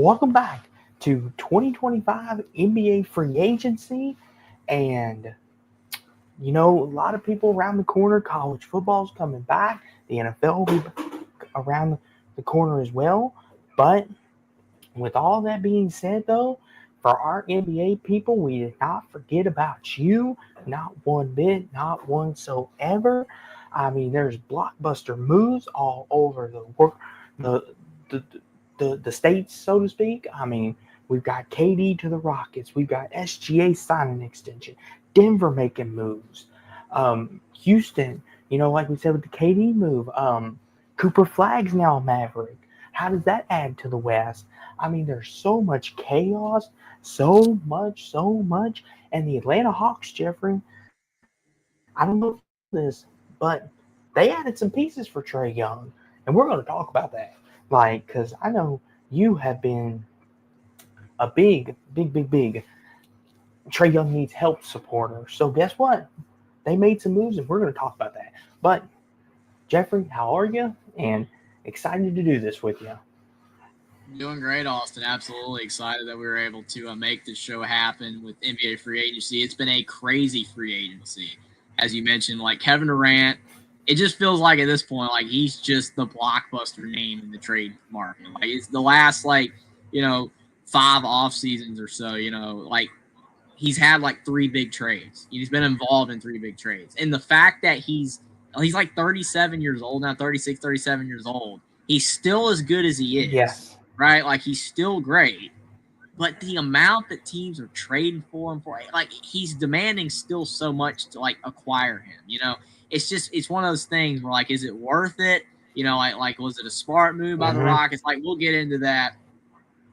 welcome back to 2025 NBA free agency. And, a lot of people around the corner, college football's coming back, the NFL will be around the corner as well. But with all that being said, though, for our NBA people, we did not forget about you, not one bit, not whatsoever. I mean, there's blockbuster moves all over the world, the the the states, so to speak. I mean, we've got KD to the Rockets, we've got SGA signing an extension, Denver making moves, Houston. Like we said with the KD move, Cooper Flag's now a Maverick. How does that add to the West? I mean, there's so much chaos, so much. And the Atlanta Hawks, Jeffrey, I don't know if you know this, but they added some pieces for Trey Young. And we're going to talk about that. Because I know you have been a big Trey Young needs help supporter. So guess what? They made some moves, and we're going to talk about that. But, Jeffrey, how are you? And excited to do this with you. Doing great, Austin. Absolutely excited that we were able to make this show happen with NBA free agency. It's been a crazy free agency. As you mentioned, like Kevin Durant, it just feels like at this point, like he's just the blockbuster name in the trade market. Like it's the last, 5 off seasons or so, like he's had like 3 big trades. He's been involved in 3 big trades. And the fact that he's like 37 years old now, 36, 37 years old, he's still as good as he is, Yes. right? Like he's still great. But the amount that teams are trading for him for, like he's demanding still so much to like acquire him. It's one of those things where like, is it worth it? Like was it a smart move by the Mm-hmm. Rockets? Like we'll get into that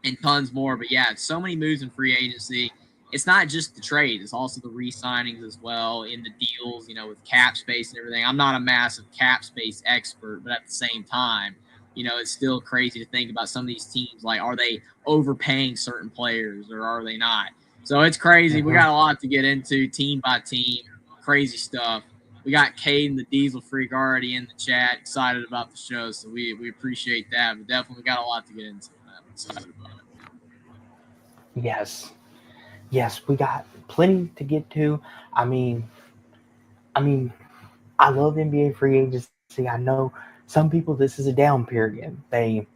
and tons more. But yeah, it's so many moves in free agency. It's not just the trade; it's also the re-signings as well in the deals. With cap space and everything. I'm not a massive cap space expert, but at the same time, it's still crazy to think about some of these teams. Like, are they overpaying certain players or are they not? So it's crazy. We Mm-hmm. got a lot to get into, team by team, crazy stuff. We got Caden, the Diesel Freak, already in the chat, excited about the show. So we appreciate that. But definitely got a lot to get into. I'm excited about it. Yes. Yes, we got plenty to get to. I mean, I mean, I love NBA free agency. I know some people this is a down period. They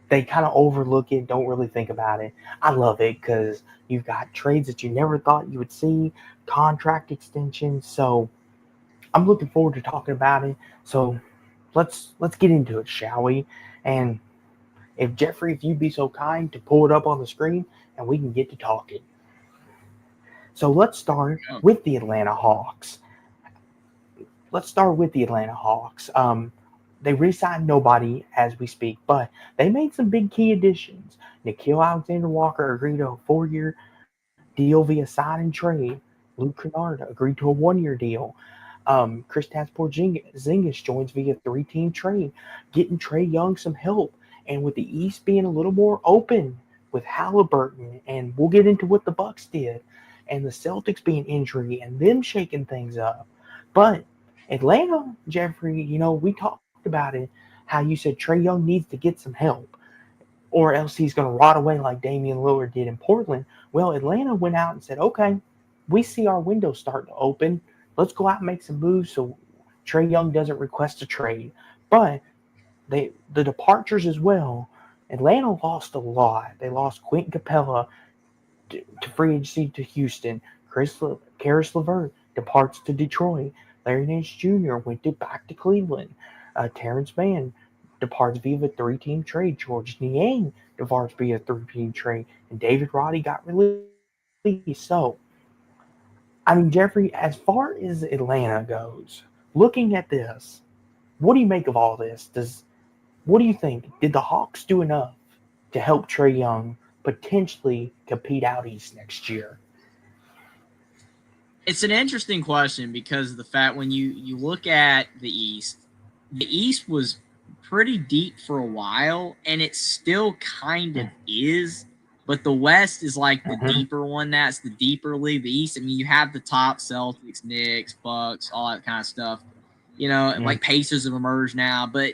kind of overlook it, don't really think about it. I love it because you've got trades that you never thought you would see, contract extensions. So I'm looking forward to talking about it. So let's get into it, shall we? And if Jeffrey, if you'd be so kind to pull it up on the screen, and we can get to talking. So let's start Yeah. with the Atlanta Hawks. They re-signed nobody as we speak, but they made some big key additions. Nikhil Alexander Walker agreed to a 4-year deal via sign and trade. Luke Kennard agreed to a 1-year deal. Kristaps Porzingis joins via 3-team trade, getting Trey Young some help. And with the East being a little more open with Halliburton, and we'll get into what the Bucks did, and the Celtics being injury and them shaking things up. But Atlanta, Jeffrey, we talked about it, how you said Trey Young needs to get some help, or else he's going to rot away like Damian Lillard did in Portland. Well, Atlanta went out and said, okay, we see our window starting to open. Let's go out and make some moves so Trey Young doesn't request a trade. But the departures as well. Atlanta lost a lot. They lost Quentin Capella to free agency to Houston. Karis LeVert departs to Detroit. Larry Nance Jr. back to Cleveland. Terrence Mann departs via a 3-team trade. George Niang departs via a 3-team trade. And David Roddy got released. So, Jeffrey, as far as Atlanta goes, looking at this, what do you make of all this? What do you think? Did the Hawks do enough to help Trey Young potentially compete out East next year? It's an interesting question because of the fact when you look at the East was pretty deep for a while, and it still kind of is. But the West is like the Mm-hmm. deeper one. That's the deeper league. The East, I mean, you have the top Celtics, Knicks, Bucks, all that kind of stuff. Like Pacers have emerged now, but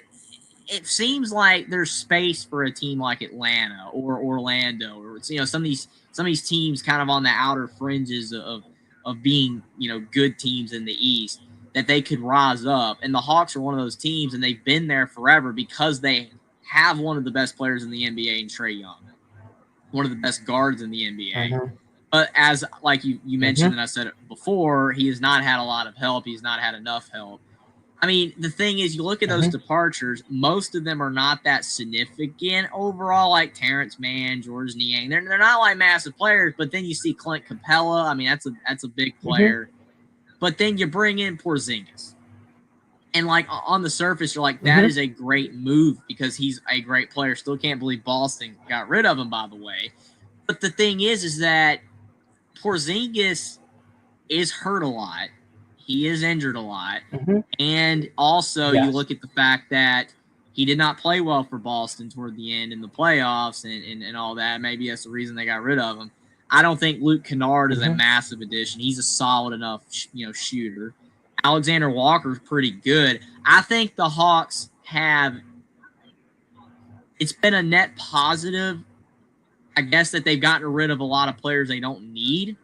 it seems like there's space for a team like Atlanta or Orlando, or some of these teams kind of on the outer fringes of being good teams in the East, that they could rise up. And the Hawks are one of those teams, and they've been there forever because they have one of the best players in the NBA in Trae Young, one of the best guards in the NBA. Mm-hmm. But as like you mentioned, Mm-hmm. and I said it before, he has not had a lot of help. He's not had enough help. I mean, the thing is, you look at those Mm-hmm. departures, most of them are not that significant overall, like Terrence Mann, George Niang. They're not like massive players, but then you see Clint Capella. I mean, that's a big Mm-hmm. player. But then you bring in Porzingis. And like on the surface, you're like, that Mm-hmm. is a great move because he's a great player. Still can't believe Boston got rid of him, by the way. But the thing is that Porzingis is hurt a lot. He is injured a lot. Mm-hmm. And also, you Yes. look at the fact that he did not play well for Boston toward the end in the playoffs and all that. Maybe that's the reason they got rid of him. I don't think Luke Kennard is a Mm-hmm. massive addition. He's a solid enough, shooter. Alexander Walker's pretty good. I think the Hawks it's been a net positive, I guess, that they've gotten rid of a lot of players they don't need.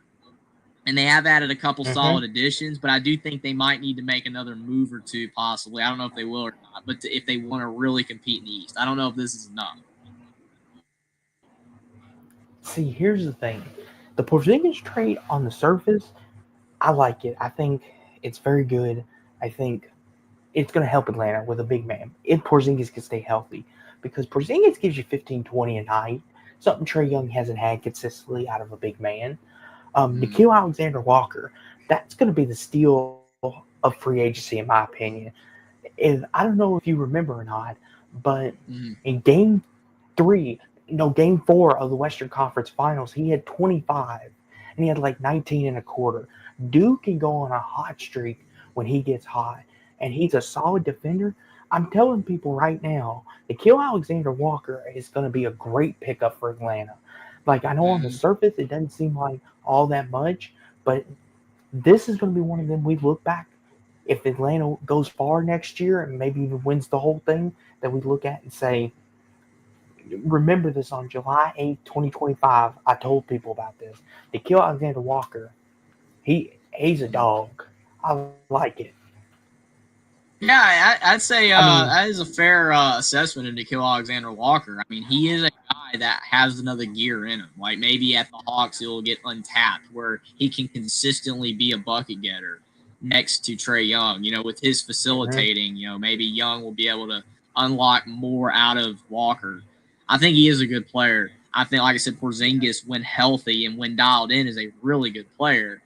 And they have added a couple Mm-hmm. solid additions, but I do think they might need to make another move or two, possibly. I don't know if they will or not, but if they want to really compete in the East, I don't know if this is enough. See, here's the thing. The Porzingis trade on the surface, I like it. I think it's very good. I think it's going to help Atlanta with a big man if Porzingis can stay healthy, because Porzingis gives you 15, 20 a night, something Trae Young hasn't had consistently out of a big man. Nickeil Alexander-Walker, that's going to be the steal of free agency, in my opinion. I don't know if you remember or not, but in game four of the Western Conference Finals, he had 25, and he had like 19 and a quarter. Dude can go on a hot streak when he gets hot, and he's a solid defender. I'm telling people right now, Nickeil Alexander-Walker is going to be a great pickup for Atlanta. Like, I know on the surface it doesn't seem like all that much, but this is going to be one of them we look back. If Atlanta goes far next year and maybe even wins the whole thing, that we look at and say, remember this on July 8th, 2025. I told people about this. Nickeil Alexander-Walker, he's a dog. I like it. Yeah, I'd say I mean, that is a fair assessment of Nickeil Alexander-Walker. I mean, he is a guy that has another gear in him. Like, maybe at the Hawks he'll get untapped, where he can consistently be a bucket getter next to Trae Young. With his facilitating, maybe Young will be able to unlock more out of Walker. I think he is a good player. I think, like I said, Porzingis, when healthy and when dialed in, is a really good player.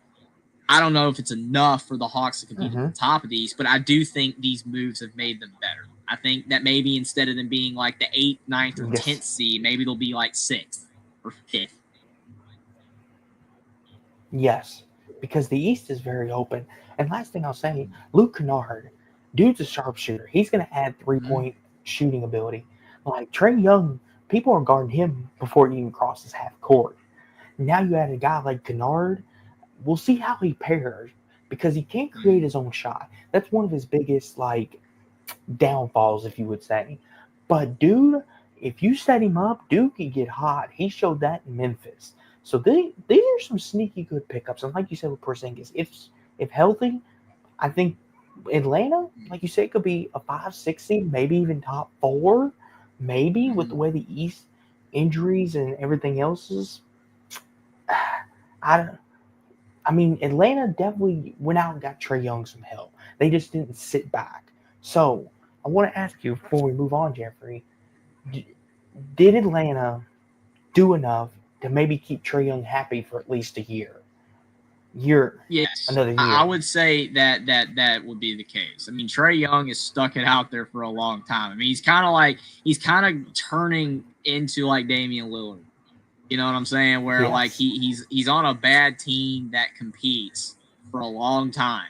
I don't know if it's enough for the Hawks to compete at the top of these, but I do think these moves have made them better. I think that maybe instead of them being like the 8th, 9th, or 10th seed, maybe they'll be like 6th or 5th. Yes, because the East is very open. And last thing I'll say, Luke Kennard, dude's a sharpshooter. He's going to add 3-point shooting ability. Like Trae Young, people are guarding him before he even crosses half court. Now you add a guy like Kennard. We'll see how he pairs, because he can't create his own shot. That's one of his biggest downfalls, if you would say. But dude, if you set him up, dude can get hot. He showed that in Memphis. So these are some sneaky good pickups. And like you said with Porzingis, if healthy, I think Atlanta, like you said, could be a 5-6 seed, maybe even top 4, maybe with the way the East injuries and everything else is. I mean, Atlanta definitely went out and got Trae Young some help. They just didn't sit back. So I want to ask you before we move on, Jeffrey, did Atlanta do enough to maybe keep Trae Young happy for at least a year? Yes, another year. I would say that would be the case. I mean, Trae Young has stuck it out there for a long time. I mean, he's kind of turning into like Damian Lillard. You know what I'm saying? Where like he's on a bad team that competes for a long time.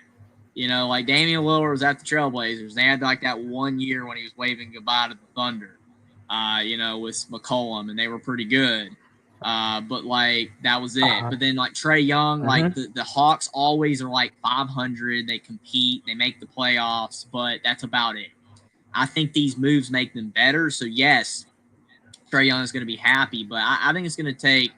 Like Damian Lillard was at the Trailblazers. They had like that 1 year when he was waving goodbye to the Thunder. With McCollum, and they were pretty good. But like that was it. But then like Trae Young, like the Hawks always are like 500. They compete, they make the playoffs, but that's about it. I think these moves make them better. So yes, Trae Young is going to be happy, but I think it's going to take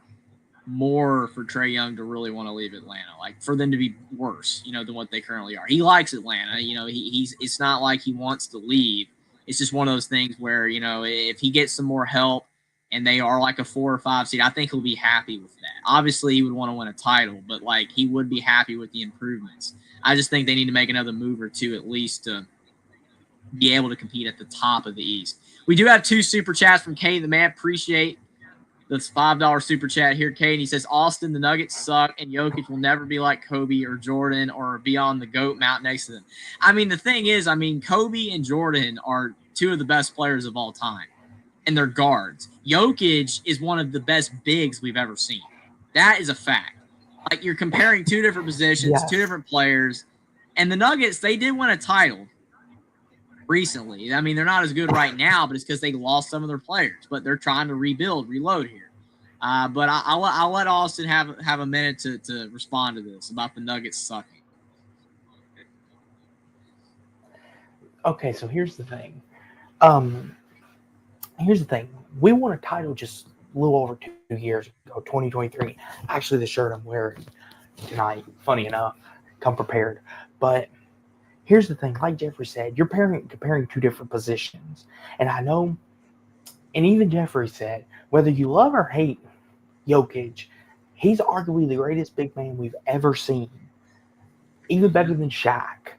more for Trae Young to really want to leave Atlanta, like for them to be worse, than what they currently are. He likes Atlanta, he's it's not like he wants to leave. It's just one of those things where, if he gets some more help and they are like a 4 or 5 seed, I think he'll be happy with that. Obviously, he would want to win a title, but like he would be happy with the improvements. I just think they need to make another move or two at least to be able to compete at the top of the East. We do have 2 super chats from Kane the man. Appreciate this $5 super chat here, Kane. He says, Austin, the Nuggets suck, and Jokic will never be like Kobe or Jordan or be on the GOAT mount next to them. I mean, the thing is, Kobe and Jordan are 2 of the best players of all time, and they're guards. Jokic is one of the best bigs we've ever seen. That is a fact. Like, you're comparing 2 different positions, Yes. 2 different players, and the Nuggets, they did win a title recently. I mean, they're not as good right now, but it's because they lost some of their players. But they're trying to reload here. But I'll let Austin have a minute to respond to this about the Nuggets sucking. Okay, so here's the thing. We won a title just a little over 2 years ago, 2023. Actually, the shirt I'm wearing tonight, funny enough, come prepared. But here's the thing, like Jeffrey said, you're comparing 2 different positions. And I know, and even Jeffrey said, whether you love or hate Jokic, he's arguably the greatest big man we've ever seen. Even better than Shaq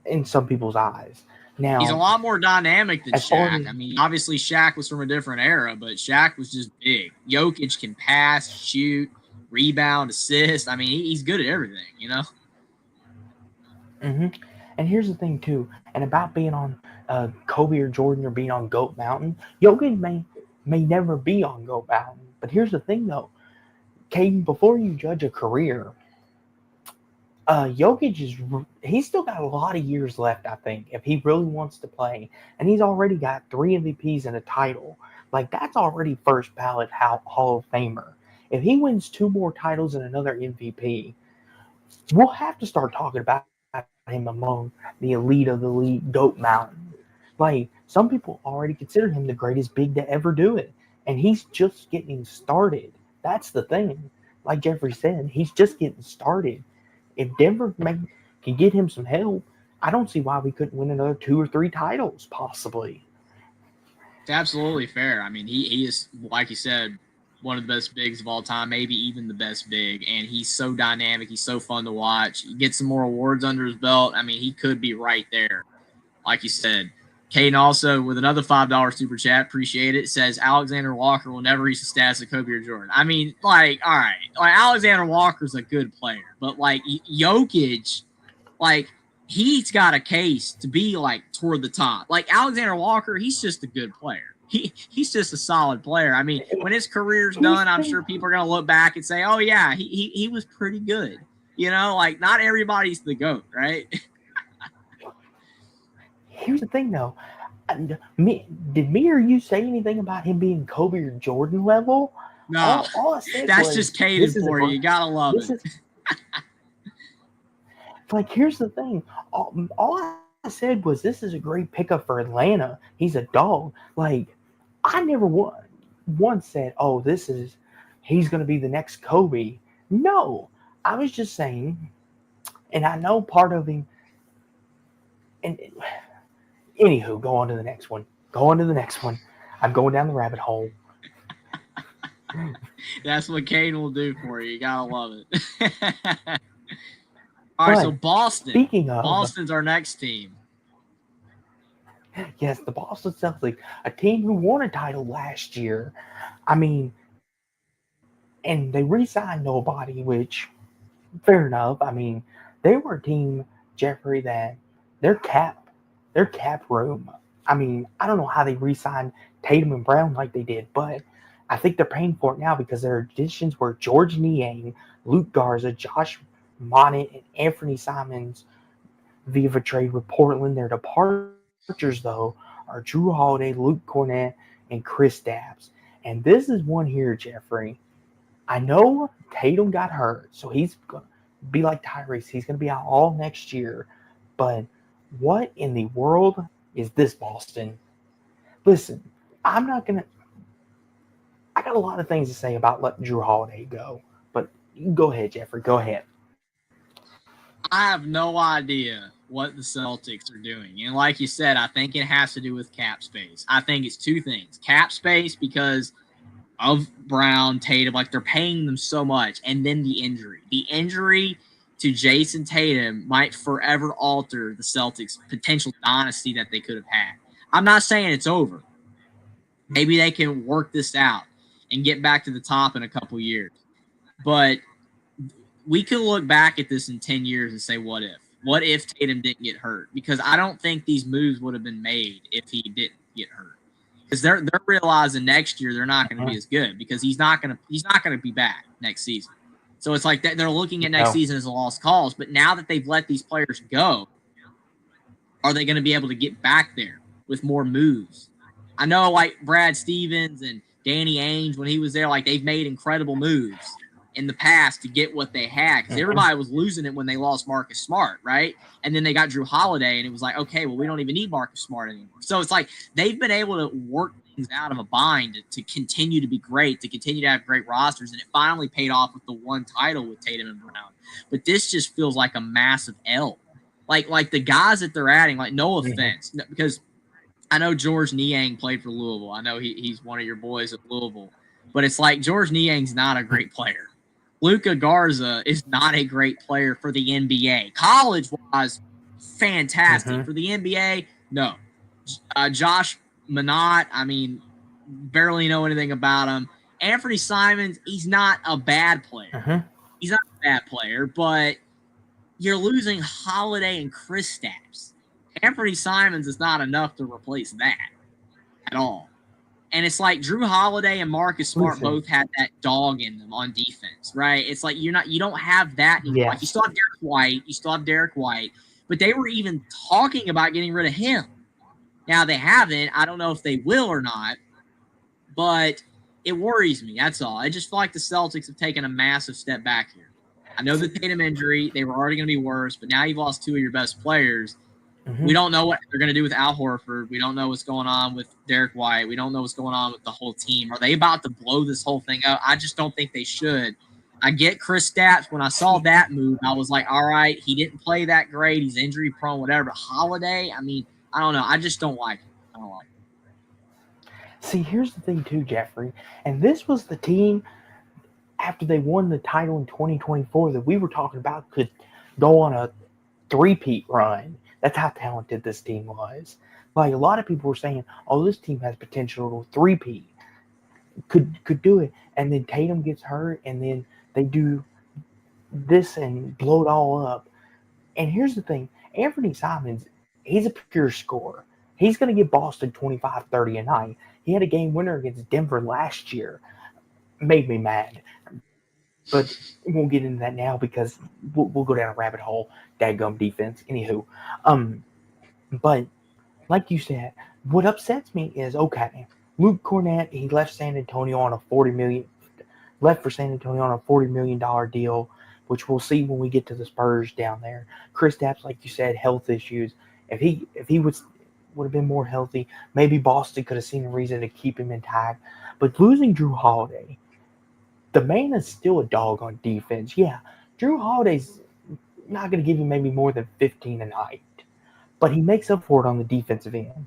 in some people's eyes. Now, he's a lot more dynamic than Shaq. as I mean, obviously Shaq was from a different era, but Shaq was just big. Jokic can pass, shoot, rebound, assist. I mean, he's good at everything, Mm-hmm. And here's the thing too, and about being on Kobe or Jordan or being on GOAT Mountain, Jokic may never be on GOAT Mountain. But here's the thing though, Caden, before you judge a career, Jokic he's still got a lot of years left, I think, if he really wants to play. And he's already got 3 MVPs and a title. Like, that's already first ballot Hall of Famer. If he wins 2 more titles and another MVP, we'll have to start talking about him among the elite of the elite, GOAT Mountain. Like, some people already consider him the greatest big to ever do it. And he's just getting started. That's the thing. Like Jeffrey said, he's just getting started. If Denver can get him some help, I don't see why we couldn't win another 2 or 3 titles, possibly. It's absolutely fair. I mean, he is, like you said, one of the best bigs of all time, maybe even the best big, and he's so dynamic. He's so fun to watch. He gets some more awards under his belt. I mean, he could be right there, like you said. Caden also, with another $5 super chat, appreciate it, says Alexander Walker will never reach the status of Kobe or Jordan. I mean, like, all right, like Alexander Walker's a good player, but like Jokic, like he's got a case to be like toward the top. Like Alexander Walker, he's just a good player. He's just a solid player. I mean, when his career's done, I'm sure people are gonna look back and say, "Oh yeah, he was pretty good." Like not everybody's the GOAT, right? Here's the thing, though. Did me or you say anything about him being Kobe or Jordan level? No, all I said that's was, just Caden for you. You gotta love it. Like, here's the thing. All I said was this is a great pickup for Atlanta. He's a dog. Like, I never once said, oh, he's going to be the next Kobe. No, I was just saying, and I know part of him. And anywho, go on to the next one. I'm going down the rabbit hole. That's what Kane will do for you. You gotta love it. All right, so Boston. Speaking of, Boston's our next team. Yes, the Boston Celtics, a team who won a title last year. I mean, and they re-signed nobody, which, fair enough. I mean, they were a team, Jeffrey, that their cap room. I mean, I don't know how they re-signed Tatum and Brown like they did, but I think they're paying for it now because their additions were George Niang, Luke Garza, Josh Monnett, and Anthony Simons via a trade with Portland. Their departures, though, are Drew Holiday, Luke Cornett, and Chris Dabbs. And this is one here, Jeffrey. I know Tatum got hurt, so he's going to be like Tyrese. He's going to be out all next year. But what in the world is this, Boston. Listen, I'm not going to. I got a lot of things to say about letting Drew Holiday go, but you go ahead, Jeffrey. Go ahead. I have no idea what the Celtics are doing. And like you said, I think it has to do with cap space. I think it's two things. Cap space because of Brown, Tatum, like they're paying them so much, and then the injury. The injury to Jason Tatum might forever alter the Celtics' potential dynasty that they could have had. I'm not saying it's over. Maybe they can work this out and get back to the top in a couple years. But we can look back at this in 10 years and say, what if? What if Tatum didn't get hurt? Because I don't think these moves would have been made if he didn't get hurt. Because they're realizing next year they're not going to be as good because he's not going to be back next season. So it's like they're looking at next season as a lost cause. But now that they've let these players go, are they going to be able to get back there with more moves? I know like Brad Stevens and Danny Ainge when he was there, like they've made incredible moves in the past to get what they had because everybody was losing it when they lost Marcus Smart, right? And then they got Drew Holiday, and it was like, okay, well, we don't even need Marcus Smart anymore. So it's like they've been able to work things out of a bind to continue to be great, to continue to have great rosters, and it finally paid off with the one title with Tatum and Brown. But this just feels like a massive L. Like the guys that they're adding, like no offense, because I know George Niang played for Louisville. I know he's one of your boys at Louisville. But it's like George Niang's not a great player. Luka Garza is not a great player for the NBA. College-wise, fantastic. For the NBA, no. Josh Minott, I mean, barely know anything about him. Anthony Simons, he's not a bad player. He's not a bad player, but you're losing Holiday and Kristaps. Anthony Simons is not enough to replace that at all. And it's like Drew Holiday and Marcus Smart both had that dog in them on defense, right? It's like you don't have that anymore. Yes. Like you still have Derek White, but they were even talking about getting rid of him. Now they haven't. I don't know if they will or not, but it worries me. That's all. I just feel like the Celtics have taken a massive step back here. I know the Tatum injury, they were already going to be worse, but now you've lost two of your best players. We don't know what they're going to do with Al Horford. We don't know what's going on with Derek White. We don't know what's going on with the whole team. Are they about to blow this whole thing up? I just don't think they should. I get Kristaps. When I saw that move, I was like, all right, he didn't play that great. He's injury prone, whatever. But Holiday, I mean, I don't know. I just don't like it. I don't like it. See, here's the thing too, Jeffrey. And this was the team after they won the title in 2024 that we were talking about could go on a three-peat run. That's how talented this team was. Like a lot of people were saying, "Oh, this team has potential to three-peat, could do it." And then Tatum gets hurt, and then they do this and blow it all up. And here's the thing: Anthony Simons, he's a pure scorer. He's going to get Boston 25, 30 a night. He had a game winner against Denver last year. Made me mad. But we won't get into that now because we'll go down a rabbit hole. Dadgum defense. Anywho. But like you said, what upsets me is, okay, Luke Cornett, he left for San Antonio on a $40 million deal, which we'll see when we get to the Spurs down there. Kristaps, like you said, health issues. If he would have been more healthy, maybe Boston could have seen a reason to keep him intact. But losing Drew Holiday, the man is still a dog on defense. Yeah, Drew Holiday's not going to give you maybe more than 15 a night, but he makes up for it on the defensive end.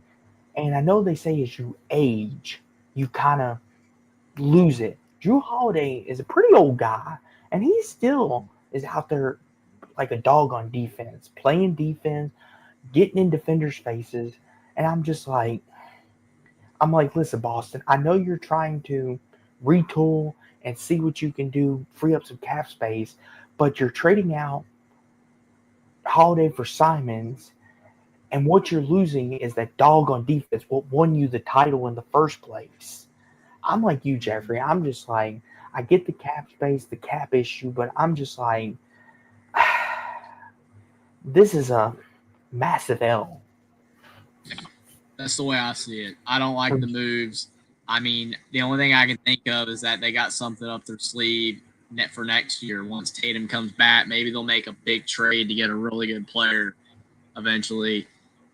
And I know they say as you age, you kind of lose it. Drew Holiday is a pretty old guy, and he still is out there like a dog on defense, playing defense, getting in defenders' faces. And I'm like, listen, Boston, I know you're trying to retool and see what you can do, free up some cap space, but you're trading out Holiday for Simons, and what you're losing is that dog on defense, what won you the title in the first place. I'm like you, Jeffrey. I'm just like, I get the cap space, the cap issue, but I'm just like, this is a massive L. Yeah, that's the way I see it. I don't like the moves. I mean, the only thing I can think of is that they got something up their sleeve for next year. Once Tatum comes back, maybe they'll make a big trade to get a really good player eventually.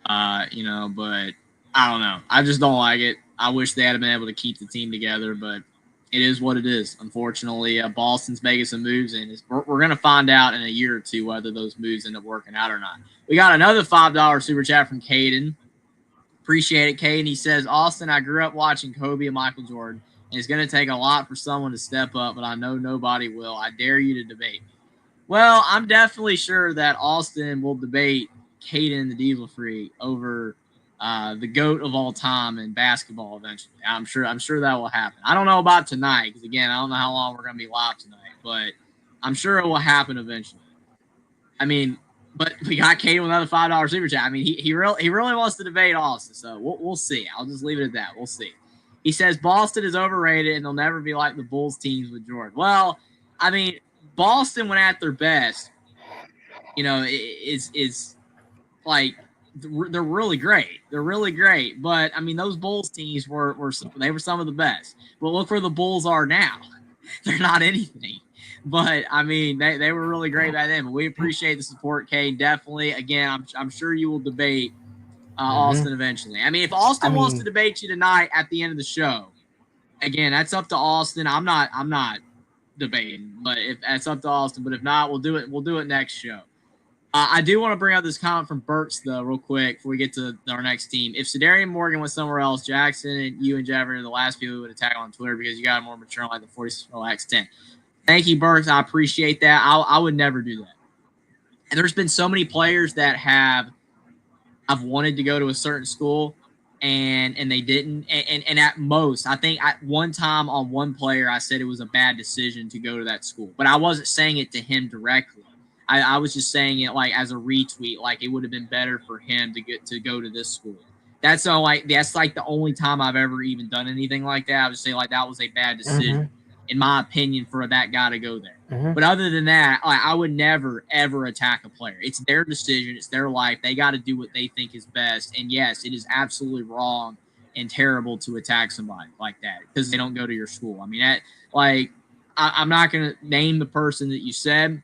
But I don't know. I just don't like it. I wish they had been able to keep the team together, but it is what it is. Unfortunately, Boston's making some moves, and we're going to find out in a year or two whether those moves end up working out or not. We got another $5 super chat from Caden. Appreciate it, Caden. He says, Austin, I grew up watching Kobe and Michael Jordan, and it's going to take a lot for someone to step up, but I know nobody will. I dare you to debate. Well, I'm definitely sure that Austin will debate Caden the Diesel Freak over the GOAT of all time in basketball eventually. I'm sure that will happen. I don't know about tonight because, again, I don't know how long we're going to be live tonight, but I'm sure it will happen eventually. I mean, but we got Caden with another $5 super chat. I mean, he really wants to debate Austin, so we'll see. I'll just leave it at that. We'll see. He says Boston is overrated and they'll never be like the Bulls teams with Jordan. Well, I mean, Boston, when at their best, is like they're really great. They're really great. But I mean, those Bulls teams were some of the best. But look where the Bulls are now. They're not anything. But I mean, they were really great back then. But we appreciate the support, Kane. Definitely. Again, I'm sure you will debate Austin eventually. I mean, if Austin wants to debate you tonight at the end of the show, again, that's up to Austin. I'm not debating, but if that's up to Austin. But if not, we'll do it next show. I do want to bring up this comment from Burks though, real quick, before we get to our next team. If Sedarian Morgan went somewhere else, Jackson and you and Jeffrey are the last people who would attack on Twitter because you got more mature like the 46-10. Thank you, Burks. I appreciate that. I would never do that. And there's been so many players that I've wanted to go to a certain school and they didn't. And at most, I think at one time on one player, I said it was a bad decision to go to that school. But I wasn't saying it to him directly. I was just saying it like as a retweet, like it would have been better for him to go to this school. That's like the only time I've ever even done anything like that. I would say like that was a bad decision, in my opinion, for that guy to go there. But other than that, like, I would never ever attack a player. It's their decision. It's their life. They got to do what they think is best. And yes, it is absolutely wrong and terrible to attack somebody like that because they don't go to your school. I mean, I'm not going to name the person that you said.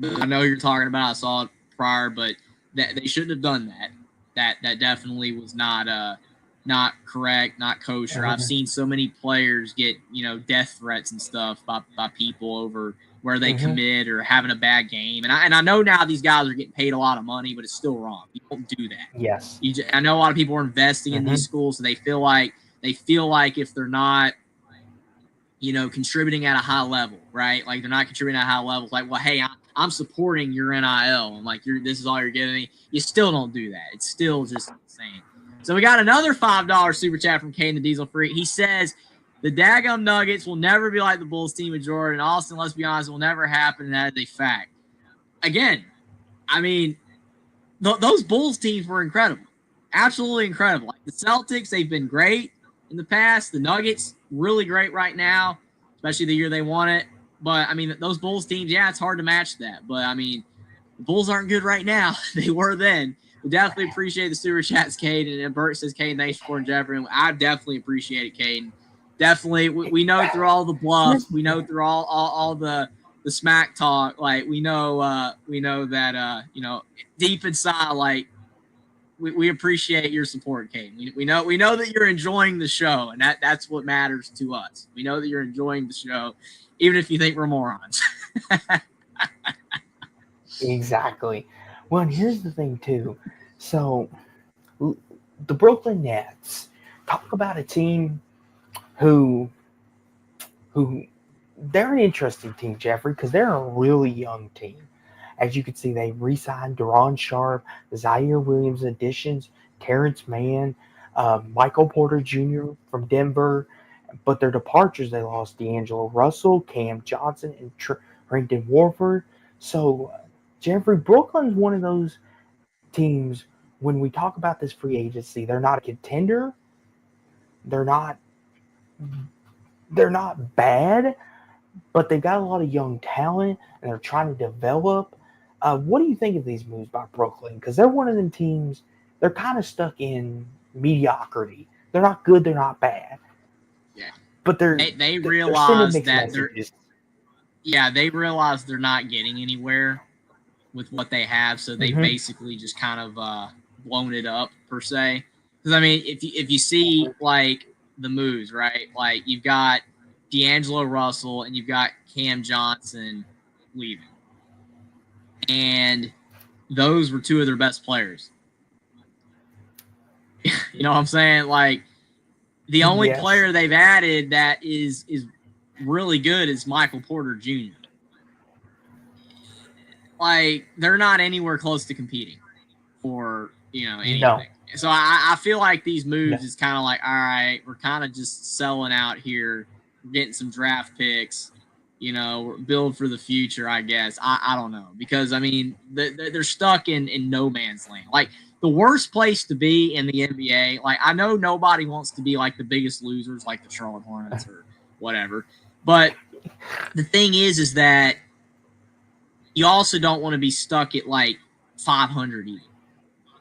I know you're talking about. I saw it prior, but that they shouldn't have done that. That definitely was not correct, not kosher. I've seen so many players get death threats and stuff by people over where they commit or having a bad game. And I know now these guys are getting paid a lot of money, but it's still wrong. You don't do that. Yes. I know a lot of people are investing in these schools, so they feel like if they're not contributing at a high level, right? Like they're not contributing at a high level. It's like, well, hey, I'm supporting your NIL. I'm like, this is all you're giving me. You still don't do that. It's still just insane. So we got another $5 super chat from Kane the Diesel Freak. He says, the daggum Nuggets will never be like the Bulls team with Jordan. Austin, let's be honest, will never happen. And that is a fact. Again, I mean, those Bulls teams were incredible. Absolutely incredible. Like the Celtics, they've been great in the past. The Nuggets, really great right now, especially the year they won it. But, I mean, those Bulls teams, yeah, it's hard to match that. But, I mean, the Bulls aren't good right now. They were then. We definitely appreciate the super chats, Caden. And Bert says, Caden, thanks for Jeffrey. I definitely appreciate it, Caden. Definitely. We know through all the bluff. We know through all the smack talk. Like, we know that, deep inside, like, we appreciate your support, Caden. We know that you're enjoying the show, and that's what matters to us. We know that you're enjoying the show, even if you think we're morons. Exactly. Well, and here's the thing, too. So, the Brooklyn Nets, talk about a team who they're an interesting team, Jeffrey, because they're a really young team. As you can see, they re-signed Deron Sharp, Zaire Williams additions, Terrence Mann, Michael Porter Jr. from Denver. But their departures, they lost D'Angelo Russell, Cam Johnson, and Trendon Warford. So, Jeffrey, Brooklyn's one of those teams, when we talk about this free agency, they're not a contender. They're not bad, but they've got a lot of young talent, and they're trying to develop. What do you think of these moves by Brooklyn? Because they're one of them teams, they're kind of stuck in mediocrity. They're not good, they're not bad. Yeah. But they realize that they realize they're not getting anywhere with what they have, so they basically just kind of blown it up per se. Because I mean, if you see like the moves, right? Like you've got D'Angelo Russell and you've got Cam Johnson leaving, and those were two of their best players. You know what I'm saying? Like the only Yes. player they've added that is really good is Michael Porter Jr. Like they're not anywhere close to competing for anything. No. So I feel like these moves No. is kind of like, all right, we're kind of just selling out here, we're getting some draft picks, build for the future, I guess. I don't know, because I mean they're stuck in no man's land. Like the worst place to be in the NBA. Like I know nobody wants to be like the biggest losers, like the Charlotte Hornets or whatever, but the thing is that you also don't want to be stuck at like 500 either,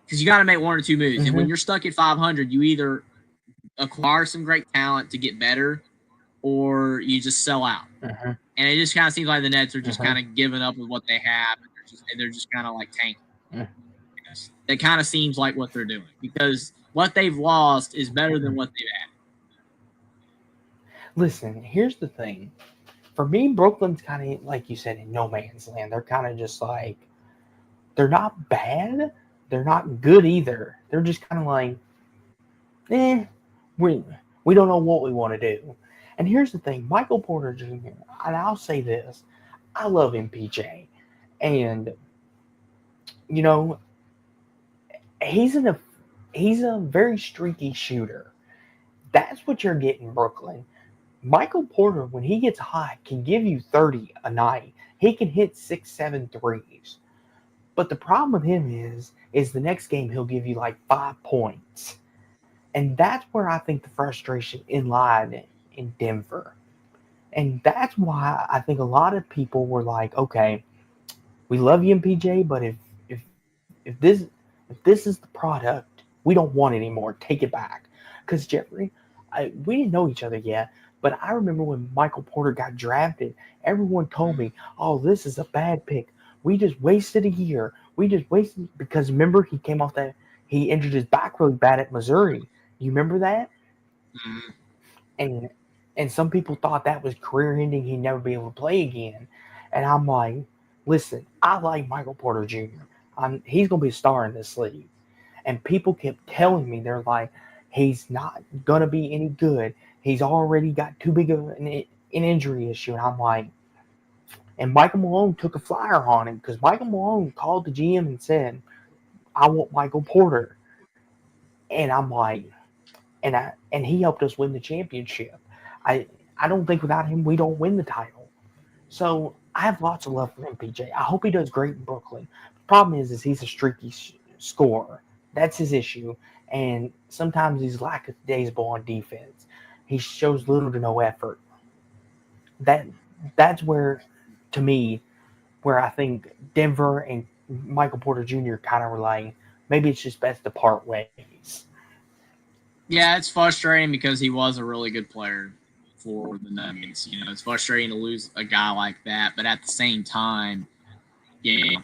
because you got to make one or two moves. And when you're stuck at 500, you either acquire some great talent to get better, or you just sell out. And it just kind of seems like the Nets are just kind of giving up with what they have, and they're just kind of like tanking. That kind of seems like what they're doing, because what they've lost is better than what they've added. Listen, here's the thing. For me, Brooklyn's kind of, like you said, in no man's land. They're kind of just like, they're not bad. They're not good either. They're just kind of like, we don't know what we want to do. And here's the thing, Michael Porter Jr., and I'll say this, I love MPJ. And, he's a very streaky shooter. That's what you're getting, Brooklyn. Michael Porter, when he gets hot, can give you 30 a night. He can hit 6-7 threes. But the problem with him is the next game he'll give you like 5 points. And that's where I think the frustration lied in Denver. And that's why I think a lot of people were like, okay, we love you, MPJ, but if this is the product, we don't want it anymore. Take it back. Because Jeffrey, we didn't know each other yet, but I remember when Michael Porter got drafted, everyone told me, oh, this is a bad pick. We just wasted a year. We just wasted, because remember he injured his back really bad at Missouri. You remember that? Mm-hmm. And some people thought that was career ending. He'd never be able to play again. And I'm like, listen, I like Michael Porter Jr. He's going to be a star in this league. And people kept telling me, they're like, he's not going to be any good. He's already got too big of an injury issue. And I'm like, and Michael Malone took a flyer on him, because Michael Malone called the GM and said, I want Michael Porter. And I'm like, and he helped us win the championship. I don't think without him we don't win the title. So I have lots of love for MPJ. I hope he does great in Brooklyn. The problem is he's a streaky scorer. That's his issue. And sometimes he's lackadaisical on defense. He shows little to no effort. That's where, to me, where I think Denver and Michael Porter Jr. kind of were like, maybe it's just best to part ways. Yeah, it's frustrating because he was a really good player for the Nuggets. It's frustrating to lose a guy like that, but at the same time, you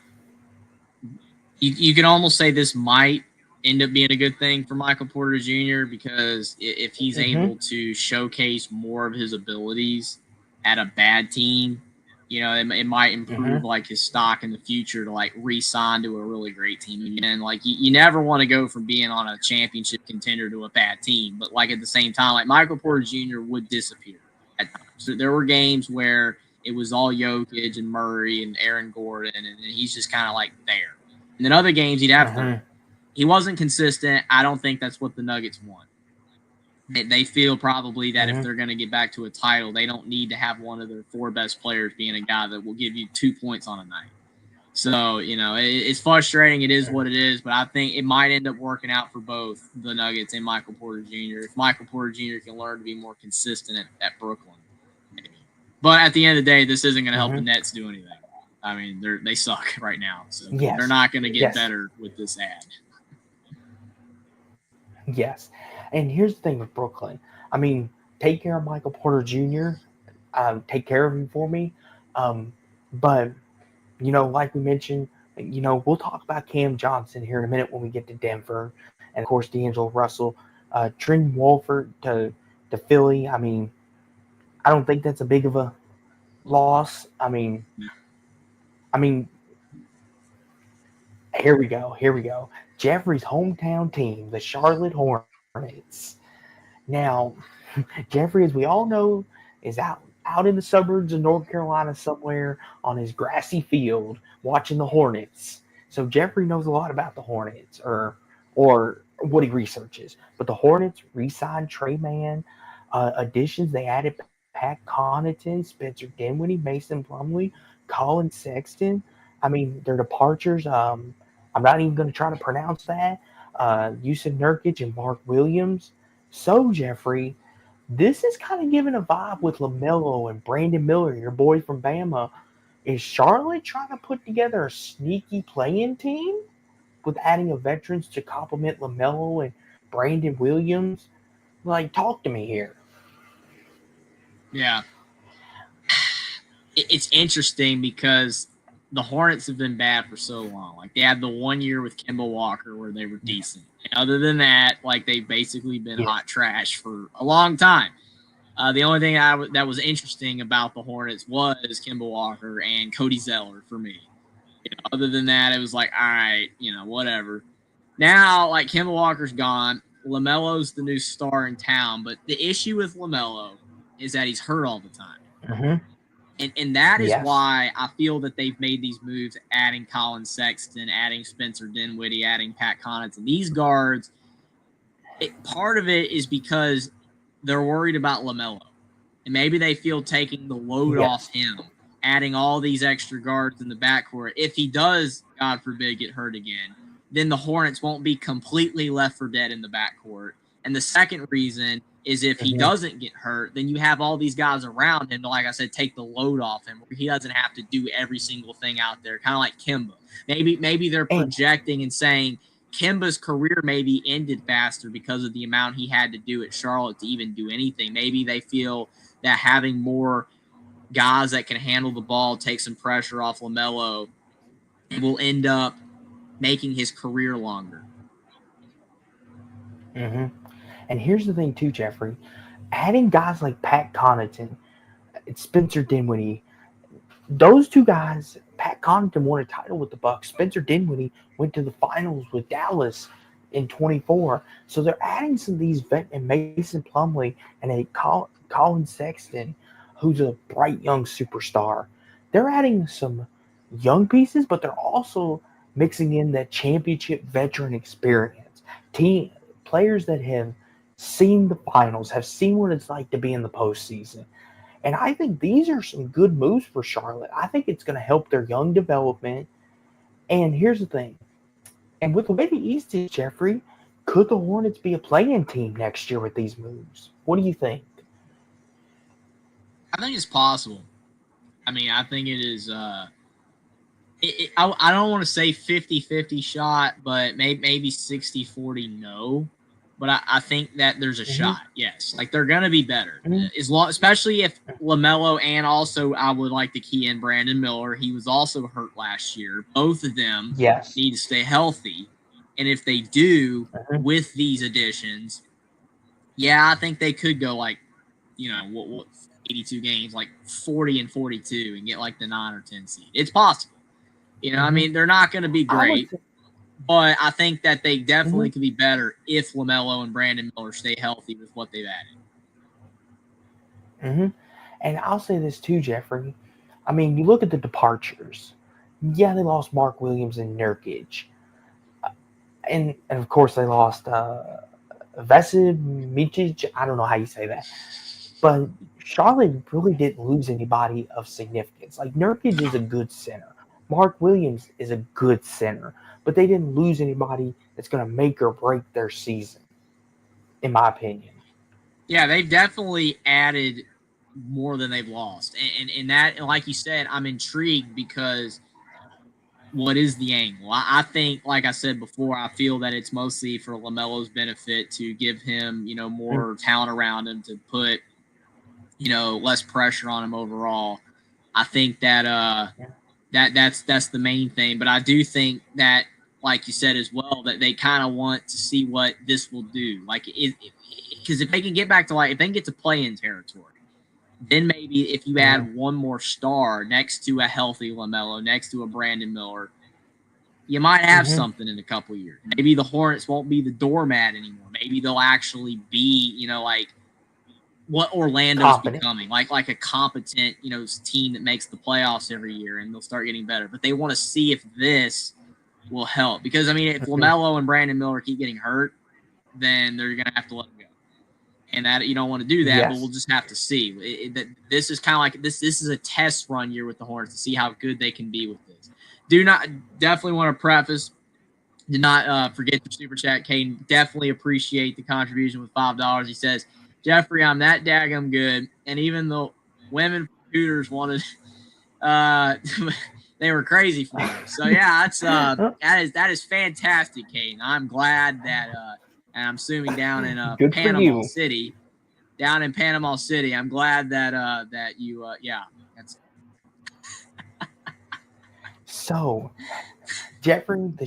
can almost say this might end up being a good thing for Michael Porter Jr. because if he's able to showcase more of his abilities at a bad team, it might improve like his stock in the future to like re-sign to a really great team again. Like you never want to go from being on a championship contender to a bad team, but like at the same time, like Michael Porter Jr. would disappear at times. So there were games where it was all Jokic and Murray and Aaron Gordon, and he's just kind of like there. And then other games he'd have to. He wasn't consistent. I don't think that's what the Nuggets want. They feel probably that if they're going to get back to a title, they don't need to have one of their 4 best players being a guy that will give you 2 points on a night. So, it's frustrating. It is what it is, but I think it might end up working out for both the Nuggets and Michael Porter Jr. if Michael Porter Jr. can learn to be more consistent at Brooklyn. Maybe. But at the end of the day, this isn't going to help the Nets do anything. I mean, they suck right now, so they're not going to get better with this ad. Yes. And here's the thing with Brooklyn. I mean, take care of Michael Porter Jr. Take care of him for me. But, like we mentioned, We'll talk about Cam Johnson here in a minute when we get to Denver, and of course D'Angelo Russell, Trent Wolford to Philly. I mean, I don't think that's a big of a loss. I mean, here we go. Here we go. Jeffrey's hometown team, the Charlotte Hornets. Now, Jeffrey, as we all know, is out in the suburbs of North Carolina somewhere on his grassy field watching the Hornets. So Jeffrey knows a lot about the Hornets, or what he researches. But the Hornets re-signed Trey Mann. Additions, they added Pat Connaughton, Spencer Dinwiddie, Mason Plumlee, Colin Sexton. I mean, their departures. I'm not even going to try to pronounce that. Yusuf Nurkic and Mark Williams. So, Jeffrey, this is kind of giving a vibe with LaMelo and Brandon Miller, your boy from Bama. Is Charlotte trying to put together a sneaky playing team with adding of veterans to complement LaMelo and Brandon Williams? Like, talk to me here. Yeah. It's interesting because the Hornets have been bad for so long. Like, they had the 1 year with Kemba Walker where they were decent. And other than that, like, they've basically been hot trash for a long time. The only thing that was interesting about the Hornets was Kemba Walker and Cody Zeller for me. Other than that, it was like, all right, whatever. Now, like, Kemba Walker's gone. LaMelo's the new star in town. But the issue with LaMelo is that he's hurt all the time. Mm-hmm. And that is Yes. why I feel that they've made these moves, adding Colin Sexton, adding Spencer Dinwiddie, adding Pat Connaughton. These guards, part of it is because they're worried about LaMelo. And maybe they feel taking the load off him, adding all these extra guards in the backcourt. If he does, God forbid, get hurt again, then the Hornets won't be completely left for dead in the backcourt. And the second reason is if he doesn't get hurt, then you have all these guys around him to, like I said, take the load off him, where he doesn't have to do every single thing out there, kind of like Kemba. Maybe they're projecting and saying Kemba's career maybe ended faster because of the amount he had to do at Charlotte to even do anything. Maybe they feel that having more guys that can handle the ball, take some pressure off LaMelo, will end up making his career longer. Mm-hmm. And here's the thing, too, Jeffrey. Adding guys like Pat Connaughton, Spencer Dinwiddie, those two guys, Pat Connaughton won a title with the Bucks. Spencer Dinwiddie went to the finals with Dallas in 24. So they're adding some of these and Mason Plumlee and a Colin Sexton, who's a bright young superstar. They're adding some young pieces, but they're also mixing in that championship veteran experience. Players that have seen the finals, have seen what it's like to be in the postseason. And I think these are some good moves for Charlotte. I think it's going to help their young development. And here's the thing. And with the way the East is, Jeffrey, could the Hornets be a playing team next year with these moves? What do you think? I think it's possible. I mean, I think it is I don't want to say 50-50 shot, but maybe 60-40 no. But I think that there's a shot, yes. Like, they're going to be better. Especially if LaMelo, and also I would like to key in Brandon Miller. He was also hurt last year. Both of them need to stay healthy. And if they do, with these additions, I think they could go like, 82 games, like 40-42 and get like the 9 or 10 seed. It's possible. I mean, they're not going to be great. But I think that they definitely could be better if LaMelo and Brandon Miller stay healthy with what they've added. And I'll say this too, Jeffrey. I mean, you look at the departures. Yeah, they lost Mark Williams and Nurkic. And of course, they lost Vesib Micic. I don't know how you say that. But Charlotte really didn't lose anybody of significance. Like, Nurkic is a good center. Mark Williams is a good center. But they didn't lose anybody that's going to make or break their season, in my opinion. Yeah, they've definitely added more than they've lost. And that, like you said, I'm intrigued because what is the angle? I think, like I said before, I feel that it's mostly for LaMelo's benefit to give him, more talent around him, to put, less pressure on him overall. I think that That's the main thing. But I do think that, like you said as well, that they kind of want to see what this will do. Like, because if they can get back to if they can get to play-in territory, then maybe if you add one more star next to a healthy LaMelo, next to a Brandon Miller, you might have something in a couple years. Maybe the Hornets won't be the doormat anymore. Maybe they'll actually be, like what Orlando's becoming, like a competent, team that makes the playoffs every year, and they'll start getting better. But they want to see if this will help, because if LaMelo and Brandon Miller keep getting hurt, then they're gonna have to let them go, and that you don't want to do that. Yes. But we'll just have to see. This is kind of like this. This is a test run year with the Hornets to see how good they can be with this. Definitely want to preface. Did not forget the super chat. Caden, definitely appreciate the contribution with $5. He says, Jeffrey, I'm that daggum good, and even the women Hooters wanted, they were crazy for it. So yeah, that is fantastic, Caden. I'm glad that, and I'm assuming down in Panama City, I'm glad that that you that's. So, Jeffrey, the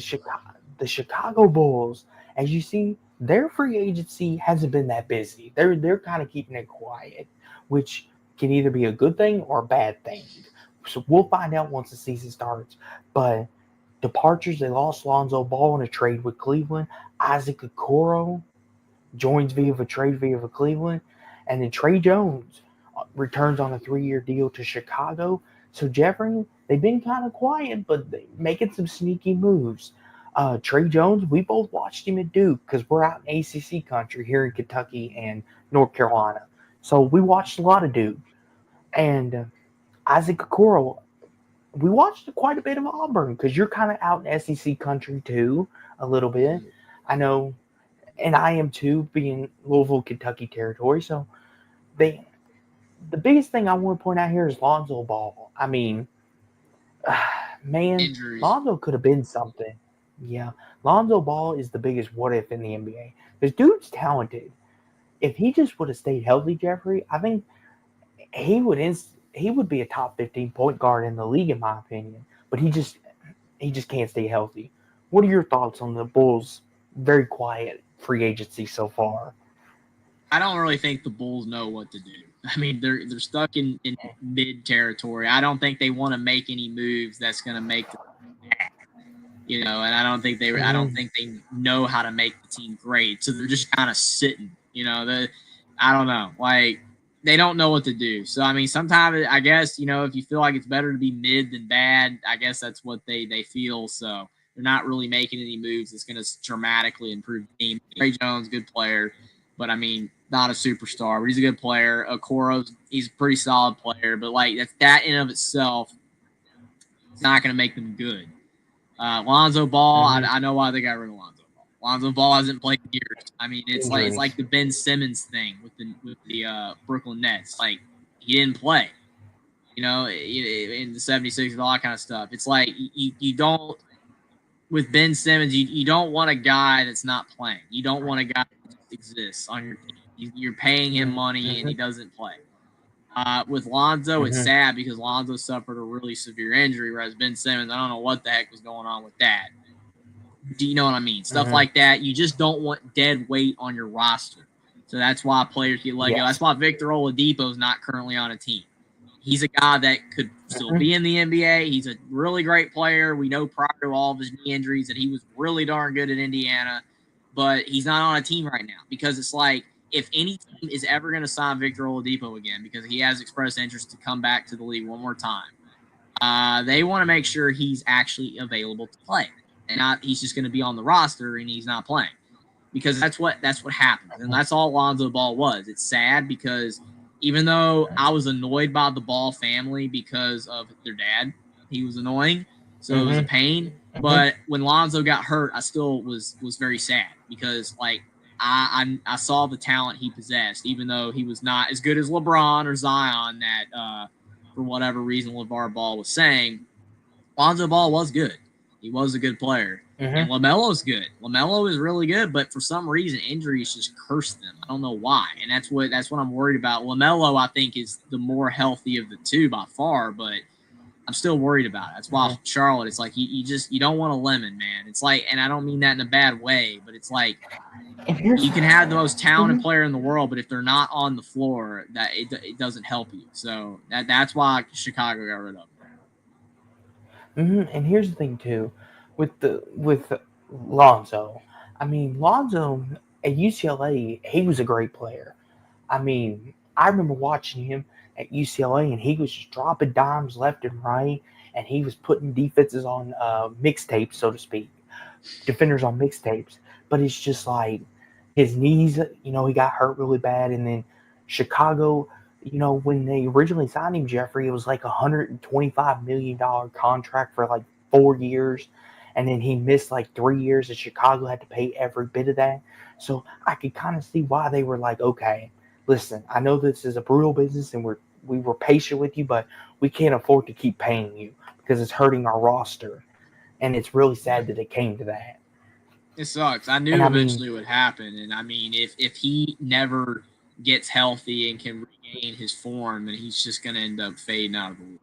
Chicago Bulls, as you see, their free agency hasn't been that busy. They're kind of keeping it quiet, which can either be a good thing or a bad thing. So we'll find out once the season starts. But departures, they lost Lonzo Ball in a trade with Cleveland. Isaac Okoro joins via a trade via Cleveland. And then Trey Jones returns on a 3-year deal to Chicago. So, Jeffrey, they've been kind of quiet, but making some sneaky moves. Trey Jones, we both watched him at Duke because we're out in ACC country here in Kentucky and North Carolina. So we watched a lot of Duke. And Isaac Okoro, we watched quite a bit of Auburn because you're kind of out in SEC country too, a little bit. I know, and I am too, being Louisville, Kentucky territory. So the biggest thing I want to point out here is Lonzo Ball. I mean, man, injuries. Lonzo could have been something. Yeah, Lonzo Ball is the biggest what if in the NBA. This dude's talented. If he just would have stayed healthy, Jeffrey, I think he would be a top 15 point guard in the league, in my opinion. But he just can't stay healthy. What are your thoughts on the Bulls' very quiet free agency so far? I don't really think the Bulls know what to do. I mean, they're stuck in mid territory. I don't think they want to make any moves that's going to make them, and I don't think they know how to make the team great. So they're just kind of sitting. I don't know, like they don't know what to do. So I mean, sometimes I guess if you feel like it's better to be mid than bad, I guess that's what they feel. So they're not really making any moves that's going to dramatically improve the team. Trey Jones, good player, but I mean, not a superstar, but he's a good player. Okoro, he's a pretty solid player, but like that in of itself is not going to make them good. Lonzo Ball, I know why they got rid of Lonzo Ball. Lonzo Ball hasn't played in years. I mean, it's like the Ben Simmons thing with the Brooklyn Nets. Like he didn't play, in the 76ers, all that kind of stuff. It's like you don't with Ben Simmons, you don't want a guy that's not playing. You don't want a guy that just exists on your team. You're paying him money and he doesn't play. With Lonzo, it's sad because Lonzo suffered a really severe injury, whereas Ben Simmons, I don't know what the heck was going on with that. Do you know what I mean? Stuff like that. You just don't want dead weight on your roster. So that's why players get let go. That's why Victor Oladipo is not currently on a team. He's a guy that could still be in the NBA. He's a really great player. We know prior to all of his knee injuries that he was really darn good at Indiana, but he's not on a team right now because it's like, if any team is ever going to sign Victor Oladipo again, because he has expressed interest to come back to the league one more time, they want to make sure he's actually available to play, and not he's just going to be on the roster and he's not playing, because that's what happens, and that's all Lonzo Ball was. It's sad because even though I was annoyed by the Ball family because of their dad, he was annoying, so it was a pain. But when Lonzo got hurt, I still was very sad because like. I saw the talent he possessed, even though he was not as good as LeBron or Zion that, for whatever reason, LeVar Ball was saying. Lonzo Ball was good. He was a good player. And LaMelo's good. LaMelo is really good, but for some reason, injuries just cursed them. I don't know why, and that's what I'm worried about. LaMelo, I think, is the more healthy of the two by far, but I'm still worried about it. That's why Charlotte, it's like you don't want a lemon, man. It's like, and I don't mean that in a bad way, but it's like you can have the most talented player in the world, but if they're not on the floor, that it doesn't help you. So that's why Chicago got rid of them. And here's the thing too, with Lonzo. I mean, Lonzo at UCLA, he was a great player. I mean, I remember watching him at UCLA, and he was just dropping dimes left and right, and he was putting defenses on mixtapes, so to speak, defenders on mixtapes. But it's just like his knees, he got hurt really bad, and then Chicago, when they originally signed him, Jeffrey, it was like $125 million contract for like 4 years, and then he missed like 3 years, and Chicago had to pay every bit of that. So I could kind of see why they were like, okay, listen, I know this is a brutal business and we were patient with you, but we can't afford to keep paying you because it's hurting our roster. And it's really sad that it came to that. It sucks. I knew eventually it would happen. And I mean, if he never gets healthy and can regain his form, then he's just going to end up fading out of the league.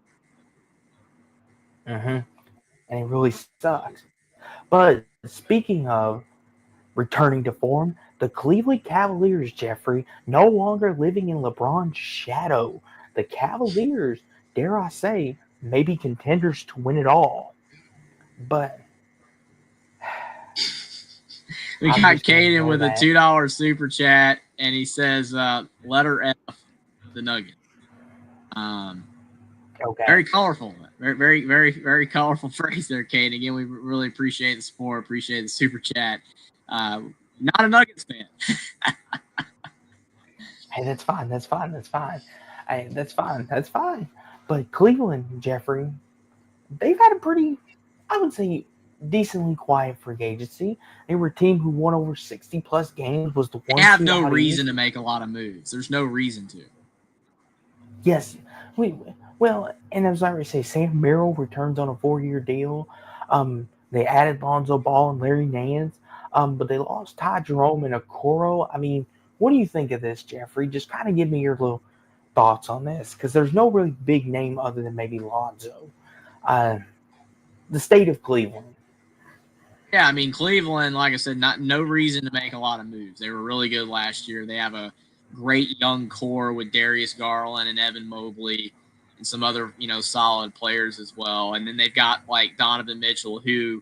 And it really sucks. But speaking of returning to form, the Cleveland Cavaliers, Jeffrey, no longer living in LeBron's shadow. The Cavaliers, dare I say, may be contenders to win it all. But we got Caden with a $2 super chat, and he says, letter F, the Nuggets. Okay. Very colorful. Very, very, very, very colorful phrase there, Caden. Again, we really appreciate the support, appreciate the super chat. Not a Nuggets fan. Hey, that's fine. Hey, that's fine. But Cleveland, Jeffrey, they've had a pretty, I would say, decently quiet free agency. They were a team who won over 60-plus games. Was the one. They have no reason to make a lot of moves. There's no reason to. Yes. Well, and as I already say, Sam Merrill returns on a 4-year deal. They added Lonzo Ball and Larry Nance. But they lost Ty Jerome and Okoro. I mean, what do you think of this, Jeffrey? Just kind of give me your little thoughts on this, because there's no really big name other than maybe Lonzo. The state of Cleveland. Yeah, I mean, Cleveland, like I said, no reason to make a lot of moves. They were really good last year. They have a great young core with Darius Garland and Evan Mobley and some other, solid players as well. And then they've got like Donovan Mitchell, who,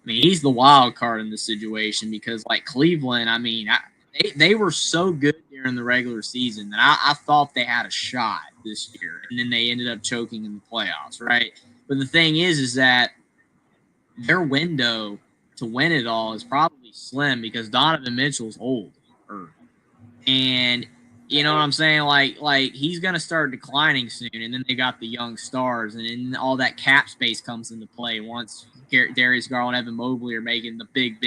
I mean, he's the wild card in this situation because, like, Cleveland, I mean, they were so good during the regular season that I thought they had a shot this year, and then they ended up choking in the playoffs, right? But the thing is that their window to win it all is probably slim because Donovan Mitchell's old, and you know what I'm saying? Like he's gonna start declining soon, and then they got the young stars, and then all that cap space comes into play once Darius Garland and Evan Mobley are making the big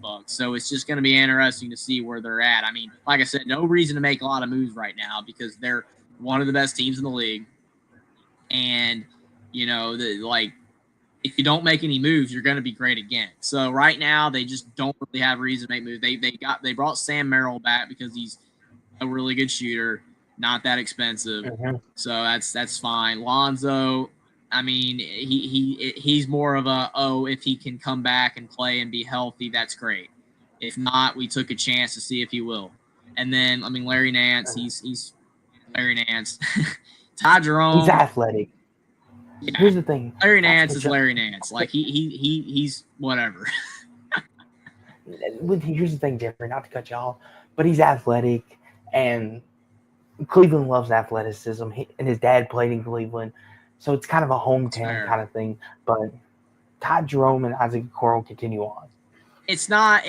bucks. So it's just going to be interesting to see where they're at. I mean, like I said, no reason to make a lot of moves right now because they're one of the best teams in the league. And, if you don't make any moves, you're going to be great again. So right now, they just don't really have a reason to make moves. They brought Sam Merrill back because he's a really good shooter, not that expensive. So that's fine. Lonzo, I mean, he's more of if he can come back and play and be healthy, that's great. If not, we took a chance to see if he will. And then, I mean, Larry Nance, he's Larry Nance. Ty Jerome, he's athletic. Yeah. Here's the thing. Larry Nance is Larry Nance. Like he's whatever. Here's the thing, Jeffrey. Not to cut you off, but he's athletic, and Cleveland loves athleticism. And his dad played in Cleveland. So it's kind of a hometown kind of thing, but Ty Jerome and Isaac Okoro continue on. It's not.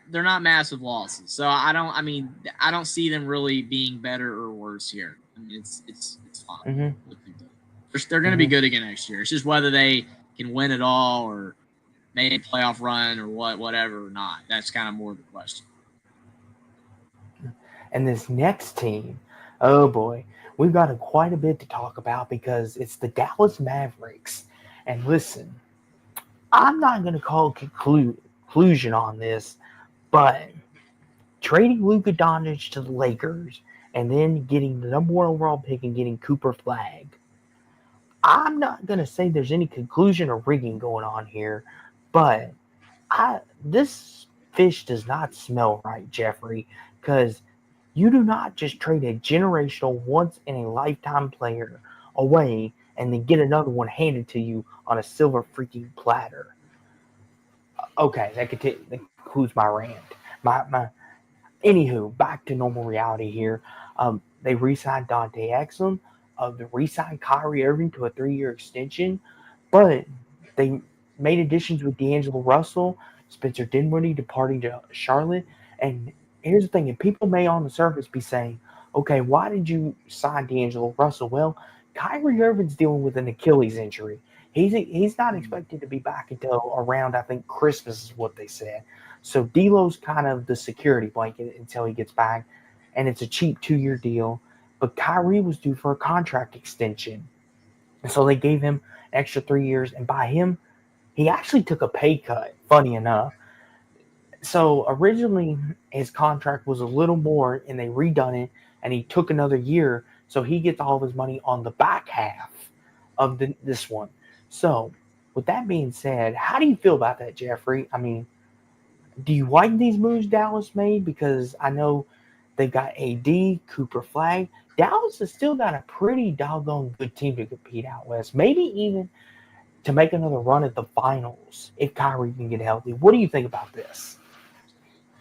They're not massive losses, so I don't see them really being better or worse here. I mean, it's fine. They're going to be good again next year. It's just whether they can win it all or make a playoff run or whatever or not. That's kind of more of the question. And this next team, oh boy. We've got quite a bit to talk about because it's the Dallas Mavericks. And listen, I'm not going to call conclusion on this, but trading Luka Doncic to the Lakers and then getting the number 1 overall pick and getting Cooper Flagg, I'm not gonna say there's any conclusion or rigging going on here, but this fish does not smell right, Jeffrey, because you do not just trade a generational, once in a lifetime player away and then get another one handed to you on a silver freaking platter. Okay, that concludes my rant. My Anywho, back to normal reality here. They re-signed Dante Exum. They re-signed Kyrie Irving to a 3-year extension, but they made additions with D'Angelo Russell, Spencer Dinwiddie departing to Charlotte. And here's the thing: and people may on the surface be saying, "Okay, why did you sign D'Angelo Russell?" Well, Kyrie Irving's dealing with an Achilles injury. He's not expected to be back until around, I think, Christmas is what they said. So D'Lo's kind of the security blanket until he gets back, and it's a cheap 2-year deal. But Kyrie was due for a contract extension, and so they gave him an extra 3 years. And by him, he actually took a pay cut. Funny enough, so originally his contract was a little more, and they redone it, and he took another year, so he gets all of his money on the back half of this one. So, with that being said, how do you feel about that, Jeffrey? I mean, do you like these moves Dallas made? Because I know they've got AD, Cooper Flag. Dallas has still got a pretty doggone good team to compete out west. Maybe even to make another run at the finals if Kyrie can get healthy. What do you think about this?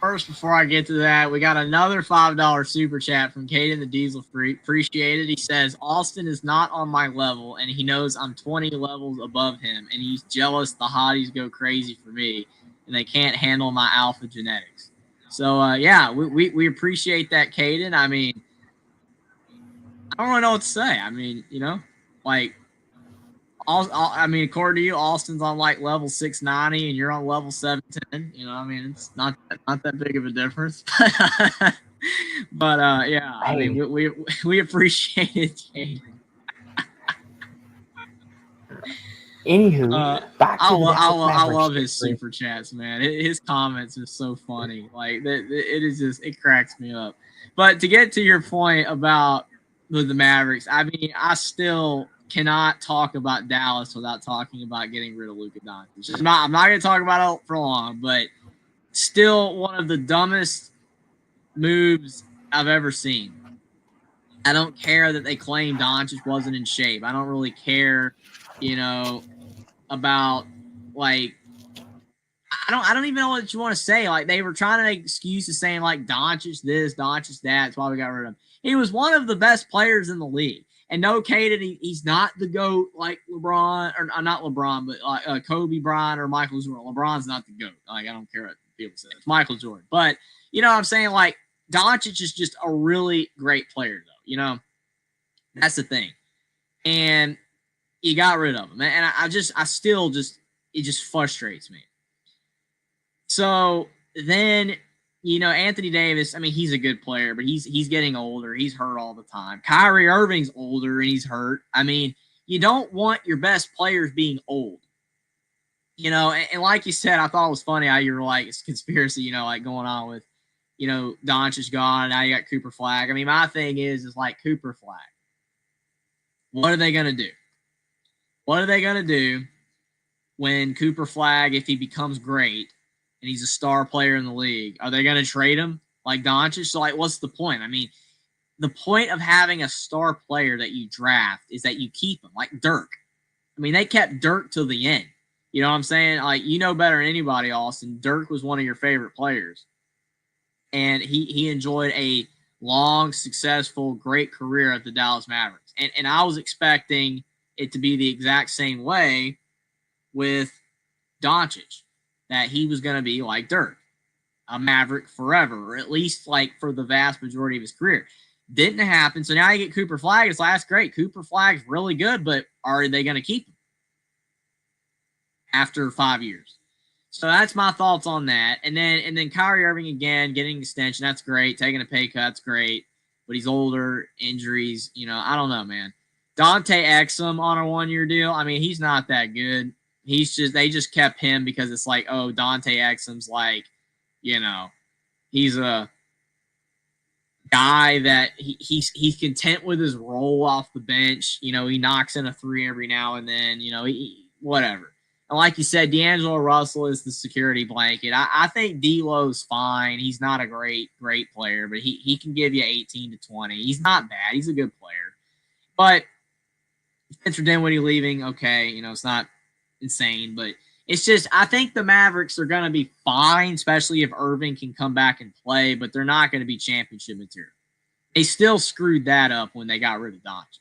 First, before I get to that, we got another $5 super chat from Caden the Diesel Freak. Appreciate it. He says, Austin is not on my level, and he knows I'm 20 levels above him, and he's jealous the hotties go crazy for me, and they can't handle my alpha genetics. So, yeah, we appreciate that, Caden. I mean, I don't really know what to say. I mean, like, I mean, according to you, Austin's on like level 690 and you're on level 710. I mean, it's not that big of a difference. But yeah, I mean, we appreciate it. Anywho, back to the Dallas Mavericks. I love his super chats, man. His comments are so funny. Like it is just, it cracks me up. But to get to your point about the Mavericks, I mean, I still cannot talk about Dallas without talking about getting rid of Luka Doncic. I'm not going to talk about it for long, but still one of the dumbest moves I've ever seen. I don't care that they claim Doncic wasn't in shape. I don't really care, about like I don't even know what you want to say. Like they were trying to make excuses saying like Doncic this, Doncic that. That's why we got rid of him. He was one of the best players in the league. And no, Caden, he's not the GOAT like LeBron, or not LeBron, but like Kobe Bryant or Michael Jordan. LeBron's not the GOAT. Like, I don't care what people say. It's Michael Jordan. But, you know what I'm saying? Like, Doncic is just a really great player, though. That's the thing. And you got rid of him. And I still just, it just frustrates me. So then, Anthony Davis, I mean, he's a good player, but he's getting older. He's hurt all the time. Kyrie Irving's older and he's hurt. I mean, you don't want your best players being old. And like you said, I thought it was funny how you were like, it's conspiracy, like going on with, Doncic gone, and now you got Cooper Flag. I mean, my thing is like Cooper Flag. What are they going to do? What are they going to do when Cooper Flag, if he becomes great, and he's a star player in the league, are they going to trade him like Doncic? So, like, what's the point? I mean, the point of having a star player that you draft is that you keep him, like Dirk. I mean, they kept Dirk till the end. You know what I'm saying? Like, better than anybody, Austin. Dirk was one of your favorite players. And he enjoyed a long, successful, great career at the Dallas Mavericks. And I was expecting it to be the exact same way with Doncic, that he was going to be like Dirk, a Maverick forever, or at least like for the vast majority of his career. Didn't happen. So now you get Cooper Flag. It's like, that's great. Cooper Flag's really good, but are they going to keep him after 5 years? So that's my thoughts on that. And then Kyrie Irving again, getting an extension. That's great. Taking a pay cut. That's great. But he's older, injuries. I don't know, man. Dante Exum on a 1-year deal. I mean, he's not that good. They just kept him because it's like, oh, Dante Exum's like, he's a guy that he's content with his role off the bench. You know, he knocks in a three every now and then. You know, whatever. And like you said, D'Angelo Russell is the security blanket. I think D'Lo's fine. He's not a great player, but he can give you 18 to 20. He's not bad. He's a good player. But Spencer Dinwiddie leaving, okay, you know, it's not insane, but it's just I think the Mavericks are going to be fine, especially if Irving can come back and play, but they're not going to be championship material. They still screwed that up when they got rid of Doncic.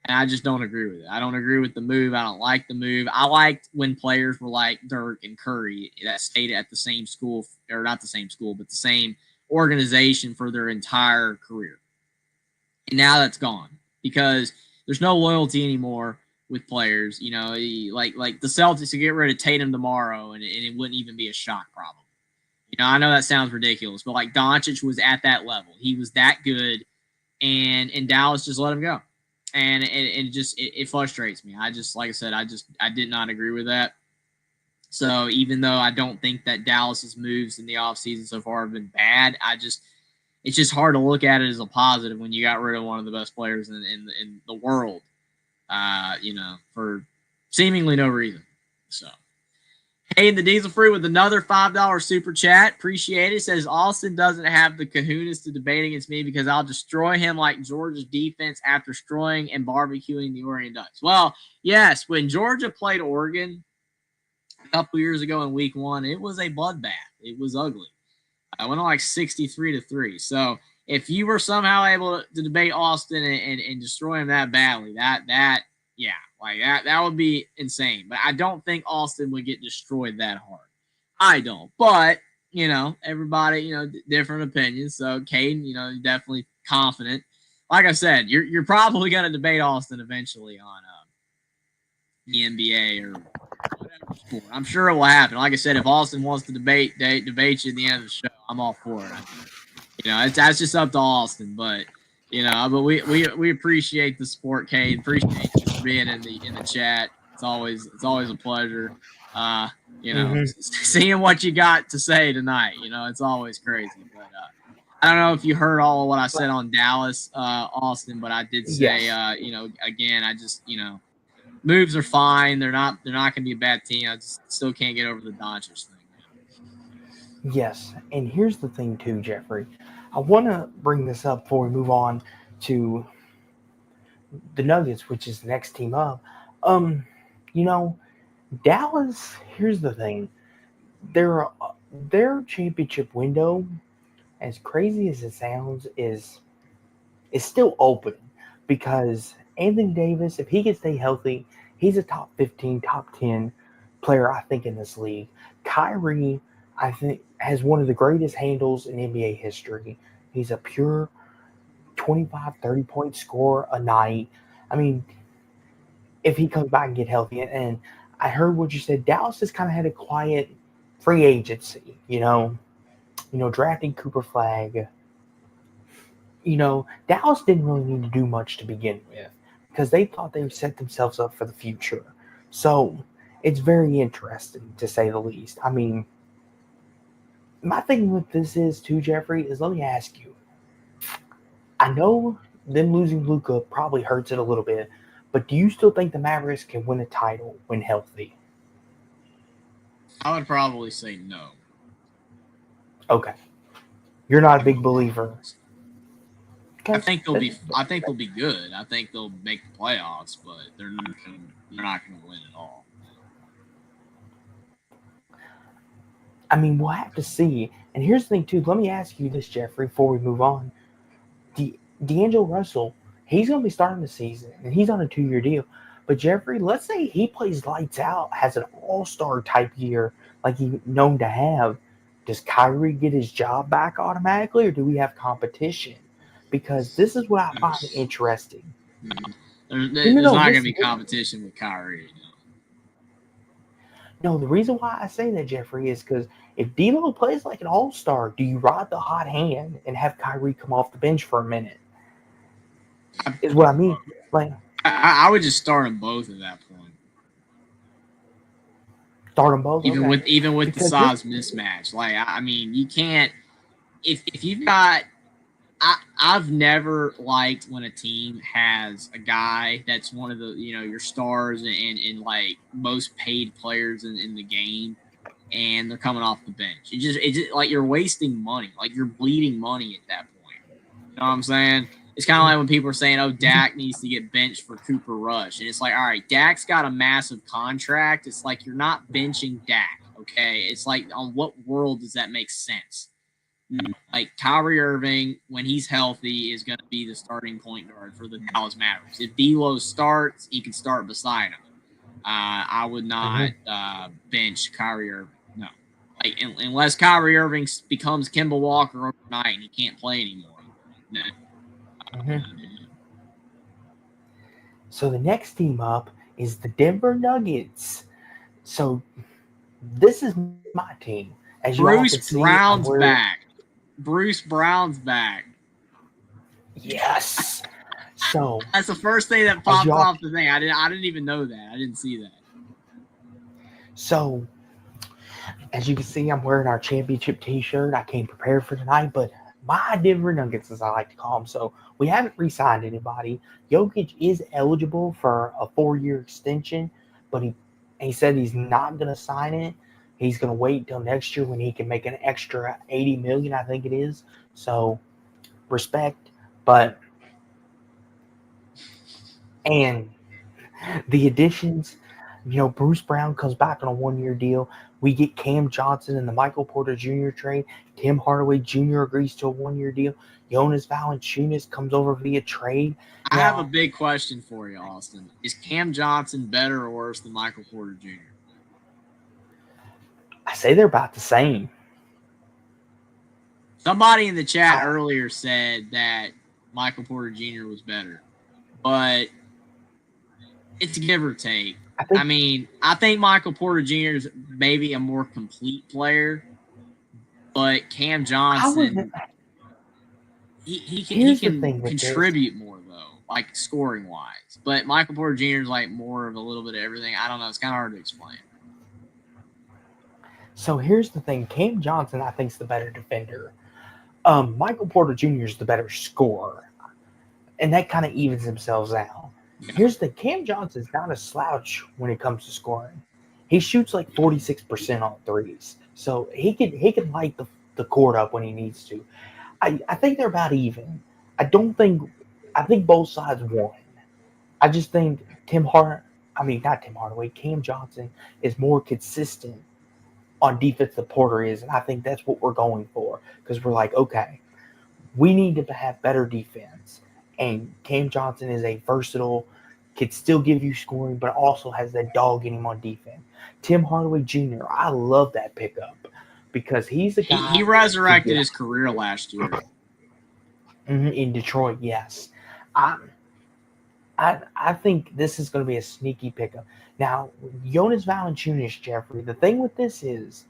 And I just don't agree with it. I don't agree with the move. I don't like the move. I liked when players were like Dirk and Curry that stayed at the same school, or not the same school, but the same organization for their entire career. And now that's gone because there's no loyalty anymore with players. You know, like the Celtics could get rid of Tatum tomorrow, and it wouldn't even be a shock problem. You know, I know that sounds ridiculous, but like Doncic was at that level. He was that good, and Dallas just let him go. And it frustrates me. Like I said, I did not agree with that. So even though I don't think that Dallas's moves in the offseason so far have been bad, it's just hard to look at it as a positive when you got rid of one of the best players in the world, you know, for seemingly no reason. So, hey, the Diesel Free with another $5 super chat. Appreciate it. It says Austin doesn't have the kahunas to debate against me because I'll destroy him like Georgia's defense after destroying and barbecuing the Oregon Ducks. Well, yes, when Georgia played Oregon a couple years ago in week 1, it was a bloodbath. It was ugly. I went on like 63-3. So if you were somehow able to debate Austin and destroy him that badly, yeah, like that would be insane. But I don't think Austin would get destroyed that hard. I don't. But, you know, everybody, you know, different opinions. So Caden, you know, definitely confident. Like I said, you're probably going to debate Austin eventually on the NBA or whatever sport. I'm sure it will happen. Like I said, if Austin wants to debate you at the end of the show, I'm all for it. You know, that's just up to Austin, but you know, but we appreciate the support, Kate. Appreciate you for being in the chat. It's always a pleasure. You know, seeing what you got to say tonight. You know, it's always crazy. But I don't know if you heard all of what I said on Dallas, Austin, but I did say, you know, again, I just, you know, moves are fine. They're not going to be a bad team. I just still can't get over the Dodgers thing. Yes, and here's the thing too, Jeffrey. I want to bring this up before we move on to the Nuggets, which is the next team up. You know, Dallas. Here's the thing: their championship window, as crazy as it sounds, is still open because Anthony Davis, if he can stay healthy, he's a top 15, top 10 player, I think, in this league. Kyrie, I think, has one of the greatest handles in NBA history. He's a pure 25, 30-point scorer a night. I mean, if he comes back and get healthy. And I heard what you said. Dallas has kind of had a quiet free agency, you know, drafting Cooper Flag. You know, Dallas didn't really need to do much to begin with because they thought they would set themselves up for the future. So it's very interesting, to say the least. I mean, my thing with this is, too, Jeffrey, is let me ask you. I know them losing Luka probably hurts it a little bit, but do you still think the Mavericks can win a title when healthy? I would probably say no. Okay. You're not a big believer. I think they'll be good. I think they'll make the playoffs, but they're not going to win at all. I mean, we'll have to see. And here's the thing, too. Let me ask you this, Jeffrey, before we move on. D'Angelo Russell, he's going to be starting the season, and he's on a 2-year deal. But, Jeffrey, let's say he plays lights out, has an all-star type year like he's known to have. Does Kyrie get his job back automatically, or do we have competition? Because this is what I find interesting. There's not going to be competition with Kyrie. No, the reason why I say that, Jeffrey, is because if D'Lo plays like an all-star, do you ride the hot hand and have Kyrie come off the bench for a minute? Is what I mean. Like, I would just start them both at that point. Start them both, even with the size mismatch. Like, I mean, you can't if you've got. I've never liked when a team has a guy that's one of the your stars and like most paid players in the game, and they're coming off the bench. It just like you're wasting money, like you're bleeding money at that point. You know what I'm saying? It's kind of like when people are saying, "Oh, Dak needs to get benched for Cooper Rush," and it's like, all right, Dak's got a massive contract. It's like you're not benching Dak, okay? It's like, on what world does that make sense? Like Kyrie Irving, when he's healthy, is going to be the starting point guard for the Dallas Mavericks. If D'Lo starts, he can start beside him. I would not bench Kyrie Irving. No, like unless Kyrie Irving becomes Kemba Walker overnight and he can't play anymore. No. So the next team up is the Denver Nuggets. So this is my team. As you all can Bruce see, Brown's back. Bruce Brown's back. Yes. So that's the first thing that popped off the thing. I didn't even know that. I didn't see that. So as you can see, I'm wearing our championship T-shirt. I came prepared for tonight, but my Denver Nuggets, as I like to call them. So we haven't re-signed anybody. Jokic is eligible for a 4-year extension, but he said he's not going to sign it. He's going to wait until next year when he can make an extra $80 million, I think it is. So respect, but and the additions, Bruce Brown comes back on a 1-year deal. We get Cam Johnson in the Michael Porter Jr. trade. Tim Hardaway Jr. agrees to a 1-year deal. Jonas Valanciunas comes over via trade. I have a big question for you, Austin. Is Cam Johnson better or worse than Michael Porter Jr.? I say they're about the same. Somebody in the chat earlier said that Michael Porter Jr. was better, but it's give or take. I think Michael Porter Jr. is maybe a more complete player, but Cam Johnson, he can contribute more though, like scoring wise. But Michael Porter Jr. is like more of a little bit of everything. I don't know. It's kind of hard to explain. So here's the thing. Cam Johnson, I think, is the better defender. Michael Porter Jr. is the better scorer. And that kind of evens themselves out. Here's the Cam Johnson's not a slouch when it comes to scoring. He shoots like 46% on threes. So he can light the court up when he needs to. I think they're about even. I think both sides won. I just think Cam Johnson is more consistent on defense than Porter is, and I think that's what we're going for. Because we're like, okay, we need to have better defense. And Cam Johnson is a versatile, could still give you scoring, but also has that dog in him on defense. Tim Hardaway Jr., I love that pickup because he's a guy. He resurrected his career last year. In Detroit, yes. I think this is going to be a sneaky pickup. Now, Jonas Valanciunas, Jeffrey, the thing with this is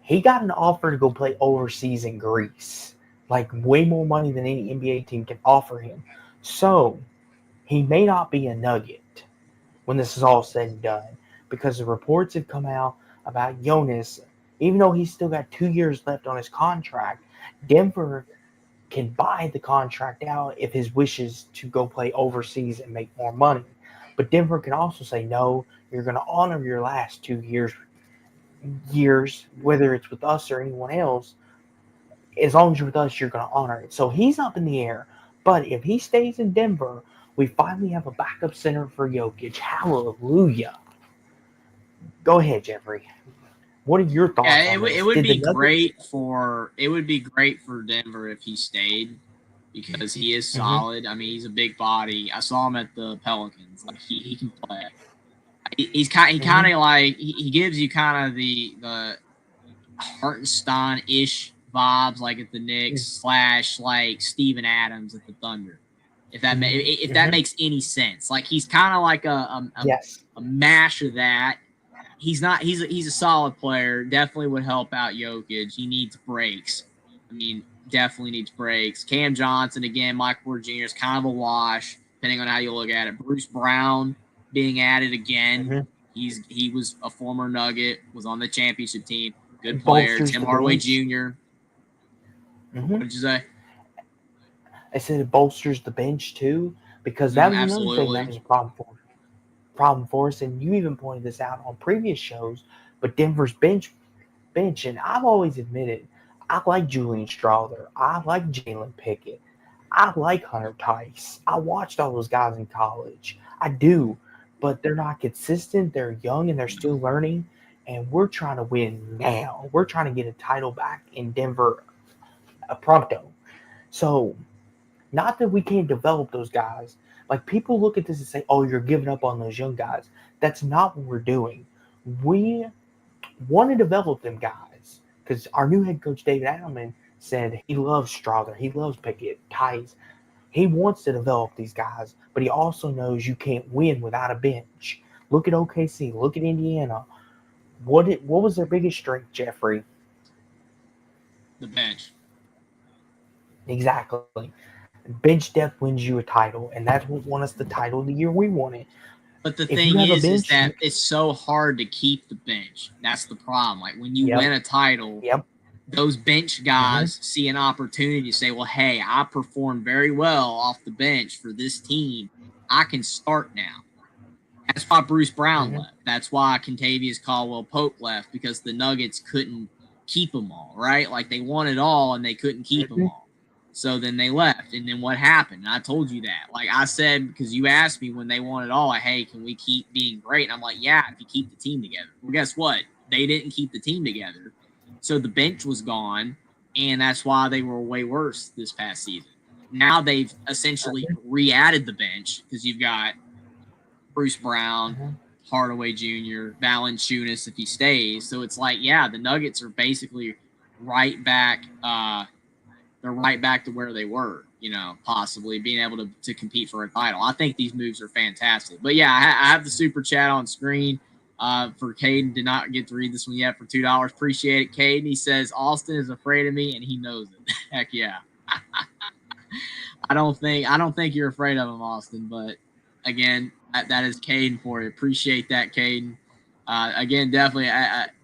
he got an offer to go play overseas in Greece. Like way more money than any NBA team can offer him. So he may not be a Nugget when this is all said and done because the reports have come out about Jonas, even though he's still got 2 years left on his contract, Denver can buy the contract out if his wishes to go play overseas and make more money. But Denver can also say, no, you're going to honor your last 2 years, whether it's with us or anyone else. As long as you're with us, you're going to honor it. So he's up in the air. But if he stays in Denver, we finally have a backup center for Jokic. Hallelujah. Go ahead, Jeffrey. What are your thoughts on this? It would be great for Denver if he stayed because he is solid. I mean, he's a big body. I saw him at the Pelicans. Like he can play. He kind of like he gives you kind of the Hartenstein-ish vibes like at the Knicks / like Steven Adams at the Thunder. If that that makes any sense. Like he's kind of like a mash of that. He's a solid player. Definitely would help out Jokic. He needs breaks. I mean, definitely needs breaks. Cam Johnson again, Michael Porter Jr. is kind of a wash, depending on how you look at it. Bruce Brown being added again. He was a former Nugget, was on the championship team. Good player. Tim Hardaway Jr. What did you say? I said it bolsters the bench too, because that was another thing that Absolutely. was a problem for us. And you even pointed this out on previous shows. But Denver's bench, and I've always admitted I like Julian Strawther, I like Jalen Pickett, I like Hunter Tice. I watched all those guys in college. I do, but they're not consistent. They're young and they're still learning. And we're trying to win now. We're trying to get a title back in Denver pronto. So not that we can't develop those guys. Like people look at this and say, "Oh, you're giving up on those young guys." That's not what we're doing. We want to develop them guys because our new head coach David Adelman said he loves Strother, he loves Pickett, Tice. He wants to develop these guys, but he also knows you can't win without a bench. Look at OKC. Look at Indiana. What was their biggest strength, Jeffrey? The bench. Exactly. Bench depth wins you a title, and that's what won us the title the year we won it. But the If you thing have a is bench, that it's so hard to keep the bench. That's the problem. Like when you yep, win a title, yep, those bench mm-hmm, guys see an opportunity to say, well, hey, I performed very well off the bench for this team. I can start now. That's why Bruce Brown mm-hmm, left. That's why Contavious Caldwell Pope left, because the Nuggets couldn't keep them all, right? Like they won it all and they couldn't keep them mm-hmm, all. So then they left. And then what happened? And I told you that. Like I said, because you asked me when they won it all, like, hey, can we keep being great? And I'm like, yeah, if you keep the team together. Well, guess what? They didn't keep the team together. So the bench was gone. And that's why they were way worse this past season. Now they've essentially re added the bench because you've got Bruce Brown, mm-hmm. Hardaway Jr., Valanciunas if he stays. So it's like, yeah, the Nuggets are basically right back. They're right back to where they were, possibly being able to compete for a title. I think these moves are fantastic. But yeah, I have the super chat on screen for Caden. Did not get to read this one yet for $2. Appreciate it, Caden. He says Austin is afraid of me and he knows it. Heck yeah. I don't think you're afraid of him, Austin. But again, that is Caden for you. Appreciate that, Caden. Again, definitely.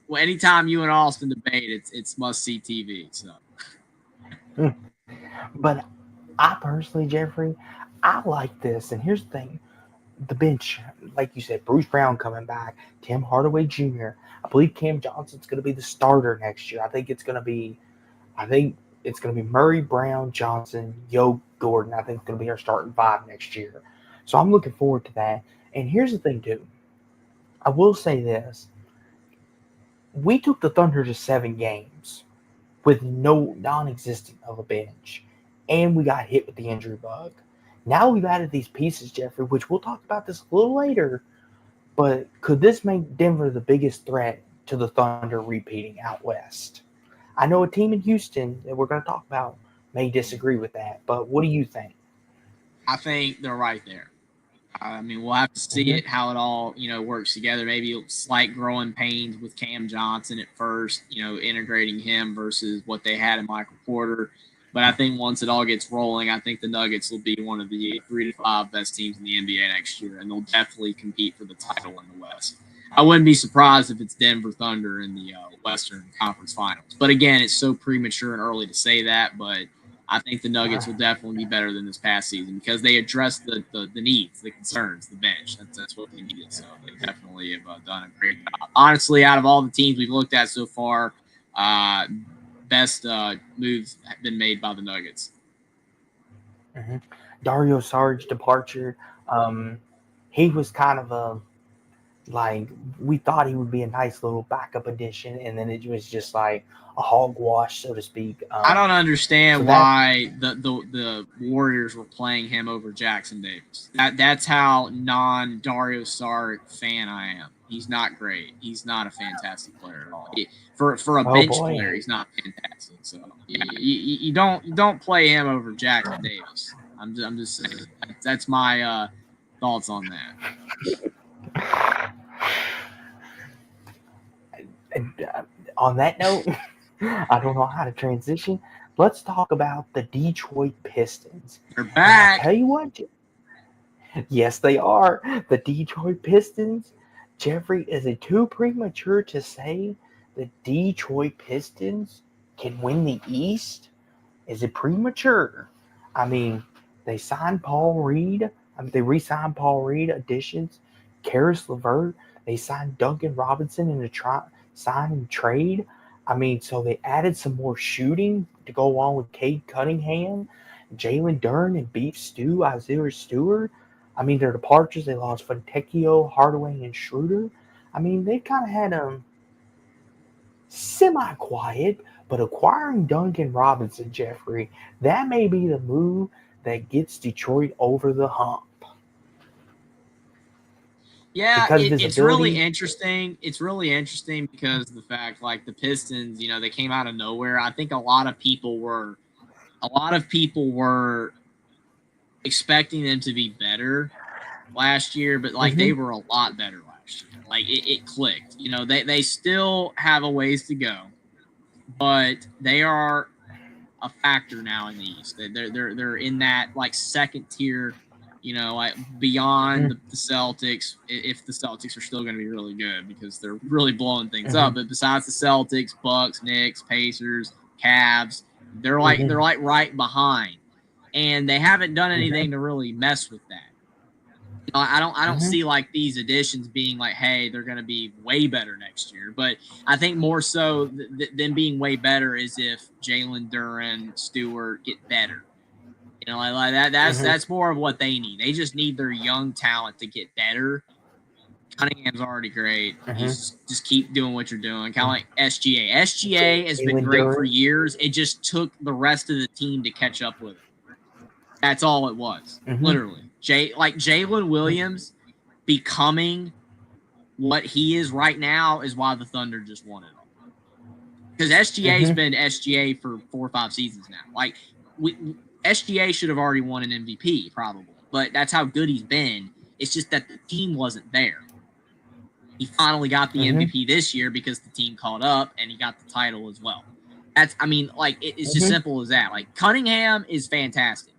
Well, anytime you and Austin debate, it's must see TV. So. But I personally, Jeffrey, I like this. And here's the thing: the bench, like you said, Bruce Brown coming back, Tim Hardaway Jr. I believe Cam Johnson's going to be the starter next year. I think it's going to be Murray, Brown, Johnson, Yo, Gordon. I think it's going to be our starting five next year. So I'm looking forward to that. And here's the thing, too. I will say this: we took the Thunder to 7 games with no non-existent of a bench, and we got hit with the injury bug. Now we've added these pieces, Jeffrey, which we'll talk about this a little later. But could this make Denver the biggest threat to the Thunder repeating out west? I know a team in Houston that we're going to talk about may disagree with that, but what do you think? I think they're right there. I mean, we'll have to see it, how it all, works together. Maybe slight growing pains with Cam Johnson at first, integrating him versus what they had in Michael Porter. But I think once it all gets rolling, I think the Nuggets will be one of the 3 to 5 best teams in the NBA next year, and they'll definitely compete for the title in the West. I wouldn't be surprised if it's Denver Thunder in the Western Conference Finals. But again, it's so premature and early to say that, but I think the Nuggets will definitely be better than this past season because they addressed the needs, the concerns, the bench. That's what they needed. So they definitely have done a great job. Honestly, out of all the teams we've looked at so far, best moves have been made by the Nuggets. Mm-hmm. Dario Saric departure. He was kind of we thought he would be a nice little backup addition, and then it was just like a hogwash, so to speak. I don't understand why the Warriors were playing him over Jackson Davis. That's how non-Dario Saric fan I am. He's not great. He's not a fantastic player at all. For a bench player, he's not fantastic. So yeah, you don't play him over Jackson Davis. I'm just saying. That's my thoughts on that. On that note, I don't know how to transition. Let's talk about the Detroit Pistons. They're back. I'll tell you what. Yes, they are. The Detroit Pistons. Jeffrey, is it too premature to say the Detroit Pistons can win the East? Is it premature? I mean, they signed Paul Reed. They re-signed Paul Reed additions. Karis LeVert. They signed Duncan Robinson in a sign and trade. I mean, so they added some more shooting to go along with Cade Cunningham, Jalen Duren, and Beef Stew, Isaiah Stewart. I mean, their departures, they lost Fontecchio, Hardaway, and Schroeder. I mean, they kind of had semi-quiet, but acquiring Duncan Robinson, Jeffrey, that may be the move that gets Detroit over the hump. Yeah, Because of his it's really ability. interesting. It's really interesting because of the fact, like the Pistons, they came out of nowhere. I think a lot of people were expecting them to be better last year, but like they were a lot better last year. Like it clicked. They still have a ways to go, but they are a factor now in the East. They're in that like second tier, like beyond the Celtics, if the Celtics are still going to be really good because they're really blowing things up. But besides the Celtics, Bucks, Knicks, Pacers, Cavs, they're like right behind, and they haven't done anything to really mess with that. I don't see like these additions being like, hey, they're going to be way better next year. But I think more so than being way better is if Jalen Duren, Stewart get better. Like that. That's more of what they need. They just need their young talent to get better. Cunningham's already great. You just keep doing what you're doing. Kind of like SGA. SGA has been great for years. It just took the rest of the team to catch up with it. That's all it was, literally. Jalen Williams becoming what he is right now is why the Thunder just won it all. Because SGA's been SGA for 4 or 5 seasons now. Like SGA should have already won an MVP probably, but that's how good he's been. It's just that the team wasn't there. He finally got the MVP this year because the team caught up and he got the title as well. It's just simple as that. Like Cunningham is fantastic.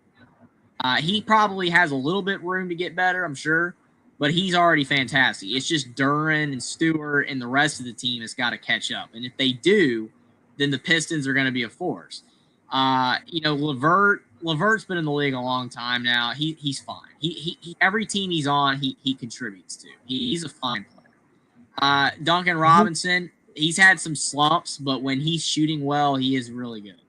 He probably has a little bit room to get better, I'm sure, but he's already fantastic. It's just Duren and Stewart and the rest of the team has got to catch up. And if they do, then the Pistons are going to be a force. LeVert's been in the league a long time now. He's fine. He every team he's on, he contributes to. He's a fine player. Duncan Robinson, he's had some slumps, but when he's shooting well, he is really good.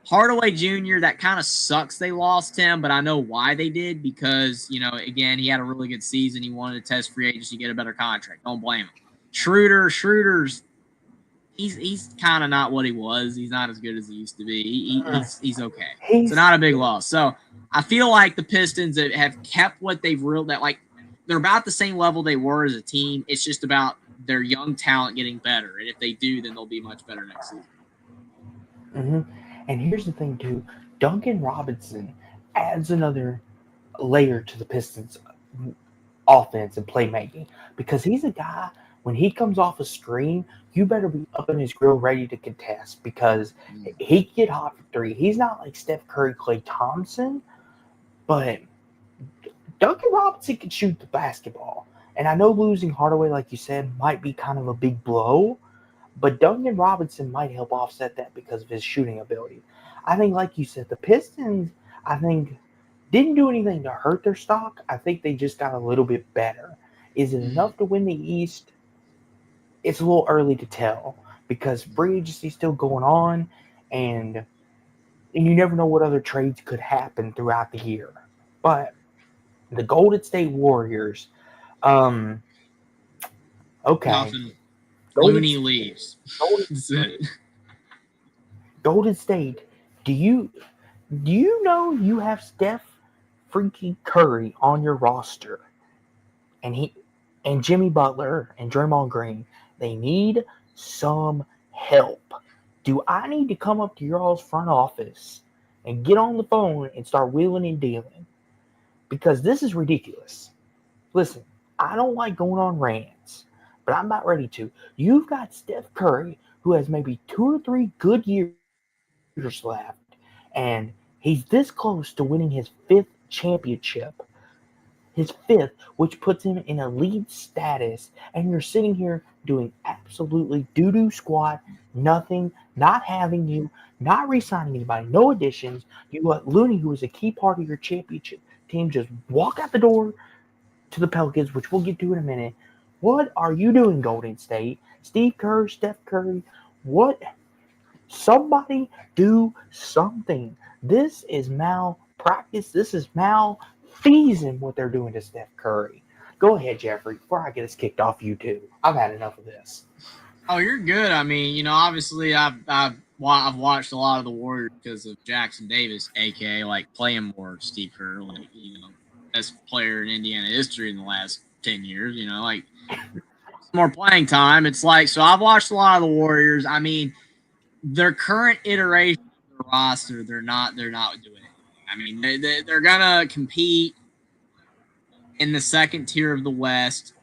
Hardaway Jr., that kind of sucks they lost him, but I know why they did because, again, he had a really good season. He wanted to test free agency, get a better contract. Don't blame him. Schroeder's he's kind of not what he was. He's not as good as he used to be. He's okay. So not a big loss. So I feel like the Pistons have kept what they've they're about the same level they were as a team. It's just about their young talent getting better. And if they do, then they'll be much better next season. And here's the thing, too. Duncan Robinson adds another layer to the Pistons' offense and playmaking because he's a guy, when he comes off a screen, you better be up in his grill ready to contest because he can get hot for 3. He's not like Steph Curry, Klay Thompson, but Duncan Robinson can shoot the basketball. And I know losing Hardaway, like you said, might be kind of a big blow, but Duncan Robinson might help offset that because of his shooting ability. I think, like you said, the Pistons, didn't do anything to hurt their stock. I think they just got a little bit better. Is it enough to win the East? It's a little early to tell because free agency is still going on, and you never know what other trades could happen throughout the year. But the Golden State Warriors, okay. Nothing. Looney leaves. That's it. Golden State, do you know you have Steph freaking Curry on your roster, and Jimmy Butler and Draymond Green? They need some help. Do I need to come up to your all's front office and get on the phone and start wheeling and dealing? Because this is ridiculous. Listen, I don't like going on rants, but I'm about ready to. You've got Steph Curry, who has maybe 2 or 3 good years left, and he's this close to winning his 5th championship. his fifth, which puts him in elite status, and you're sitting here doing absolutely doo-doo squat, nothing, not having you, not re-signing anybody, no additions. You let Looney, who is a key part of your championship team, just walk out the door to the Pelicans, which we'll get to in a minute. What are you doing, Golden State? Steve Kerr, Steph Curry, what? Somebody do something. This is malpractice. This is malfeasing what they're doing to Steph Curry. Go ahead, Jeffrey, before I get us kicked off YouTube. I've had enough of this. Oh, you're good. I mean, obviously I've watched a lot of the Warriors because of Jackson Davis, aka like playing more Steve Kerr, like best player in Indiana history in the last 10 years. Like more playing time. It's like so I've watched a lot of the Warriors. I mean, their current iteration of the roster, they're not doing anything. I mean, they're gonna compete in the second tier of the West.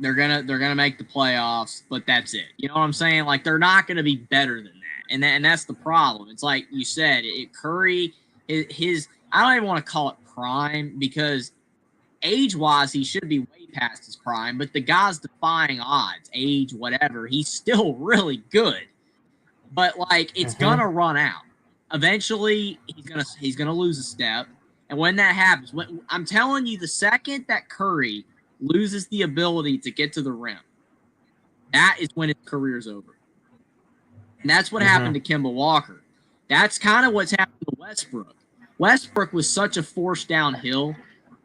They're gonna make the playoffs, but that's it. You know what I'm saying? Like they're not gonna be better than that, and that's the problem. It's like you said, Curry, his I don't even want to call it prime because age-wise he should be way past his prime, but the guy's defying odds, age, whatever. He's still really good, but like it's gonna run out. Eventually, he's gonna lose a step, and when that happens, I'm telling you, the second that Curry loses the ability to get to the rim, that is when his career's over. And that's what happened to Kemba Walker. That's kind of what's happened to Westbrook. Westbrook was such a force downhill.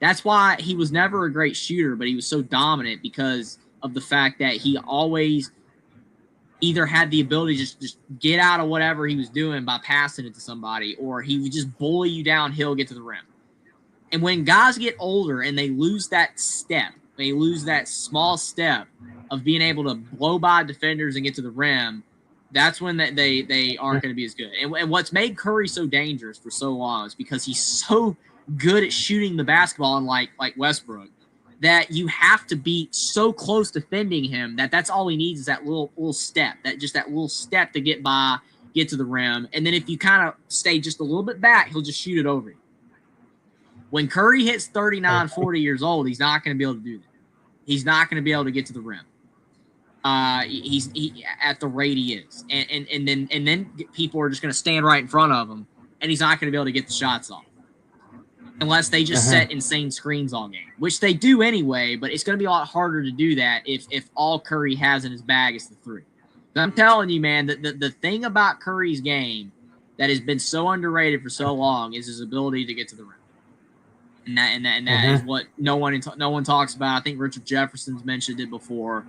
That's why he was never a great shooter, but he was so dominant because of the fact that he always either had the ability to just get out of whatever he was doing by passing it to somebody, or he would just bully you downhill, get to the rim. And when guys get older and they lose that step, they lose that small step of being able to blow by defenders and get to the rim, that's when they aren't going to be as good. And what's made Curry so dangerous for so long is because he's so good at shooting the basketball, and like Westbrook, that you have to be so close defending him that's all he needs is that little step, that little step to get by, get to the rim. And then if you kind of stay just a little bit back, he'll just shoot it over you. When Curry hits 39, 40 years old, he's not going to be able to do that. He's not going to be able to get to the rim. He's at the rate he is, and then people are just going to stand right in front of him, and he's not going to be able to get the shots off unless they just set insane screens all game, which they do anyway. But it's going to be a lot harder to do that if all Curry has in his bag is the three. I'm telling you, man, the thing about Curry's game that has been so underrated for so long is his ability to get to the rim. And that is what no one talks about. I think Richard Jefferson's mentioned it before.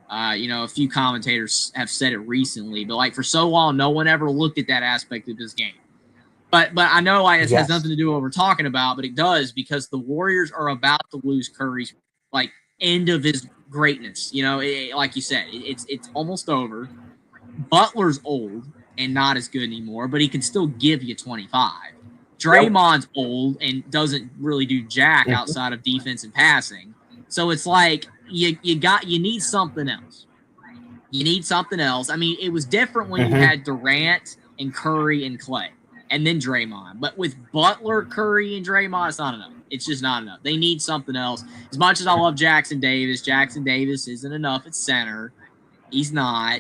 A few commentators have said it recently, but like for so long, no one ever looked at that aspect of his game. But I know it has nothing to do with what we're talking about, but it does because the Warriors are about to lose Curry's like end of his greatness. Like you said, it's almost over. Butler's old and not as good anymore, but he can still give you 25. Draymond's old and doesn't really do jack outside of defense and passing. So it's like you need something else. You need something else. I mean, it was different when you had Durant and Curry and Clay and then Draymond. But with Butler, Curry, and Draymond, it's not enough. It's just not enough. They need something else. As much as I love Jackson Davis isn't enough at center. He's not.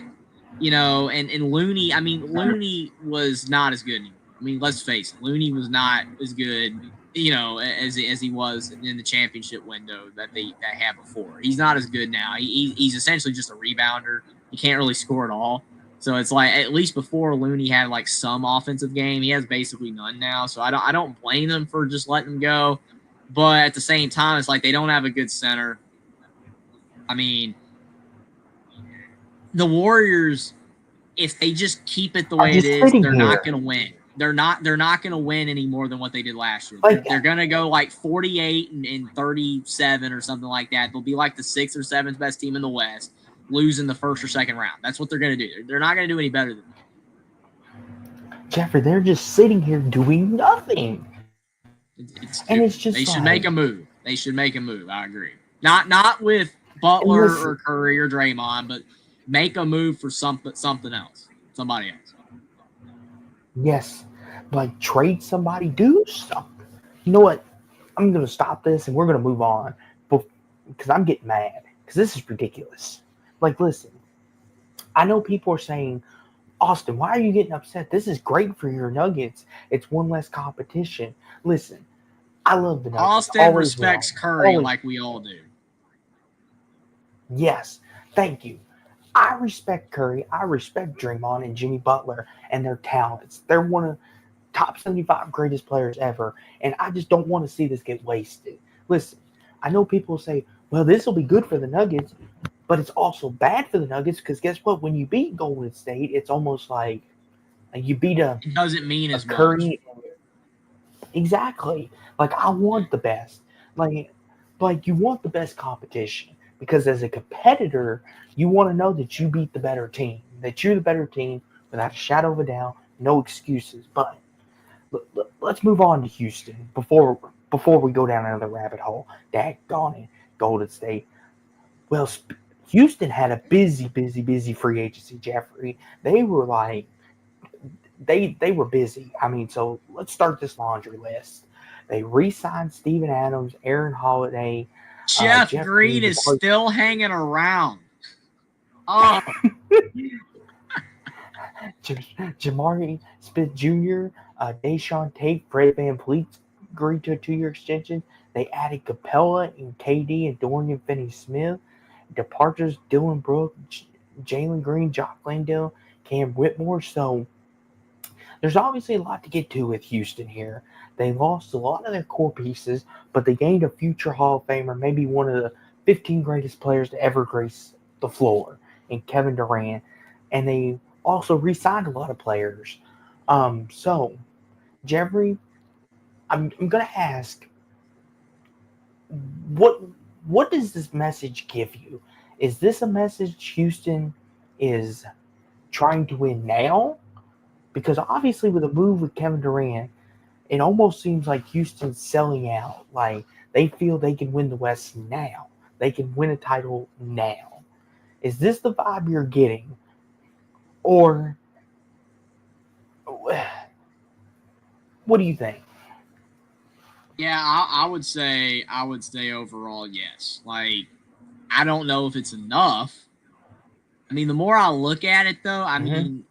And Looney, I mean, Looney was not as good anymore. I mean, let's face it, Looney was not as good, as he was in the championship window that they had before. He's not as good now. He's essentially just a rebounder. He can't really score at all. So it's like at least before Looney had like some offensive game, he has basically none now. So I don't blame them for just letting him go. But at the same time, it's like they don't have a good center. I mean, the Warriors, if they just keep it the way it is, they're not going to win. They're not going to win any more than what they did last year. They're going to go like 48 and 37 or something like that. They'll be like the 6th or 7th best team in the West, losing the first or second round. That's what they're going to do. They're not going to do any better than that. Jeffrey, they're just sitting here doing nothing. It's just they should make a move. They should make a move. I agree. Not with Butler or Curry or Draymond, but make a move for something else, somebody else. Yes, like trade somebody, do something. You know what? I'm going to stop this and we're going to move on because I'm getting mad because this is ridiculous. Like, listen, I know people are saying, Austin, why are you getting upset? This is great for your Nuggets. It's one less competition. Listen, I love the Nuggets. Austin Always will. respects Curry Always. like we all do. Yes, thank you. I respect Curry. I respect Draymond and Jimmy Butler and their talents. They're one of top 75 greatest players ever, and I just don't want to see this get wasted. Listen, I know people say, well, this will be good for the Nuggets, but it's also bad for the Nuggets because guess what? When you beat Golden State, it's almost like you beat It doesn't mean a as much. Curry. Exactly. Like I want the best. Like you want the best competition because as a competitor, you want to know that you beat the better team, that you're the better team without a shadow of a doubt, no excuses. But let's move on to Houston before we go down another rabbit hole. Daggone it, Golden State. Well, Houston had a busy free agency. Jeffrey, they were like they were busy. I mean, so let's start this laundry list. They re-signed Steven Adams, Aaron Holiday, Jeff Jeff Green Green, is still hanging around. Oh, Jamari Smith Jr., Deshaun Tate, Fred VanVleet agreed to a 2-year extension. They added Capella and KD and Dorian Finney-Smith. Departures: Dylan Brooks, Jalen Green, Jock Landale, Cam Whitmore. So there's obviously a lot to get to with Houston here. They lost a lot of their core pieces, but they gained a future Hall of Famer, maybe one of the 15 greatest players to ever grace the floor, in Kevin Durant. And they also re-signed a lot of players. So, Jeffrey, I'm going to ask, what what does this message give you? Is this a message Houston is trying to win now? Because obviously, with a move with Kevin Durant, it almost seems like Houston's selling out. Like they feel they can win the West now. They can win a title now. Is this the vibe you're getting? Or what do you think? yeah, I would say overall yes. Like I don't know if it's enough. I mean, the more I look at it, though, I mean,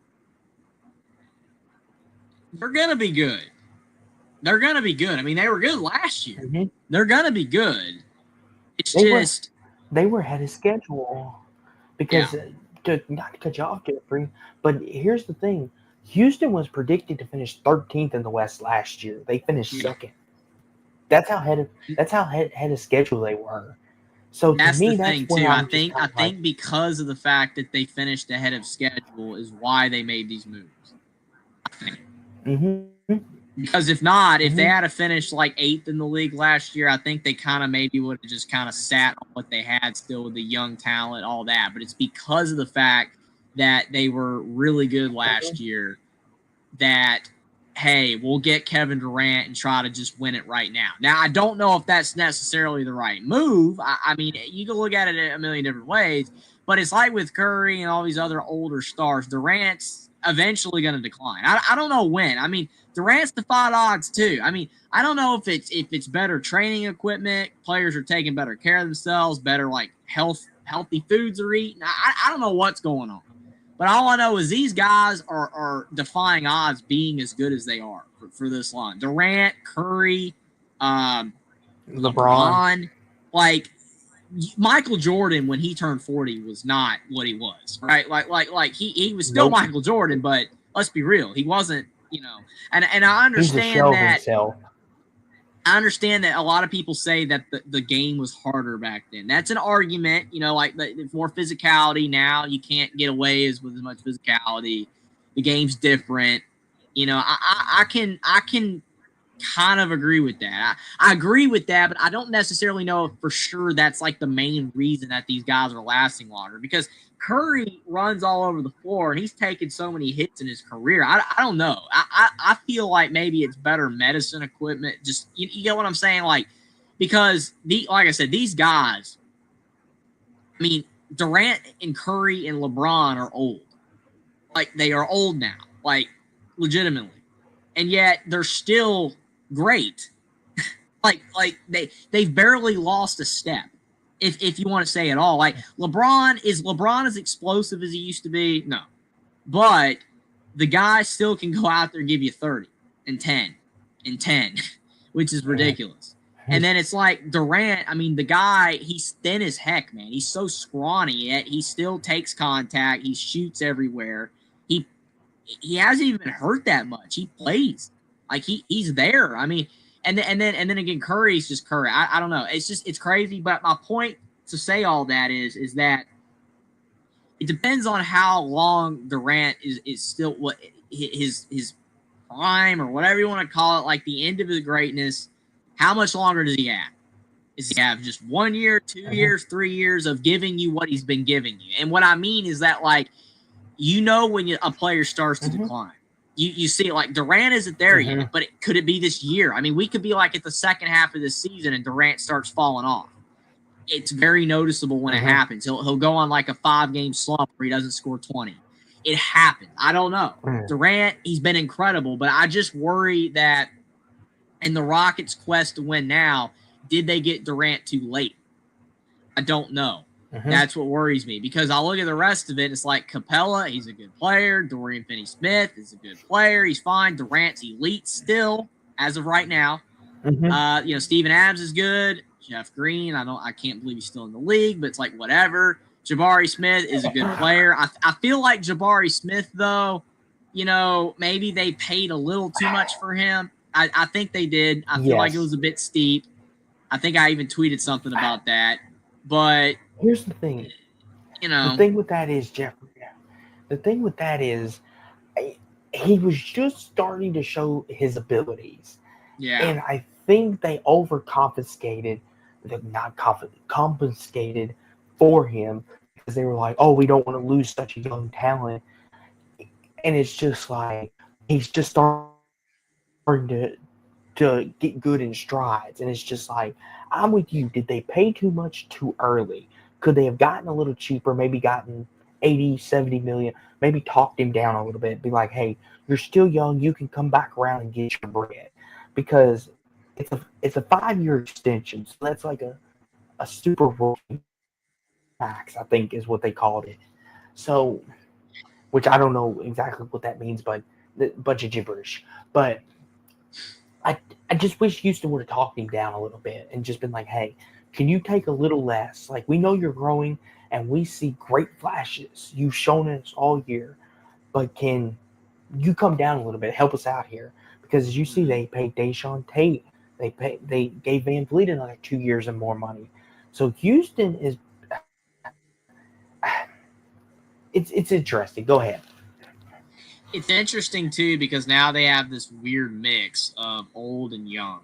they're gonna be good. They're gonna be good. I mean, they were good last year. Mm-hmm. They're gonna be good. It's They were just they were ahead of schedule yeah. because not to cut you off, Jeffrey, but here's the thing: Houston was predicted to finish 13th in the West last year. They finished second. That's how ahead of schedule they were. So to That's me, the that's thing where too. I I'm just think kind of like, because of the fact that they finished ahead of schedule is why they made these moves. mm-hmm, Because if not, if they mm-hmm, had to finish like 8th in the league last year, I think they kind of maybe would have just kind of sat on what they had still with the young talent, all that. But it's because of the fact that they were really good last year that, hey, we'll get Kevin Durant and try to just win it right now. Now, I don't know if that's necessarily the right move. I mean, you can look at it a million different ways, but it's like with Curry and all these other older stars, Durant's eventually going to decline. I don't know when. I mean, Durant's defied odds too. I mean, I don't know if it's better training equipment, players are taking better care of themselves, better like healthy foods are eating. I don't know what's going on. But all I know is these guys are defying odds being as good as they are for this line. Durant, Curry, LeBron. LeBron, like Michael Jordan when he turned 40 was not what he was, right? Like he was still Nope. Michael Jordan, but let's be real, he wasn't, and I He's a understand shell of that himself. I understand that a lot of people say that the game was harder back then. That's an argument, like there's more physicality now. You can't get away with as much physicality. The game's different. I can kind of agree with that. I agree with that, but I don't necessarily know if for sure that's like the main reason that these guys are lasting longer because Curry runs all over the floor and he's taken so many hits in his career. I don't know. I feel like maybe it's better medicine equipment. Just you get what I'm saying? Like because like I said, these guys, I mean, Durant and Curry and LeBron are old. Like they are old now. Like legitimately. And yet they're still great. like they've barely lost a step, if you want to say it all. Like LeBron as explosive as he used to be? No, but the guy still can go out there and give you 30 and 10 and 10, which is ridiculous. And then it's like Durant, I mean, the guy, he's thin as heck, man. He's so scrawny, yet he still takes contact. He shoots everywhere. He hasn't even been hurt that much. He plays. Like he's there. I mean, and then again, Curry's just Curry. I don't know. It's crazy. But my point to say all that is that it depends on how long Durant is still what his prime or whatever you want to call it, like the end of his greatness. How much longer does he have? Does he have just 1 year, 2 years, 3 years of giving you what he's been giving you? And what I mean is that, like, when a player starts to decline, you see it. Like Durant isn't there yet, but could it be this year? I mean, we could be like at the second half of this season and Durant starts falling off. It's very noticeable when it happens. He'll go on like a 5-game slump where he doesn't score 20. It happens. I don't know. Durant, he's been incredible, but I just worry that in the Rockets' quest to win now, did they get Durant too late? I don't know. That's what worries me, because I look at the rest of it. It's like Capella, he's a good player. Dorian Finney-Smith is a good player. He's fine. Durant's elite still as of right now. Steven Adams is good. Jeff Green, I can't believe he's still in the league, but it's like whatever. Jabari Smith is a good player. I feel like Jabari Smith, though, maybe they paid a little too much for him. I think they did. I feel like it was a bit steep. I think I even tweeted something about that. But here's the thing. The thing with that is, Jeffrey, the thing with that is he was just starting to show his abilities. Yeah. And I think they compensated for him, because they were like, oh, we don't want to lose such a young talent. And it's just like he's just starting to get good in strides. And it's just like, I'm with you. Did they pay too much too early? Could they have gotten a little cheaper, maybe gotten 80, 70 million, maybe talked him down a little bit, be like, hey, you're still young, you can come back around and get your bread. Because it's a 5-year extension. So that's like a super rookie max, I think is what they called it. So, which I don't know exactly what that means, but a bunch of gibberish. But I just wish Houston would have talked him down a little bit and just been like, hey, can you take a little less? Like, we know you're growing and we see great flashes. You've shown us all year, but can you come down a little bit, help us out here? Because as you see, they paid Deshaun Tate. They gave Van Vliet another 2 years and more money. So Houston is it's interesting. Go ahead. It's interesting, too, because now they have this weird mix of old and young.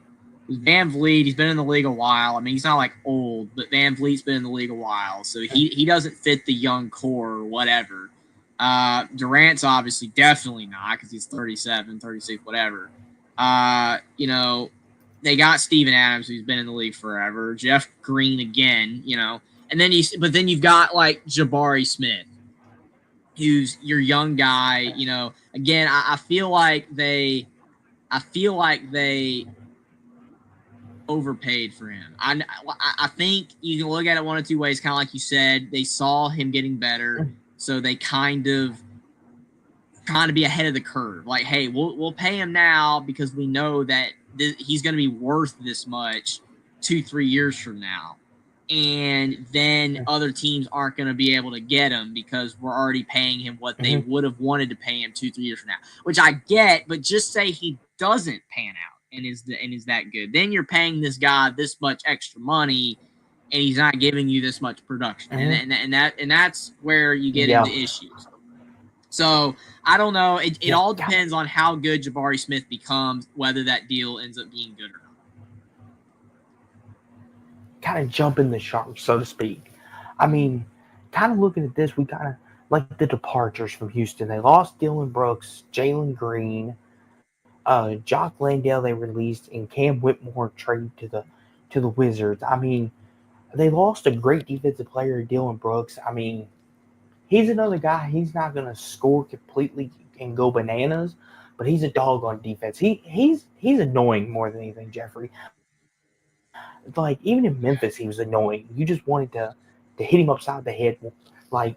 Van Vliet, he's been in the league a while. I mean, he's not like old, but Van Vliet's been in the league a while, so he doesn't fit the young core or whatever. Durant's obviously definitely not, because he's 37, 36, whatever. They got Steven Adams, who's been in the league forever. Jeff Green again, and then you've got like Jabari Smith, who's your young guy. Again, I feel like they overpaid for him. I think you can look at it one of two ways, kind of like you said. They saw him getting better, so they kind of trying to be ahead of the curve. Like, hey, we'll pay him now because we know that he's going to be worth this much 2-3 years from now. And then other teams aren't going to be able to get him because we're already paying him what they would have wanted to pay him 2-3 years from now, which I get. But just say he doesn't pan out and is that good, then you're paying this guy this much extra money, and he's not giving you this much production, and that's where you get into issues. So I don't know. It all depends on how good Jabari Smith becomes, whether that deal ends up being good or not. Kind of jumping the shark, so to speak. I mean, kind of looking at this, we kind of like the departures from Houston. They lost Dillon Brooks, Jalen Green, Jock Landale they released, and Cam Whitmore traded to the Wizards. I mean, they lost a great defensive player, Dillon Brooks. I mean, he's another guy. He's not going to score completely and go bananas, but he's a dog on defense. He's annoying more than anything, Jeffrey. Like even in Memphis, he was annoying. You just wanted to hit him upside the head, like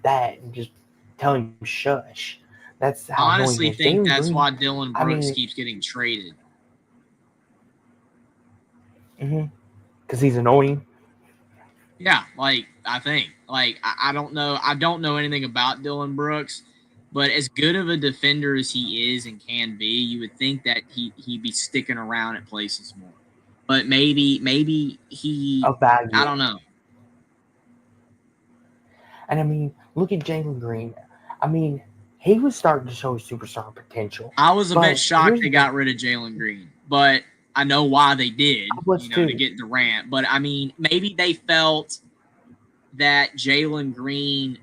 that, and just tell him shush. That's how I annoying he honestly is. think Jalen that's Green. why Dylan I Brooks mean, keeps getting traded. because he's annoying. Yeah, like I think. Like I don't know. I don't know anything about Dylan Brooks, but as good of a defender as he is and can be, you would think that he'd be sticking around at places more. But maybe he. Of value. I don't know. And I mean, look at Jalen Green. I mean, he was starting to show his superstar potential. I was a bit But shocked here's they the thing. got rid of Jalen Green, but I know why they did. I was To too. get Durant. But I mean, maybe they felt that Jalen Green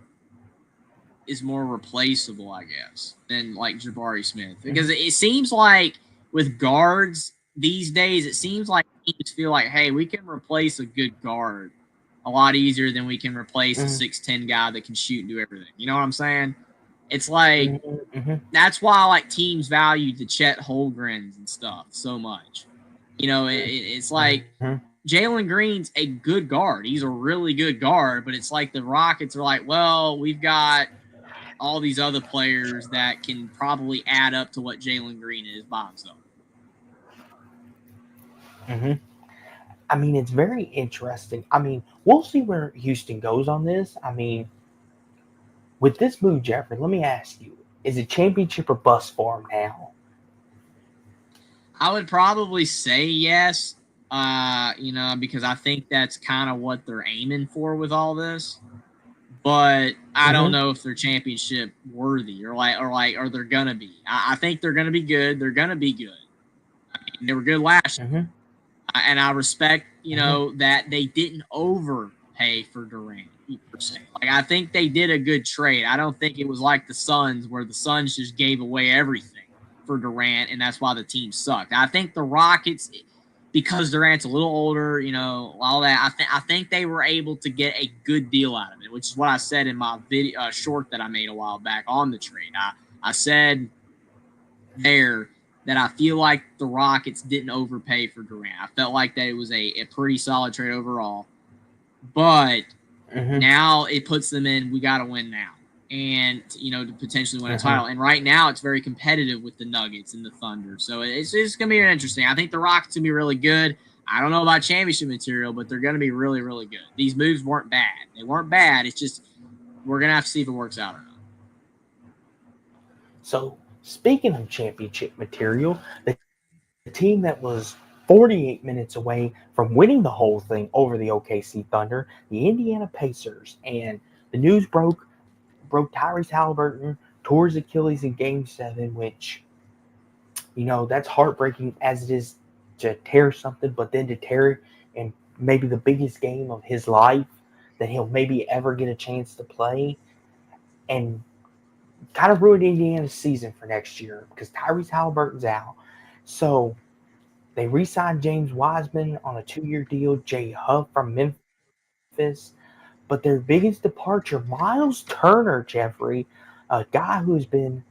is more replaceable, I guess, than like Jabari Smith. Because it seems like with guards these days, it seems like teams feel like, hey, we can replace a good guard a lot easier than we can replace a 6'10" guy that can shoot and do everything. You know what I'm saying? It's like that's why like teams value the Chet Holmgrens and stuff so much. It's like Jalen Green's a good guard. He's a really good guard, but it's like the Rockets are like, well, we've got all these other players that can probably add up to what Jalen Green is by himself. I mean, it's very interesting. I mean, we'll see where Houston goes on this. I mean, with this move, Jeffrey, let me ask you: is it championship or bust for him now? I would probably say yes, because I think that's kind of what they're aiming for with all this. But I don't know if they're championship worthy or they're gonna be. I think they're gonna be good. They're gonna be good. I mean, they were good last year. And I respect, that they didn't overpay for Durant per se. Like I think they did a good trade. I don't think it was like the Suns where the Suns just gave away everything for Durant, and that's why the team sucked. I think the Rockets, because Durant's a little older, all that. I think they were able to get a good deal out of it, which is what I said in my video short that I made a while back on the trade. I said there that I feel like the Rockets didn't overpay for Durant. I felt like that it was a pretty solid trade overall. But now it puts them in, we got to win now. And, to potentially win a title. And right now it's very competitive with the Nuggets and the Thunder. So it's going to be interesting. I think the Rockets going to be really good. I don't know about championship material, but they're going to be really, really good. These moves weren't bad. They weren't bad. It's just we're going to have to see if it works out or not. So, speaking of championship material, the team that was 48 minutes away from winning the whole thing over the OKC Thunder, the Indiana Pacers, and the news broke Tyrese Halliburton tore his Achilles in Game 7, which, that's heartbreaking as it is to tear something, but then to tear it in maybe the biggest game of his life that he'll maybe ever get a chance to play, and kind of ruined Indiana's season for next year because Tyrese Halliburton's out. So they re-signed James Wiseman on a 2-year deal, Jay Huff from Memphis. But their biggest departure, Miles Turner, Jeffrey, a guy who's been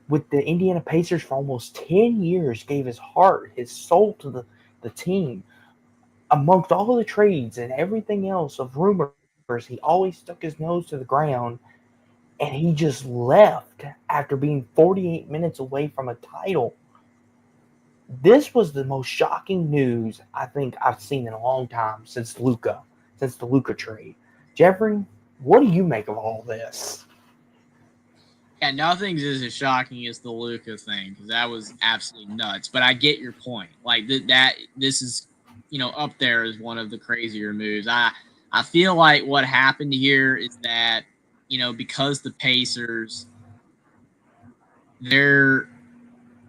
with the Indiana Pacers for almost 10 years, gave his heart, his soul to the team. Amongst all of the trades and everything else of rumors, he always stuck his nose to the ground, and he just left after being 48 minutes away from a title. This was the most shocking news I think I've seen in a long time since the Luka trade. Jeffrey, what do you make of all this? Yeah, nothing's as shocking as the Luka thing because that was absolutely nuts. But I get your point. Like this is, up there as one of the crazier moves. I feel like what happened here is that, because the Pacers, they're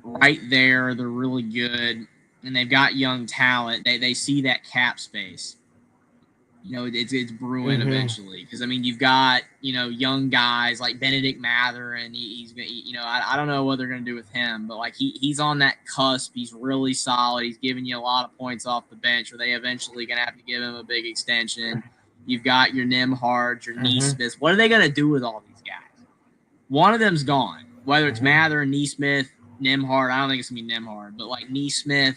right there, they're really good, and they've got young talent. They see that cap space. It's brewing eventually because you've got young guys like Benedict Mather, and he's I don't know what they're gonna do with him, but like he's on that cusp. He's really solid. He's giving you a lot of points off the bench. Or they eventually gonna have to give him a big extension. You've got your Nembhard, your Nesmith. What are they gonna do with all these guys? One of them's gone. Whether it's Mather, Nesmith, Nembhard, I don't think it's gonna be Nembhard, but like Nesmith.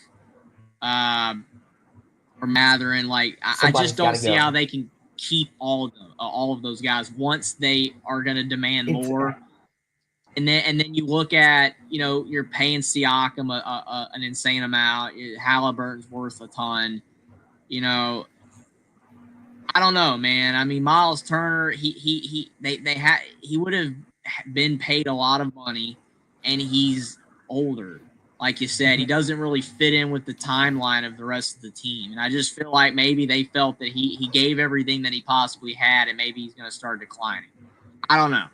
or Matherin. Like I Somebody's just don't gotta see go. how they can keep all of those guys once they are going to demand more. And then you look at, you're paying Siakam an insane amount. Halliburton's worth a ton. I don't know, man. I mean, Miles Turner, he would have been paid a lot of money, and he's older. Like you said, he doesn't really fit in with the timeline of the rest of the team. And I just feel like maybe they felt that he gave everything that he possibly had, and maybe he's going to start declining. I don't know.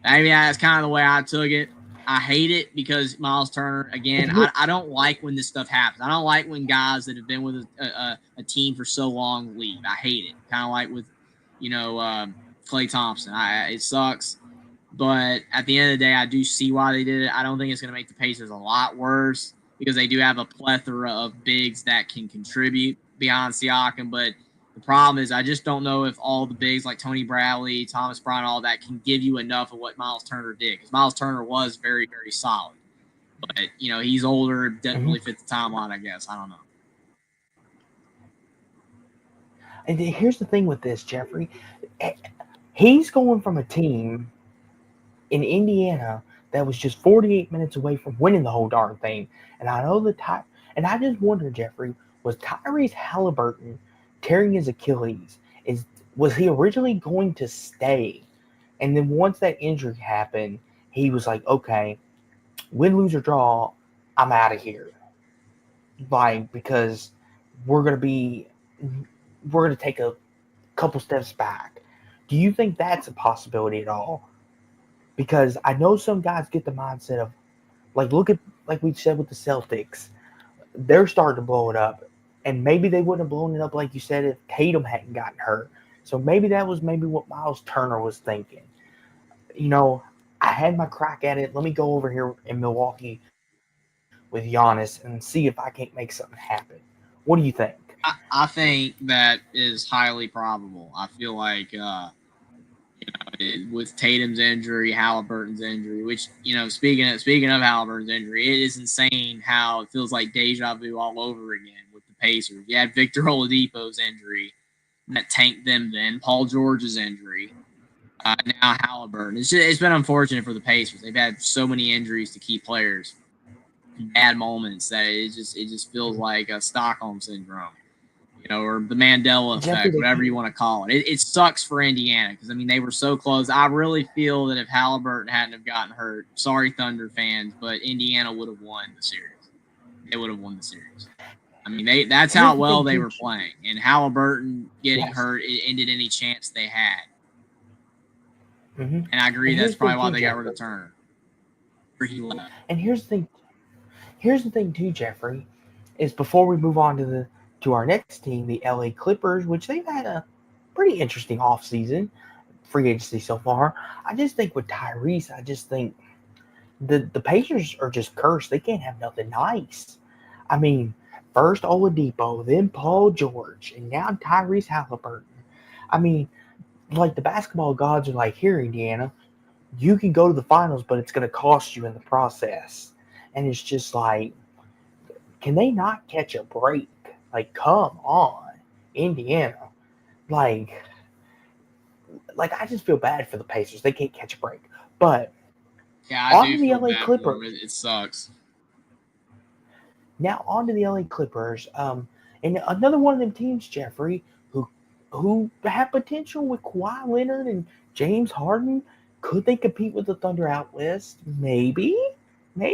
Maybe that's kind of the way I took it. I hate it because Miles Turner, again, I don't like when this stuff happens. I don't like when guys that have been with a team for so long leave. I hate it. Kind of like with, Klay Thompson. It sucks. But at the end of the day, I do see why they did it. I don't think it's going to make the Pacers a lot worse because they do have a plethora of bigs that can contribute beyond Siakam. But the problem is I just don't know if all the bigs like Tony Bradley, Thomas Bryant, all that can give you enough of what Miles Turner did. Because Miles Turner was very, very solid. But, he's older, doesn't really fit the timeline, I guess. I don't know. And here's the thing with this, Jeffrey. He's going from a team in Indiana that was just 48 minutes away from winning the whole darn thing. And I know and I just wonder, Jeffrey, was Tyrese Halliburton tearing his Achilles? Was he originally going to stay? And then once that injury happened, he was like, okay, win, lose, or draw, I'm out of here. Like, because we're going to take a couple steps back. Do you think that's a possibility at all? Because I know some guys get the mindset of, like we said with the Celtics, they're starting to blow it up. And maybe they wouldn't have blown it up, like you said, if Tatum hadn't gotten hurt. So maybe that was what Miles Turner was thinking. I had my crack at it. Let me go over here in Milwaukee with Giannis and see if I can't make something happen. What do you think? I think that is highly probable. I feel like with Tatum's injury, Halliburton's injury, which, speaking of Halliburton's injury, it is insane how it feels like deja vu all over again with the Pacers. You had Victor Oladipo's injury that tanked them then, Paul George's injury, now Halliburton. It's been unfortunate for the Pacers. They've had so many injuries to key players, bad moments, that it just feels like a Stockholm syndrome. Or the Mandela effect, whatever you want to call it. It sucks for Indiana because, they were so close. I really feel that if Halliburton hadn't have gotten hurt, sorry, Thunder fans, but Indiana would have won the series. They would have won the series. That's how well they were playing. And Halliburton getting hurt, it ended any chance they had. And I agree that's probably why they got rid of Turner. And here's the thing too, Jeffrey, is before we move on to our next team, the LA Clippers, which they've had a pretty interesting offseason, free agency so far. I just think with Tyrese, the Pacers are just cursed. They can't have nothing nice. First Oladipo, then Paul George, and now Tyrese Halliburton. Like the basketball gods are like, here, Indiana, you can go to the finals, but it's going to cost you in the process. And it's just like, can they not catch a break? Like, come on, Indiana. Like I just feel bad for the Pacers. They can't catch a break. But on to the LA Clippers. It sucks. Now on to the LA Clippers. And another one of them teams, Jeffrey, who have potential with Kawhi Leonard and James Harden. Could they compete with the Thunder out west? Maybe. They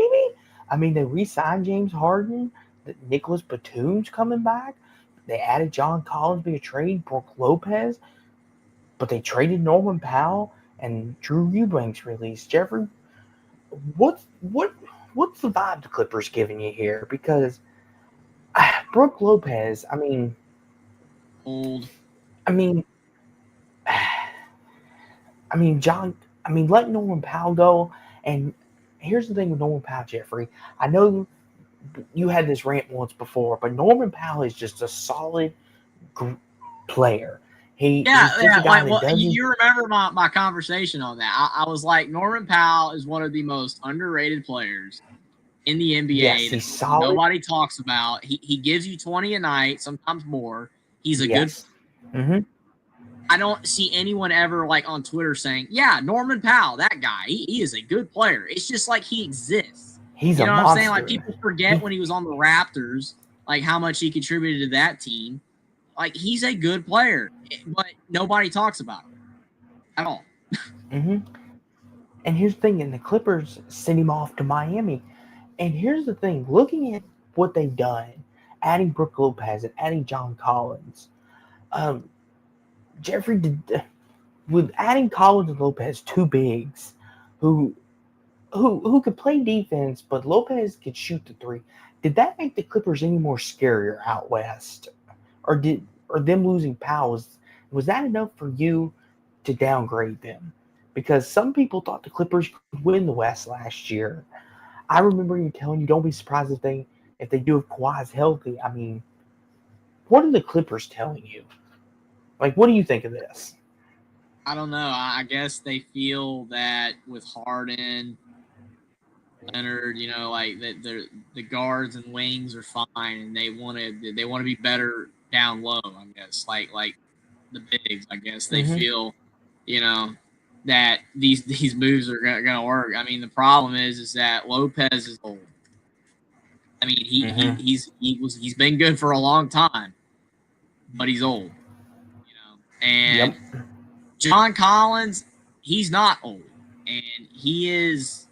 re-signed James Harden. Nicholas Batum's coming back. They added John Collins via trade, Brook Lopez, but they traded Norman Powell and Drew Eubanks released. Jeffrey, what's the vibe the Clippers giving you here? Because Brook Lopez, old. Let Norman Powell go. And here's the thing with Norman Powell, Jeffrey. I know you had this rant once before, but Norman Powell is just a solid player. You remember my conversation on that. I was like, Norman Powell is one of the most underrated players in the NBA Yes, that he's solid. nobody talks about. He gives you 20 a night, sometimes more. He's a good. Yes. Mm-hmm. I don't see anyone ever like on Twitter saying, "Yeah, Norman Powell, that guy, he is a good player." It's just like he exists. He's You a know what I'm saying? monster. Like people forget when he was on the Raptors, like how much he contributed to that team. Like he's a good player, but nobody talks about him at all. Mm-hmm. And here's the thing, and the Clippers sent him off to Miami. And here's the thing, looking at what they've done, adding Brook Lopez and adding John Collins, Jeffrey, with adding Collins and Lopez, two bigs, who could play defense, but Lopez could shoot the three. Did that make the Clippers any more scarier out west, or them losing Powell was that enough for you to downgrade them? Because some people thought the Clippers could win the West last year. I remember you telling you don't be surprised if they do if Kawhi's healthy. I mean, what are the Clippers telling you? Like, what do you think of this? I don't know. I guess they feel that with Harden, Leonard, you know, like that the guards and wings are fine, and they want to be better down low. I guess like the bigs. I guess they feel, you know, that these moves are gonna work. I mean, the problem is that Lopez is old. I mean, he's been good for a long time, but he's old. You know, and John Collins, he's not old, and he's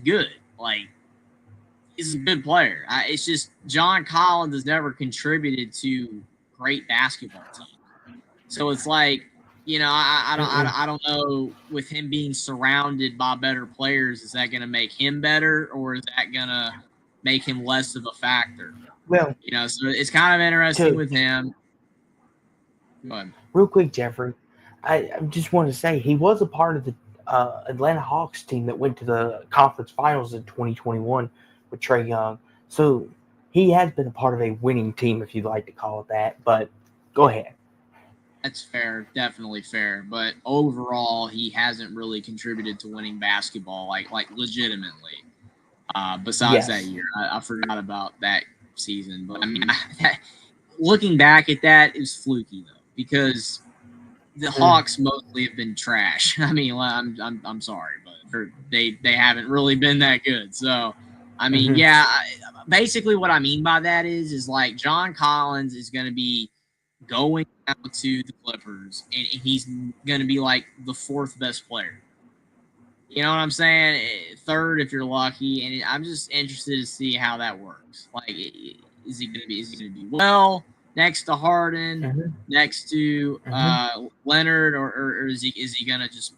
good. Like he's a good player. It's just John Collins has never contributed to great basketball teams. So it's like, you know, I don't know, with him being surrounded by better players, is that going to make him better, or is that going to make him less of a factor? Well, you know, so it's kind of interesting with him. Go ahead. Real quick, Jeffrey, I just want to say he was a part of the Atlanta Hawks team that went to the conference finals in 2021 with Trae Young. So he has been a part of a winning team, if you'd like to call it that. But go ahead. That's fair, definitely fair. But overall, he hasn't really contributed to winning basketball, like legitimately. Besides that year, I forgot about that season. But I mean, looking back at that, is fluky though, because the Hawks mostly have been trash. I mean, I'm sorry, but they haven't really been that good. So, I mean, basically what I mean by that is like John Collins is going to be going out to the Clippers, and he's going to be like the fourth best player. You know what I'm saying? Third, if you're lucky. And I'm just interested to see how that works. Like, is he going to be well next to Harden, next to Leonard, or is he going to just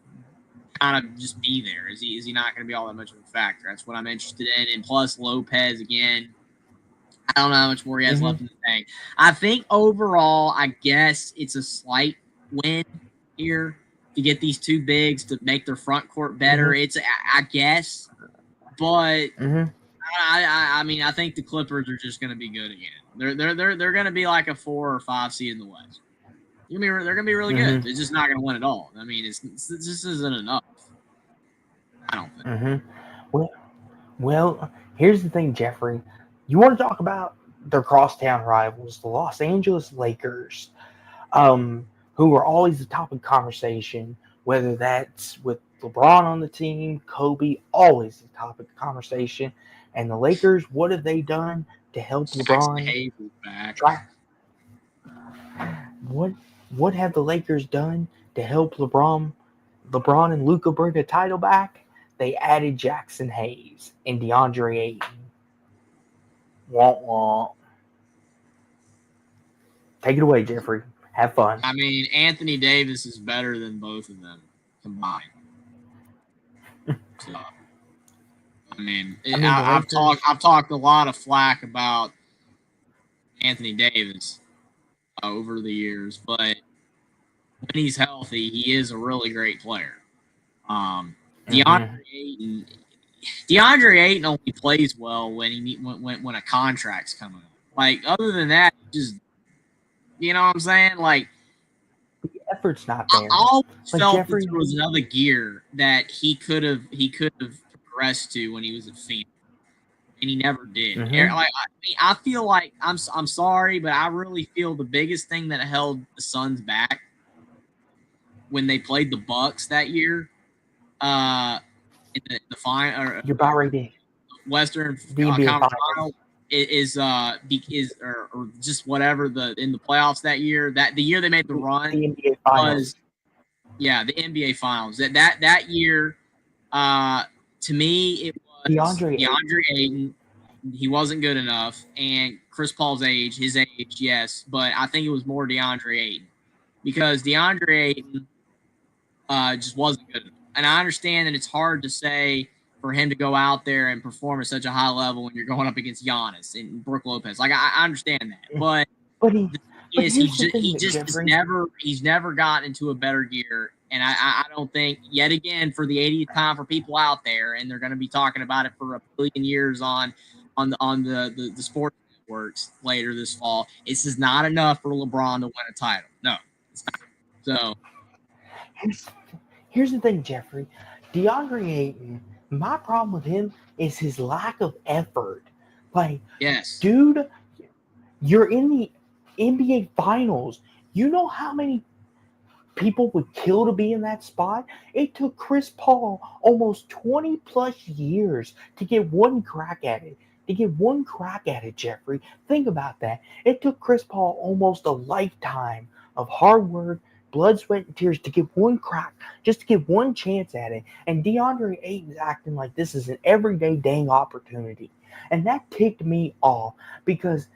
kind of just be there? Is he not going to be all that much of a factor? That's what I'm interested in. And plus Lopez again. I don't know how much more he has left in the tank. I think overall, I guess it's a slight win here to get these two bigs to make their front court better. It's, I guess, but I mean, I think the Clippers are just going to be good again. They're going to be like a 4 or 5 seed in the West. They're going to be really good. They're just not going to win it all. I mean, this isn't enough. I don't think. Well, here's the thing, Jeffrey. You want to talk about their crosstown rivals, the Los Angeles Lakers, who are always the top of conversation, whether that's with LeBron on the team, Kobe, always the topic of conversation. And the Lakers, what have they done to help LeBron? What have the Lakers done to help LeBron and Luka bring the title back? They added Jackson Hayes and DeAndre Ayton. Womp. Take it away, Jeffrey. Have fun. I mean, Anthony Davis is better than both of them combined. So, I mean, I've talked a lot of flack about Anthony Davis over the years, but when he's healthy, he is a really great player. DeAndre Ayton only plays well when a contract's coming up. Like, other than that, just, you know what I'm saying? Like, the effort's not there. I always felt Jeffrey, that there was another gear that he could have progressed to when he was at Phoenix. and he never did. Mhm. Like, I feel like I'm sorry, but I really feel the biggest thing that held the Suns back when they played the Bucks that year, in the final or You're about ready to Western the NBA Conference Finals. Final or just whatever in the playoffs that year. That the year they made the run The NBA Finals. was the NBA Finals. That year, to me, it was DeAndre Ayton. He wasn't good enough, and Chris Paul's his age, yes, but I think it was more DeAndre Ayton because DeAndre Ayton just wasn't good enough. And I understand that it's hard to say for him to go out there and perform at such a high level when you're going up against Giannis and Brook Lopez. Like I understand that, but he's never gotten into a better gear. And I don't think yet again for the 80th time for people out there, and they're going to be talking about it for a billion years on the sports networks later this fall. This is not enough for LeBron to win a title. No, it's not. So here's the thing, Jeffrey. DeAndre Ayton, my problem with him is his lack of effort. Like, yes, dude, you're in the NBA Finals. You know how many people would kill to be in that spot? It took Chris Paul almost 20 plus years to get one crack at it. Jeffrey. Think about that. It took Chris Paul almost a lifetime of hard work, blood, sweat, and tears to get one crack, just to get one chance at it. And DeAndre Ayton's acting like this is an everyday dang opportunity. And that ticked me off because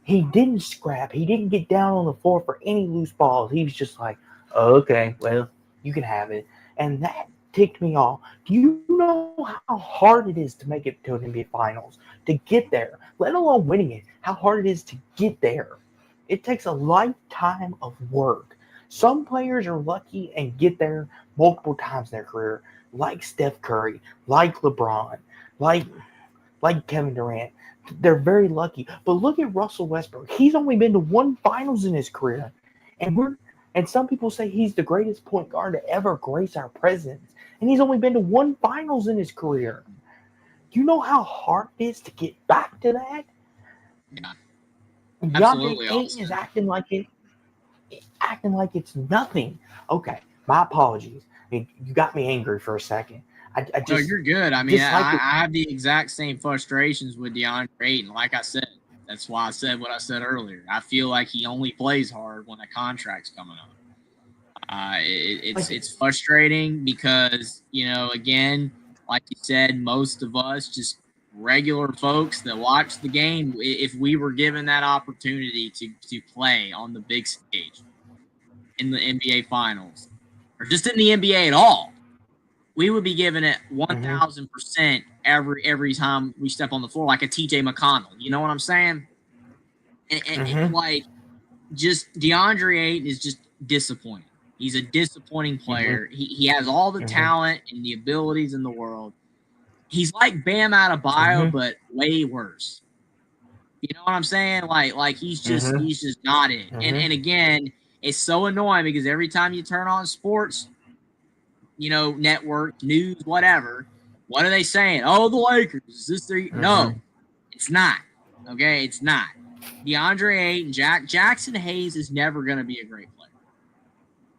he didn't scrap. He didn't get down on the floor for any loose balls. He was just like, oh, okay, well, you can have it. And that ticked me off. Do you know how hard it is to make it to an NBA Finals? To get there, let alone winning it, how hard it is to get there. It takes a lifetime of work. Some players are lucky and get there multiple times in their career, like Steph Curry, like LeBron, like Kevin Durant. They're very lucky. But look at Russell Westbrook. He's only been to one finals in his career. And some people say he's the greatest point guard to ever grace our presence. And he's only been to one finals in his career. Do you know how hard it is to get back to that? Yeah. DeAndre Ayton is acting like it's nothing. Okay, my apologies. I mean, you got me angry for a second. No, you're good. I mean, I have the exact same frustrations with DeAndre Ayton. Like I said, that's why I said what I said earlier. I feel like he only plays hard when a contract's coming up. It's frustrating because, again, like you said, most of us, just regular folks that watch the game, if we were given that opportunity to play on the big stage in the NBA Finals or just in the NBA at all, we would be giving it 1,000% every time we step on the floor, like a TJ McConnell. You know what I'm saying? And like, just DeAndre Ayton is just disappointing. He's a disappointing player. He has all the talent and the abilities in the world. He's like Bam Adebayo, but way worse. You know what I'm saying? Like he's just not it. And again, it's so annoying because every time you turn on sports, network, news, whatever, what are they saying? Oh, the Lakers. Is this their No, it's not. Okay, it's not. DeAndre Ayton, Jackson Hayes is never going to be a great player.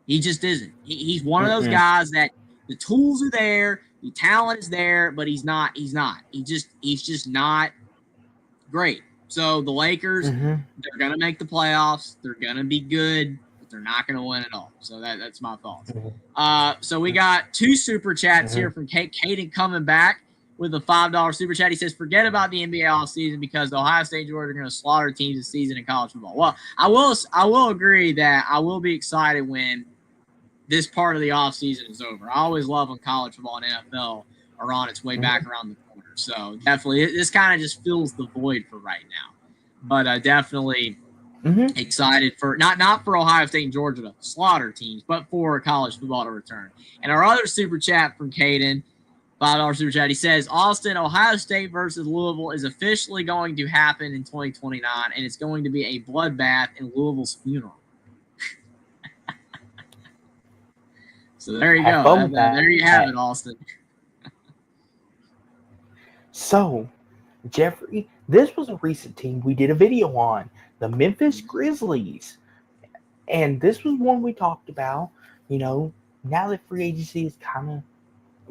He just isn't. He's one of those guys that the tools are there, the talent is there, but he's not. He's just not great. So the Lakers, they're going to make the playoffs. They're going to be good, but they're not going to win at all. So that's my thoughts. So we got 2 super chats here from Caden coming back with a $5 super chat. He says, forget about the NBA offseason because Ohio State and Georgia are going to slaughter teams this season in college football. Well, I will agree that I will be excited when this part of the offseason is over. I always love when college football and NFL are on its way back around the corner. So definitely this kind of just fills the void for right now. But definitely excited for not for Ohio State and Georgia to slaughter teams, but for college football to return. And our other super chat from Caden, $5 super chat. He says, Austin, Ohio State versus Louisville is officially going to happen in 2029, and it's going to be a bloodbath in Louisville's funeral. So there you go. There you have it, Austin. So, Jeffrey, this was a recent team we did a video on, the Memphis Grizzlies. And this was one we talked about. You know, now that free agency is kind of,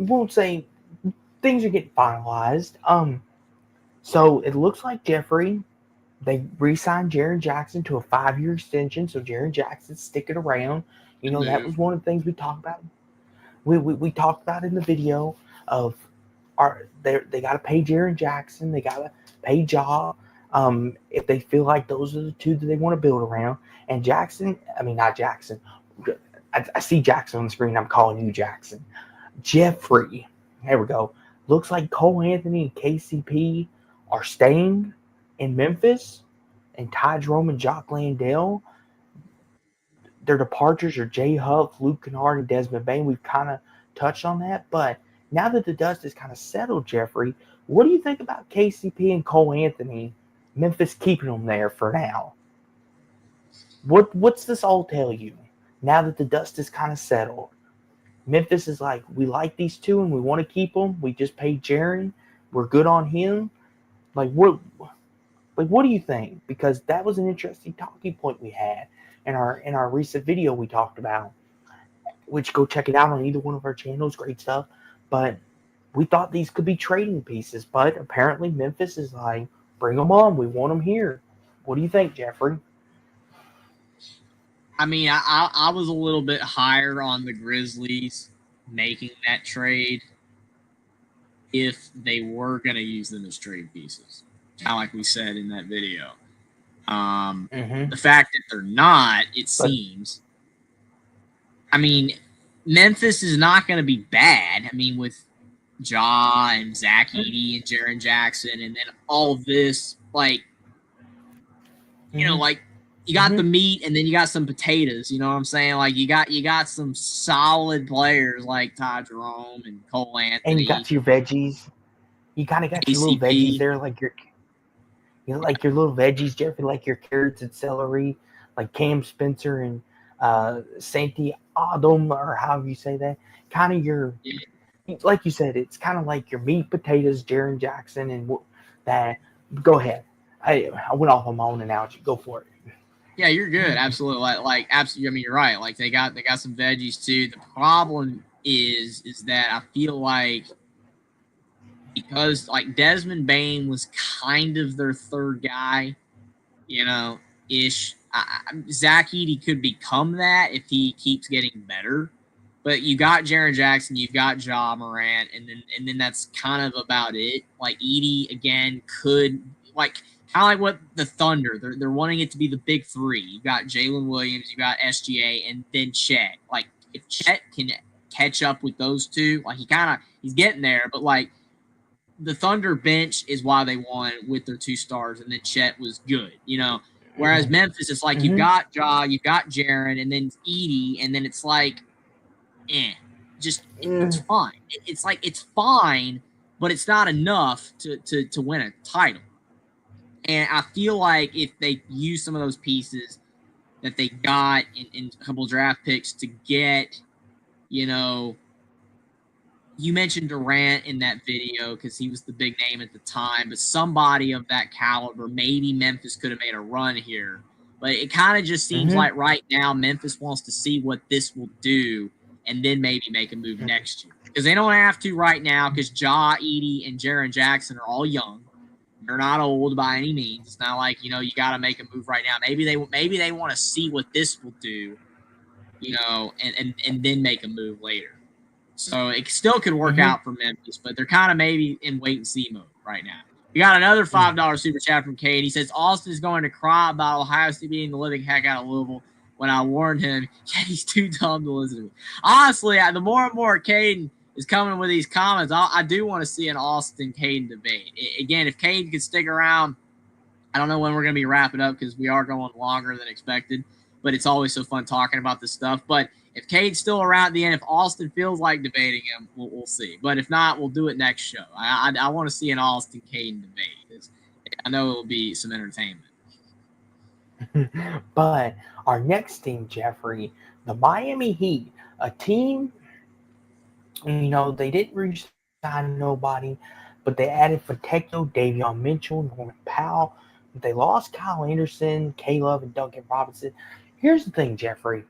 won't say things are getting finalized. So it looks like Jeffrey, they re-signed Jaren Jackson to a 5-year extension. So Jaren Jackson's sticking around. You know, that was one of the things we talked about. We talked about in the video of they got to pay Jaren Jackson. They got to pay Ja. If they feel like those are the two that they want to build around. And Jackson, I mean, not Jackson. I see Jackson on the screen. I'm calling you Jackson. Jeffrey. There we go. Looks like Cole Anthony and KCP are staying in Memphis. And Ty Jerome and Jock Landale. Their departures are Jay Huff, Luke Kennard, and Desmond Bain. We've kind of touched on that. But now that the dust is kind of settled, Jeffrey, what do you think about KCP and Cole Anthony? Memphis keeping them there for now. What's this all tell you? Now that the dust is kind of settled, Memphis is like, we like these two and we want to keep them. We just paid Jaren. We're good on him. Like what do you think? Because that was an interesting talking point we had in our recent video we talked about, which go check it out on either one of our channels. Great stuff. But we thought these could be trading pieces, but apparently Memphis is like, bring them on. We want them here. What do you think, Jeffrey? I mean, I was a little bit higher on the Grizzlies making that trade if they were going to use them as trade pieces, kind of like we said in that video. The fact that they're not, it seems. I mean, Memphis is not going to be bad. I mean, with Ja and Zach Edey and Jaren Jackson, and then all of this, like, you know, like you got the meat, and then you got some potatoes. You know what I'm saying? Like you got some solid players like Ty Jerome and Cole Anthony, and you got your veggies. You kind of got your little veggies there, like your little veggies, Jeffrey, like your carrots and celery, like Cam Spencer and Santi Adam, or however you say that. Kind of your, like you said, it's kind of like your meat, potatoes, Jaren Jackson, and that. Go ahead. I went off on my own analogy. Go for it. Yeah, you're good. Absolutely. Like absolutely. I mean, you're right. Like they got some veggies too. The problem is that I feel like because like Desmond Bain was kind of their third guy, you know, ish. Zach Edey could become that if he keeps getting better. But you got Jaren Jackson, you've got Ja Morant, and then that's kind of about it. Like Edey again could like kind of like what the Thunder they're wanting it to be the big three. You got Jalen Williams, you got SGA, and then Chet. Like if Chet can catch up with those two, like he's getting there, but like the Thunder bench is why they won with their 2 stars, and then Chet was good, you know. Whereas Memphis, it's like you've got Ja, you've got Jaren, and then Edey, and then it's like, it's fine. It's like it's fine, but it's not enough to win a title. And I feel like if they use some of those pieces that they got in a couple draft picks to get, you know, you mentioned Durant in that video because he was the big name at the time, but somebody of that caliber, maybe Memphis could have made a run here. But it kind of just seems like right now Memphis wants to see what this will do and then maybe make a move next year. Because they don't have to right now because Ja, Edey, and Jaren Jackson are all young. They're not old by any means. It's not like, you know, you got to make a move right now. Maybe they want to see what this will do, you know, and then make a move later. So it still could work out for Memphis, but they're kind of maybe in wait-and-see mode right now. We got another $5 super chat from Cade. He says, Austin is going to cry about Ohio State beating the living heck out of Louisville when I warned him. Yeah, he's too dumb to listen to me. Honestly, the more and more Caden is coming with these comments, I do want to see an Austin-Caden debate. Again, if Caden can stick around, I don't know when we're going to be wrapping up because we are going longer than expected, but it's always so fun talking about this stuff. But if Cade's still around at the end, if Austin feels like debating him, we'll see. But if not, we'll do it next show. I want to see an Austin-Caden debate. I know it'll be some entertainment. But our next team, Jeffrey, the Miami Heat, a team, you know, they didn't re-sign nobody. but they added Fontecchio, Davion Mitchell, Norman Powell. They lost Kyle Anderson, Caleb, and Duncan Robinson. Here's the thing, Jeffrey.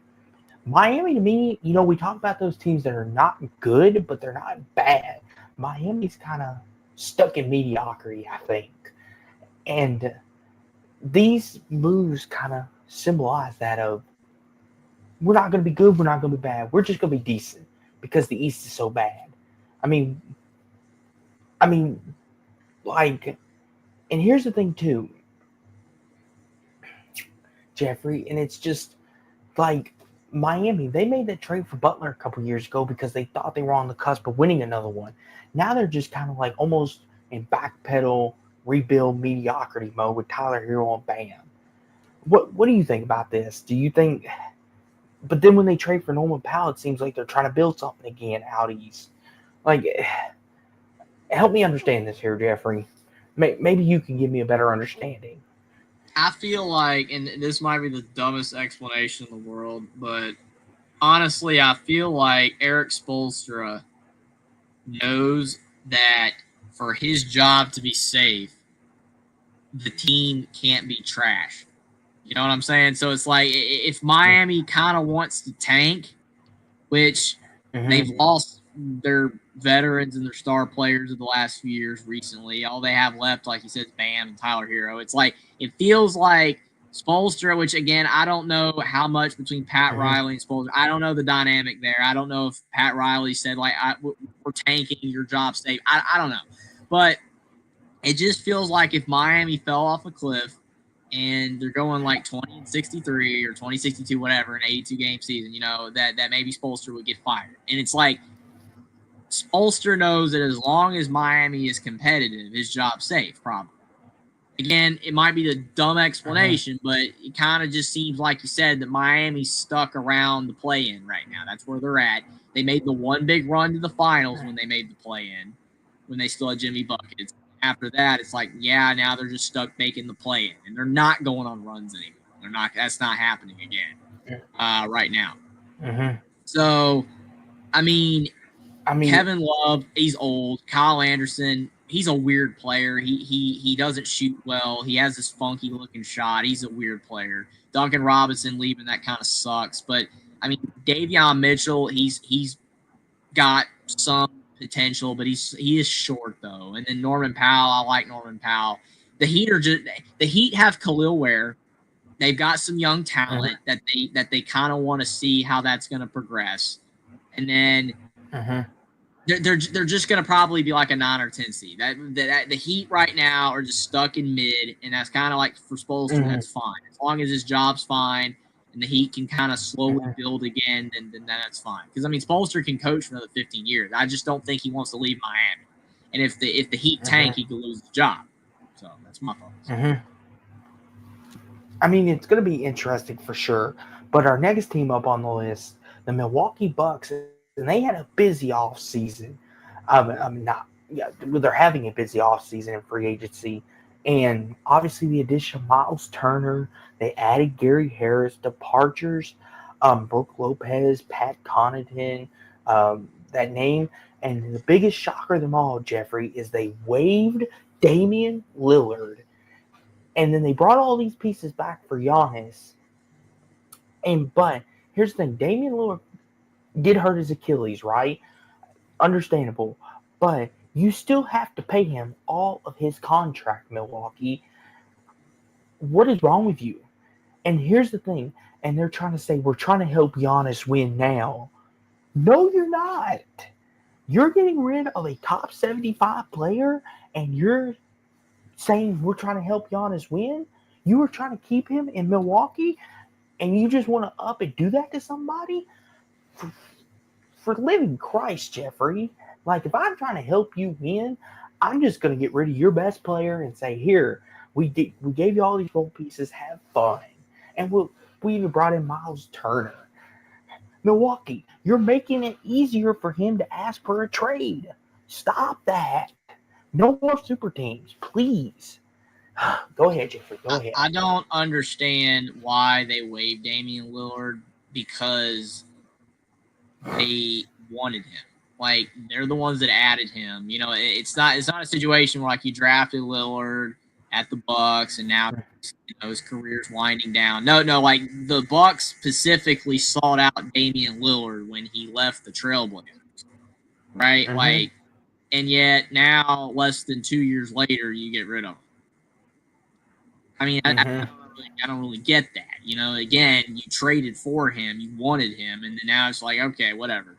Miami, to me, we talk about those teams that are not good, but they're not bad. Miami's kind of stuck in mediocrity, I think. And these moves kind of symbolize that of we're not going to be good, we're not going to be bad. We're just going to be decent because the East is so bad. I mean, like, and here's the thing too, Jeffrey, and it's just like Miami, they made that trade for Butler a couple years ago because they thought they were on the cusp of winning another one. Now they're just kind of like almost in backpedal, rebuild mediocrity mode with Tyler Hero and Bam. What do you think about this? Do you think? But then when they trade for Norman Powell, it seems like they're trying to build something again out east. Like, help me understand this here, Jeffrey. Maybe you can give me a better understanding. I feel like, and this might be the dumbest explanation in the world, but honestly, I feel like Eric Spoelstra knows that for his job to be safe, the team can't be trash. You know what I'm saying? So it's like if Miami kind of wants to tank, which they've lost their veterans and their star players of the last few years recently. All they have left, like you said, is Bam and Tyler Hero. It's like it feels like Spoelstra, which again, I don't know how much between Pat Riley and Spoelstra. I don't know the dynamic there. I don't know if Pat Riley said like we're tanking, your job's safe. I don't know, but it just feels like if Miami fell off a cliff and they're going like 20-63 or 20-62, whatever, an 82-game season, that maybe Spoelstra would get fired. And it's like Spoelstra knows that as long as Miami is competitive, his job's safe, probably. Again, it might be the dumb explanation, but it kind of just seems like you said that Miami's stuck around the play-in right now. That's where they're at. They made the one big run to the finals when they made the play-in, when they still had Jimmy Buckets. After that, it's like, now they're just stuck making the play-in, and they're not going on runs anymore. They're not. That's not happening again right now. So, I mean, Kevin Love, he's old. Kyle Anderson, he's a weird player. He doesn't shoot well. He has this funky looking shot. He's a weird player. Duncan Robinson leaving, that kind of sucks. But I mean, Davion Mitchell, he's got some potential, but he is short though. And then Norman Powell, I like Norman Powell. The Heat have Khalil Ware. They've got some young talent that they kind of want to see how that's going to progress. And then they're just going to probably be like a 9 or 10 seed. That the Heat right now are just stuck in mid, and that's kind of like for Spoelstra, that's fine. As long as his job's fine and the Heat can kind of slowly build again, then that's fine. Because, I mean, Spoelstra can coach for another 15 years. I just don't think he wants to leave Miami. And if the Heat tank, he could lose his job. So that's my thoughts. I mean, it's going to be interesting for sure. But our next team up on the list, the Milwaukee Bucks, and they had a busy offseason. They're having a busy offseason in free agency. And obviously the addition of Miles Turner, they added Gary Harris, departures, Brooke Lopez, Pat Connaughton, that name. And the biggest shocker of them all, Jeffrey, is they waived Damian Lillard. And then they brought all these pieces back for Giannis. But here's the thing, Damian Lillard did hurt his Achilles, right? Understandable. But you still have to pay him all of his contract, Milwaukee. What is wrong with you? And here's the thing. And they're trying to say, we're trying to help Giannis win now. No, you're not. You're getting rid of a top 75 player, and you're saying we're trying to help Giannis win? You were trying to keep him in Milwaukee, and you just want to up and do that to somebody? For living Christ, Jeffrey. Like, if I'm trying to help you win, I'm just going to get rid of your best player and say, here, we gave you all these gold pieces, have fun. And we even brought in Miles Turner. Milwaukee, you're making it easier for him to ask for a trade. Stop that. No more super teams, please. Go ahead, Jeffrey. Go ahead. I don't understand why they waived Damian Lillard because they wanted him. Like they're the ones that added him. You know, it's not a situation where like you drafted Lillard at the Bucks and now his career's winding down. No, like the Bucks specifically sought out Damian Lillard when he left the Trailblazers, right? Mm-hmm. Like, and yet now less than 2 years later, you get rid of him. I mean, I don't really get that. You know, again, you traded for him, you wanted him, and now it's like, okay, whatever.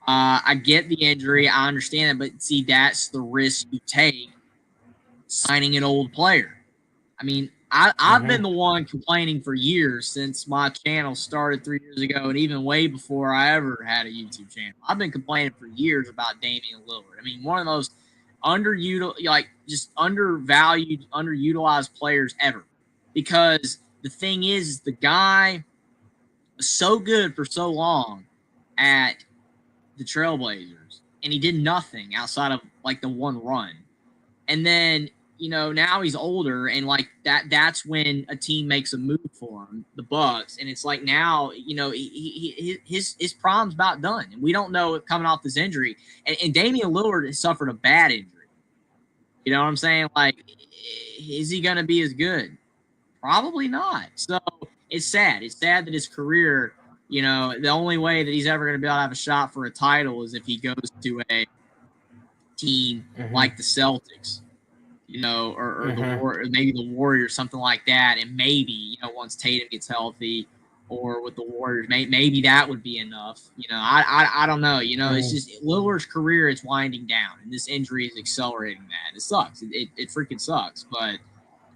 I get the injury, I understand it, but see, that's the risk you take signing an old player. I mean, I've been the one complaining for years since my channel started 3 years ago, and even way before I ever had a YouTube channel. I've been complaining for years about Damian Lillard. I mean, one of the most undervalued, underutilized players ever. Because the thing is the guy was so good for so long at the Trailblazers, and he did nothing outside of like the one run. And then, you know, now he's older, and like that's when a team makes a move for him, the Bucks, and it's like now, you know, his problem's about done, and we don't know if coming off this injury. And Damian Lillard has suffered a bad injury. You know what I'm saying? Like, is he going to be as good? Probably not. So it's sad. It's sad that his career, you know, the only way that he's ever going to be able to have a shot for a title is if he goes to a team like the Celtics, you know, or maybe the Warriors, something like that. And maybe, you know, once Tatum gets healthy, or with the Warriors, maybe that would be enough. You know, I don't know. You know, it's just Lillard's career is winding down, and this injury is accelerating that. It sucks. It freaking sucks. But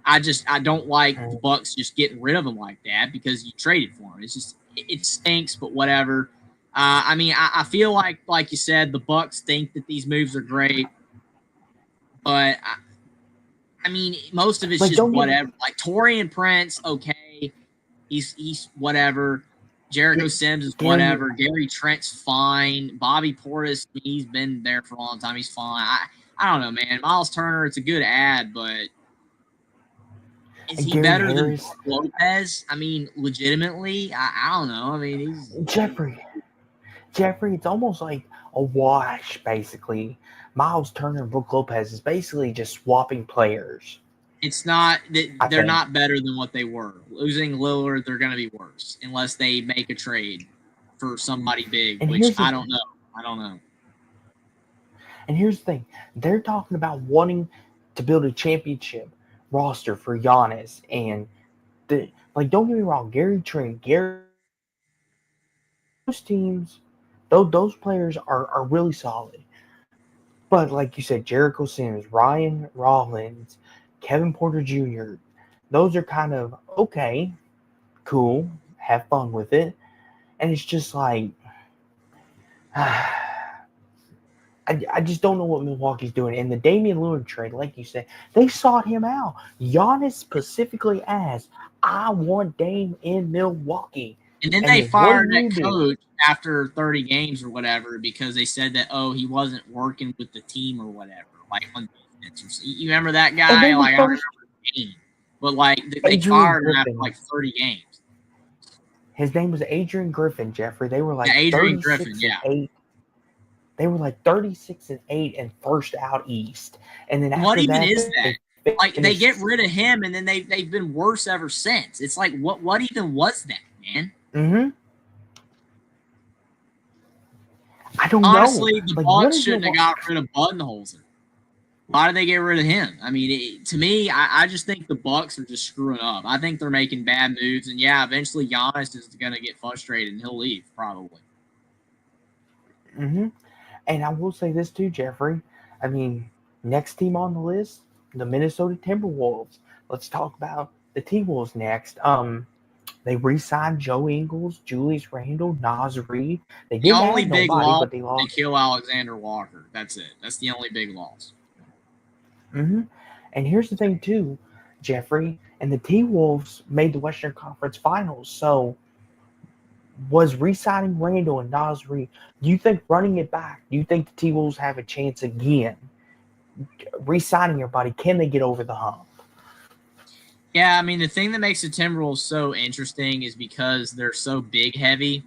I don't like the Bucks just getting rid of him like that because you traded for him. It's just it stinks, but whatever. I mean, I feel like you said, the Bucks think that these moves are great, but I mean, most of it's like, just whatever. Like Taurean Prince, okay, he's whatever. Jericho Sims is whatever. Gary Trent's fine. Bobby Portis, he's been there for a long time. He's fine. I don't know, man. Miles Turner, it's a good ad, but is he better than Lopez? I mean, legitimately, I don't know. I mean, he's Jeffrey. It's almost like a wash, basically. Miles Turner and Brook Lopez is basically just swapping players. It's not that they're not better than what they were. Losing Lillard, they're going to be worse unless they make a trade for somebody big, which I don't know. I don't know. And here's the thing: they're talking about wanting to build a championship roster for Giannis, and don't get me wrong, Gary Trent, those teams, those players are really solid. But like you said, Jericho Sims, Ryan Rollins, Kevin Porter Jr., those are kind of okay, cool, have fun with it. And it's just like, I just don't know what Milwaukee's doing. And the Damian Lillard trade, like you said, they sought him out. Giannis specifically asked, I want Dame in Milwaukee. And then they fired that coach after 30 games or whatever because they said that, he wasn't working with the team or whatever. Like on defense. You remember that guy? Like, I remember the game. But, like, they fired him after, like, 30 games. His name was Adrian Griffin, Jeffrey. They were like Adrian Griffin, yeah. 8. They were like 36-8 and first out East. And then after what even that, is that? Like, they get rid of him, and then they've been worse ever since. It's like, what even was that, man? Mm-hmm. I don't Honestly, know. the Bucks shouldn't have got rid of Budenholzer. Why did they get rid of him? I mean, to me, I just think the Bucks are just screwing up. I think they're making bad moves, and yeah, eventually Giannis is going to get frustrated and he'll leave probably. Mm-hmm. And I will say this too, Jeffrey. I mean, next team on the list, the Minnesota Timberwolves. Let's talk about the T-Wolves next. They re-signed Joe Ingles, Julius Randle, Naz Reid. They didn't the only big loss, but they lost. They kill Alexander Walker. That's it. That's the only big loss. Mm-hmm. And here's the thing too, Jeffrey. And the T-Wolves made the Western Conference Finals. So was re-signing Randle and Naz Reid, do you think running it back, do you think the T-Wolves have a chance again? Re-signing everybody, can they get over the hump? Yeah, I mean, the thing that makes the Timberwolves so interesting is because they're so big heavy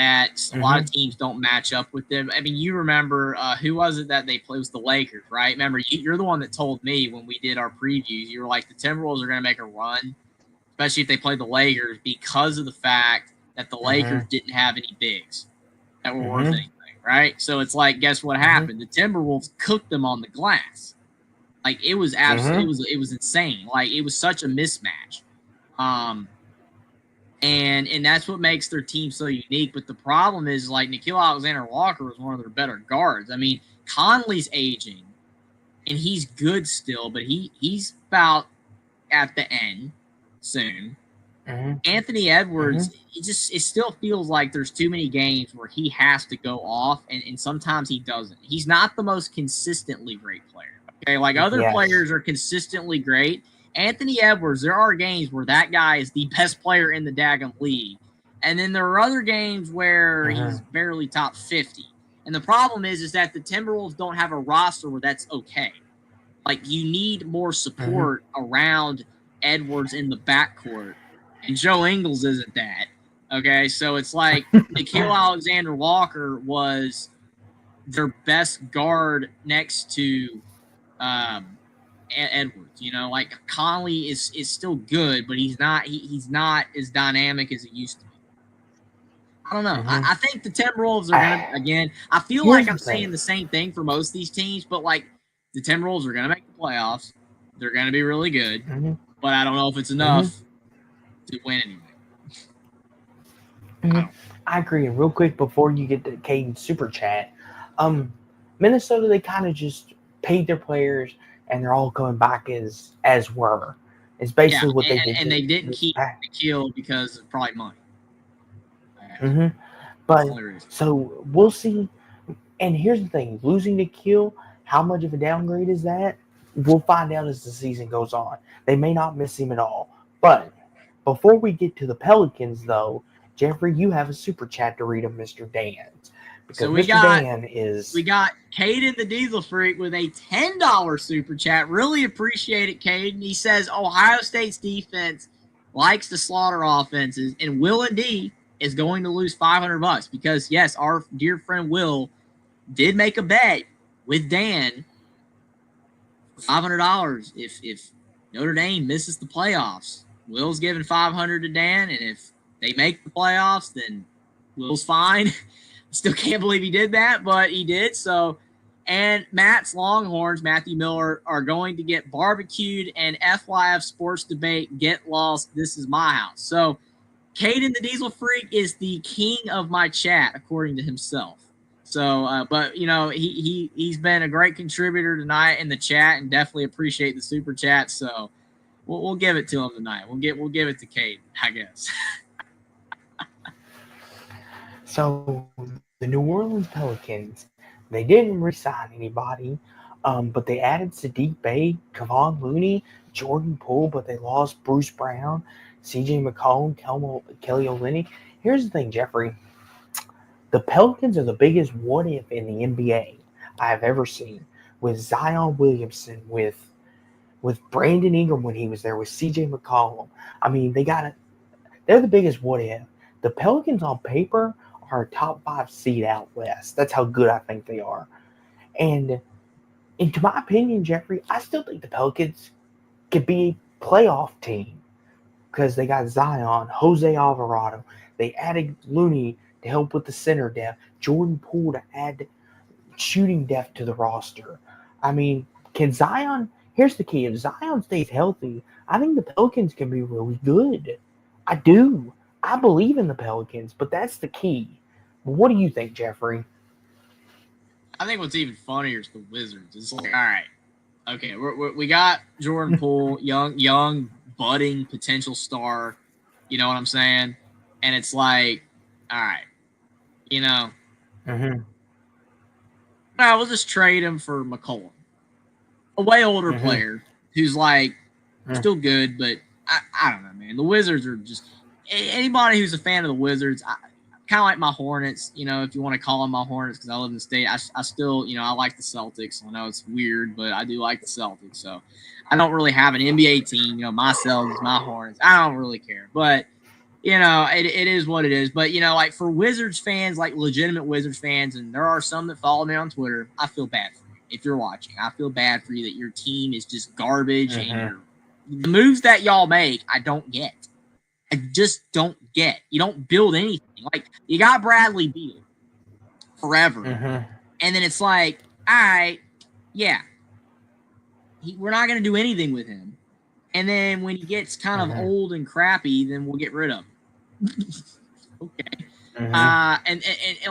that a lot of teams don't match up with them. I mean, you remember who was it that they played? It was the Lakers, right? Remember, you're the one that told me when we did our previews, you were like, the Timberwolves are going to make a run, especially if they play the Lakers, because of the fact that the Lakers didn't have any bigs that were worth anything, right? So it's like, guess what happened? The Timberwolves cooked them on the glass. Like, it was absolutely, it was insane. Like, it was such a mismatch. And that's what makes their team so unique. But the problem is, like, Nickeil Alexander-Walker was one of their better guards. I mean, Conley's aging, and he's good still, but he's about at the end soon. Anthony Edwards, it still feels like there's too many games where he has to go off, and sometimes he doesn't. He's not the most consistently great player. Okay, like other players are consistently great. Anthony Edwards, there are games where that guy is the best player in the daggum league. And then there are other games where he's barely top 50. And the problem is that the Timberwolves don't have a roster where that's okay. Like, you need more support around Edwards in the backcourt. And Joe Ingles isn't that. Okay, so it's like Nickeil Alexander-Walker was their best guard next to Edwards. You know, like, Conley is still good, but he's not as dynamic as he used to be. I don't know. I think the Timberwolves are gonna, again, I feel like I'm saying the same thing for most of these teams, but like, the Timberwolves are gonna make the playoffs. They're gonna be really good, but I don't know if it's enough to win anyway. I agree. And real quick before you get to Caden super chat, Minnesota, they kind of just paid their players and they're all coming back as were. It's basically what they did. And they didn't keep Nickeil because of probably money. But so we'll see. And here's the thing: losing Nickeil, how much of a downgrade is that? We'll find out as the season goes on. They may not miss him at all. But before we get to the Pelicans, though, Jeffrey, you have a super chat to read of Mr. Dan's. So we got Caden the Diesel Freak with a $10 super chat. Really appreciate it, Caden. He says Ohio State's defense likes to slaughter offenses, and Will and D is going to lose $500 because, yes, our dear friend Will did make a bet with Dan, $500 if Notre Dame misses the playoffs. Will's giving $500 to Dan, and if they make the playoffs, then Will's fine. Still can't believe he did that, but he did. So, and Matt's Longhorns, Matthew Miller, are going to get barbecued, and FYF Sports Debate, get lost. This is my house. So, Caden the Diesel Freak is the king of my chat, according to himself. So, but you know, he's been a great contributor tonight in the chat, and definitely appreciate the super chat. So, we'll give it to him tonight. We'll give it to Caden, I guess. So the New Orleans Pelicans, they didn't re-sign anybody, but they added Sadiq Bey, Kevon Looney, Jordan Poole, but they lost Bruce Brown, CJ McCollum, Kelly Olynyk. Here's the thing, Jeffrey. The Pelicans are the biggest what-if in the NBA I have ever seen, with Zion Williamson, with Brandon Ingram when he was there, with CJ McCollum. I mean, they're the biggest what-if. The Pelicans on paper are a top 5 seed out west. That's how good I think they are. And to my opinion, Jeffrey, I still think the Pelicans could be a playoff team because they got Zion, Jose Alvarado. They added Looney to help with the center depth, Jordan Poole to add shooting depth to the roster. I mean, can Zion – here's the key. If Zion stays healthy, I think the Pelicans can be really good. I do. I believe in the Pelicans, but that's the key. What do you think, Jeffrey? I think what's even funnier is the Wizards. It's like, all right, okay, we got Jordan Poole, young, budding potential star. You know what I'm saying? And it's like, all right, you know, we'll just trade him for McCollum, a way older player who's like still good, but I don't know, man. The Wizards are just anybody who's a fan of the Wizards. Kind of like my Hornets, you know, if you want to call them my Hornets, because I live in the state. I still, you know, I like the Celtics. I know it's weird, but I do like the Celtics. So I don't really have an NBA team. You know, my Celtics, my Hornets. I don't really care. But it is what it is. But, like for Wizards fans, like legitimate Wizards fans, and there are some that follow me on Twitter, I feel bad for you. If you're watching, I feel bad for you that your team is just garbage and the moves that y'all make, I don't get. I just don't get. You don't build anything. Like, you got Bradley Beal forever. And then it's like, all right, yeah, we're not going to do anything with him. And then when he gets kind of old and crappy, then we'll get rid of him. Okay. And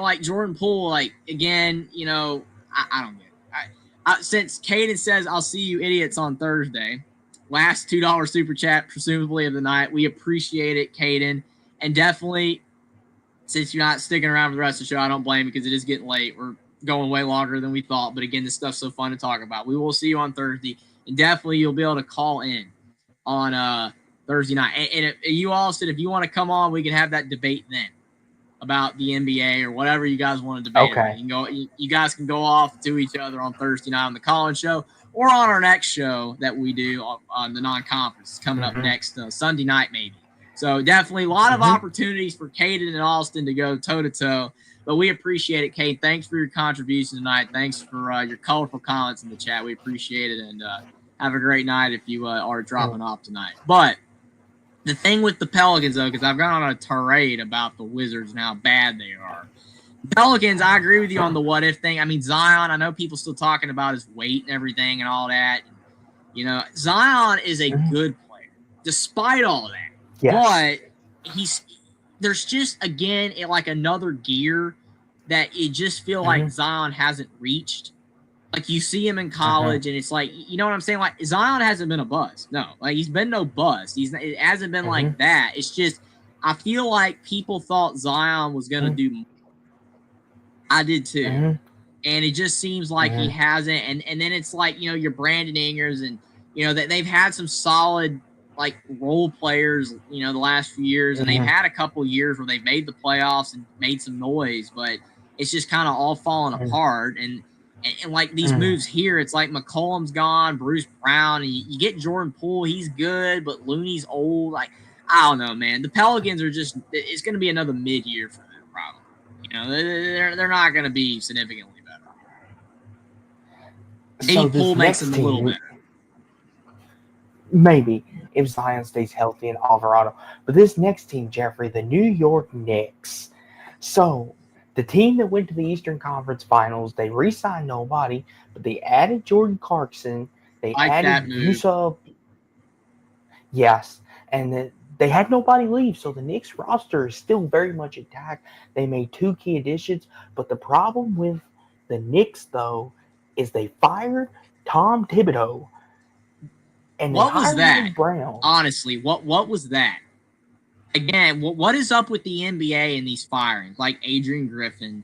like Jordan Poole, like, again, I don't get it. Since Caden says, I'll see you idiots on Thursday, last $2 super chat, presumably of the night. We appreciate it, Caden. And definitely, since you're not sticking around for the rest of the show, I don't blame you because it is getting late. We're going way longer than we thought. But again, this stuff's so fun to talk about. We will see you on Thursday. And definitely you'll be able to call in on Thursday night. And if you all said, if you want to come on, we can have that debate then about the NBA or whatever you guys want to debate. Okay. You can go. You guys can go off to each other on Thursday night on the Collins Show or on our next show that we do on the non-conference coming up next Sunday night maybe. So definitely a lot of opportunities for Caden and Austin to go toe-to-toe. But we appreciate it, Kate. Thanks for your contribution tonight. Thanks for your colorful comments in the chat. We appreciate it. And have a great night if you are dropping off tonight. But the thing with the Pelicans, though, because I've gone on a tirade about the Wizards and how bad they are. Pelicans, I agree with you on the what-if thing. I mean, Zion, I know people still talking about his weight and everything and all that. Zion is a good player, despite all that. Yes. But there's just, again, like another gear that it just feel like Zion hasn't reached. Like, you see him in college, and it's like, you know what I'm saying? Like, Zion hasn't been a buzz. No. Like, he's been no buzz. It hasn't been like that. It's just, I feel like people thought Zion was going to do more. I did too. And it just seems like he hasn't. And then it's like, your Brandon Ingers and, they've had some solid, like, role players, the last few years. And they've had a couple years where they've made the playoffs and made some noise. But it's just kind of all falling apart. And like these moves here, it's like McCollum's gone, Bruce Brown, and you get Jordan Poole. He's good, but Looney's old. Like, I don't know, man. The Pelicans are just – it's going to be another mid-year for them, probably. They're not going to be significantly better. Maybe Poole makes them a little better. Maybe, if Zion stays healthy and Alvarado. But this next team, Jeffrey, the New York Knicks. So – the team that went to the Eastern Conference Finals, they re-signed nobody, but they added Jordan Clarkson. They added Yusuf. Yes, and they had nobody leave, so the Knicks roster is still very much intact. They made 2 key additions, but the problem with the Knicks, though, is they fired Tom Thibodeau. And what was that? Brown. Honestly, what was that? Again, what is up with the NBA and these firings? Like Adrian Griffin.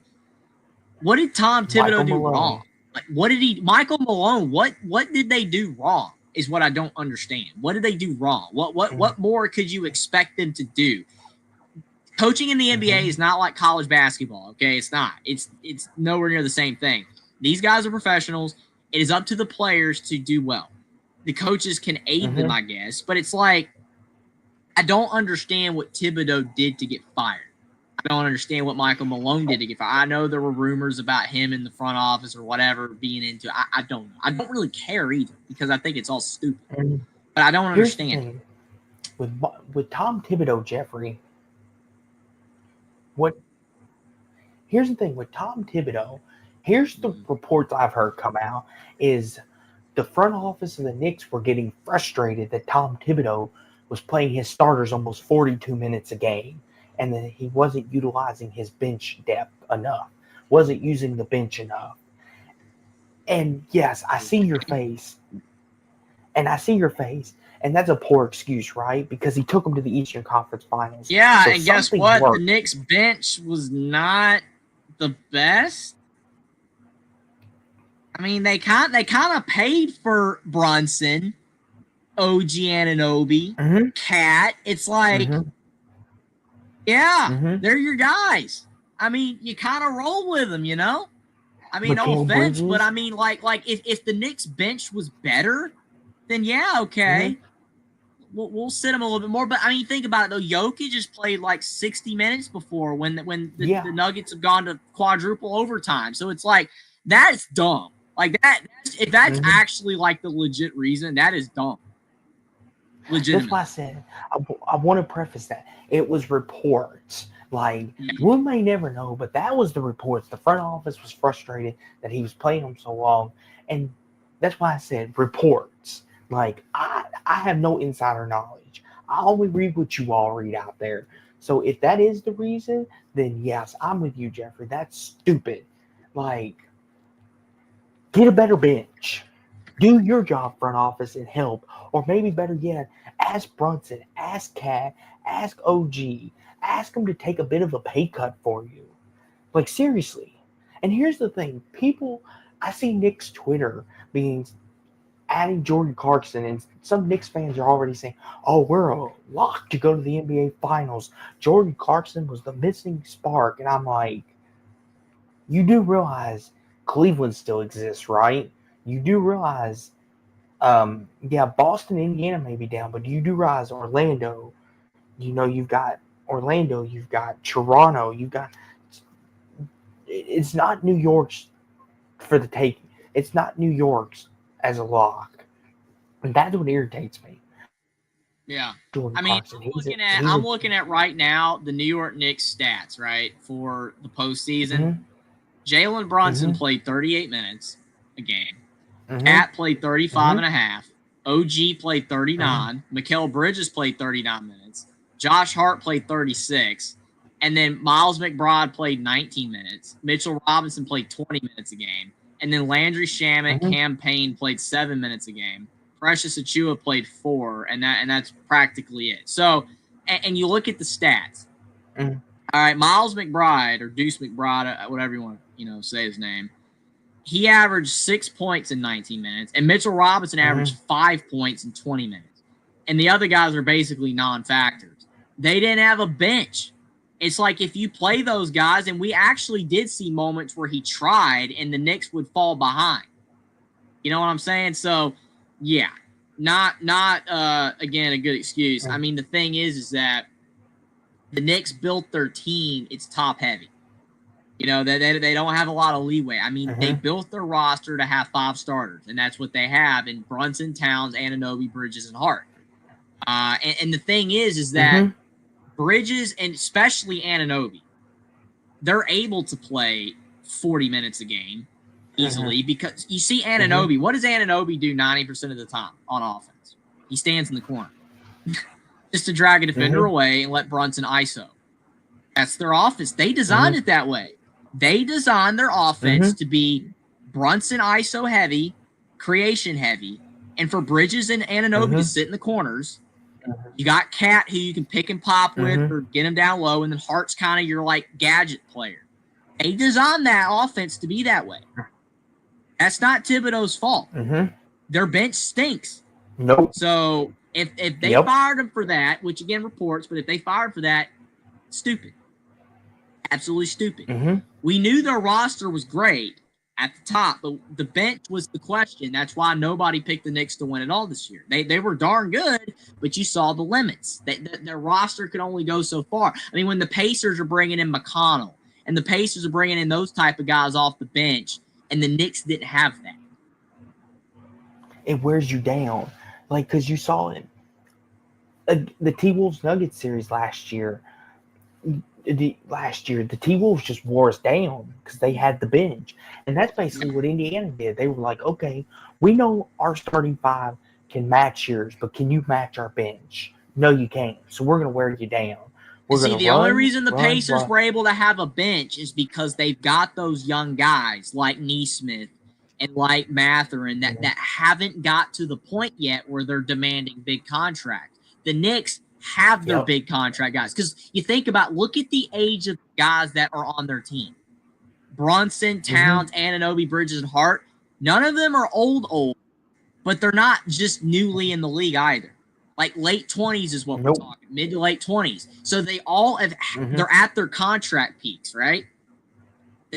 What did Tom Thibodeau do wrong? Like, Michael Malone, what did they do wrong is what I don't understand. What did they do wrong? What more could you expect them to do? Coaching in the NBA is not like college basketball, okay? It's not. It's nowhere near the same thing. These guys are professionals. It is up to the players to do well. The coaches can aid them, I guess, but it's like, I don't understand what Thibodeau did to get fired. I don't understand what Michael Malone did to get fired. I know there were rumors about him in the front office or whatever being into it. I don't know. I don't really care either because I think it's all stupid. But I don't understand. With Tom Thibodeau, Jeffrey, here's the thing. With Tom Thibodeau, here's the reports I've heard come out is the front office of the Knicks were getting frustrated that Tom Thibodeau was playing his starters almost 42 minutes a game, and that he wasn't utilizing his bench depth enough, wasn't using the bench enough. And yes, I see your face, and that's a poor excuse, right? Because he took them to the Eastern Conference Finals. Yeah, so and guess what? Worked. The Knicks bench was not the best. I mean, they kind of paid for Brunson, OG Anunoby, Cat. It's like, they're your guys. I mean, you kind of roll with them, I mean, no offense, but I mean, like if the Knicks bench was better, then yeah, okay. we'll sit him a little bit more. But I mean, think about it though. Jokic just played like 60 minutes before when the Nuggets have gone to quadruple overtime. So it's like that's dumb. Like if that's actually like the legit reason, that is dumb. Legitimate. That's why I said I want to preface that it was reports. Like we may never know, but that was the reports. The front office was frustrated that he was playing them so long, and that's why I said reports. Like I have no insider knowledge. I only read what you all read out there. So if that is the reason, then yes, I'm with you, Jeffrey. That's stupid. Like, get a better bench. Do your job, front office, and help. Or maybe better yet, ask Brunson, ask Cat, ask OG, ask them to take a bit of a pay cut for you. Like, seriously. And here's the thing. I see Knicks Twitter adding Jordan Clarkson, and some Knicks fans are already saying, oh, we're a lock to go to the NBA Finals. Jordan Clarkson was the missing spark. And I'm like, you do realize Cleveland still exists, right? You do realize, Boston, Indiana may be down, but you do realize Orlando, you've got Orlando, you've got Toronto, it's not New York's for the taking. It's not New York's as a lock. And that's what irritates me. Yeah. Jordan I mean, Clarkson, I'm looking at right now the New York Knicks stats, right, for the postseason. Jalen Brunson played 38 minutes a game. Cat played 35 and a half. OG played 39. Mikal Bridges played 39 minutes. Josh Hart played 36. And then Miles McBride played 19 minutes. Mitchell Robinson played 20 minutes a game. And then Landry Shamet, Cam Payne played 7 minutes a game. Precious Achiuwa played 4, and that's practically it. So, and you look at the stats. All right, Miles McBride, or Deuce McBride, whatever you want to say his name, he averaged 6 points in 19 minutes, and Mitchell Robinson averaged 5 points in 20 minutes. And the other guys are basically non-factors. They didn't have a bench. It's like if you play those guys, and we actually did see moments where he tried and the Knicks would fall behind. You know what I'm saying? So, yeah, not again, a good excuse. I mean, the thing is that the Knicks built their team, it's top heavy. They don't have a lot of leeway. I mean, they built their roster to have 5 starters, and that's what they have in Brunson, Towns, Anunoby, Bridges, and Hart. And the thing is that Bridges, and especially Anunoby, they're able to play 40 minutes a game easily because you see Anunoby. What does Anunoby do 90% of the time on offense? He stands in the corner just to drag a defender away and let Brunson ISO. That's their offense. They designed it that way. They designed their offense to be Brunson ISO heavy, creation heavy, and for Bridges and Anunoby to sit in the corners. You got Cat, who you can pick and pop with or get him down low, and then Hart's kind of your like gadget player. They designed that offense to be that way. That's not Thibodeau's fault. Their bench stinks. Nope. So if they fired him for that, which again reports, but if they fired for that, stupid. Absolutely stupid. We knew their roster was great at the top, but the bench was the question. That's why nobody picked the Knicks to win it all this year. They were darn good, but you saw the limits. Their roster could only go so far. I mean, when the Pacers are bringing in McConnell and the Pacers are bringing in those type of guys off the bench, and the Knicks didn't have that. It wears you down. Like, because you saw it. The T-Wolves Nuggets series last year. The T-Wolves just wore us down because they had the bench. And that's basically what Indiana did. They were like, okay, we know our starting 5 can match yours, but can you match our bench? No, you can't. So we're going to wear you down. The only reason the Pacers were able to have a bench is because they've got those young guys like Nesmith and like Mathurin that haven't got to the point yet where they're demanding big contracts. The Knicks have their big contract guys. Because you think about, look at the age of guys that are on their team. Brunson, Towns, Anunoby, Bridges, and Hart. None of them are old, but they're not just newly in the league either. Like late 20s is what we're talking, mid to late 20s. So they all have, they're at their contract peaks, right?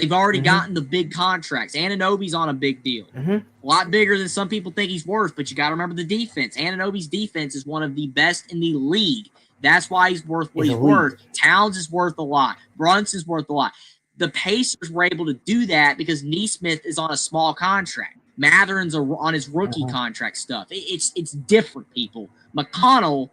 They've already Mhm. gotten the big contracts. Anunoby's on a big deal. Mhm. A lot bigger than some people think he's worth, but you got to remember the defense. Anunoby's defense is one of the best in the league. That's why he's worth what Is he's elite. worth. Towns is worth a lot. Brunson's worth a lot. The Pacers were able to do that because Neesmith is on a small contract. Matherin's on his rookie Mhm. contract stuff. It's different, people. McConnell,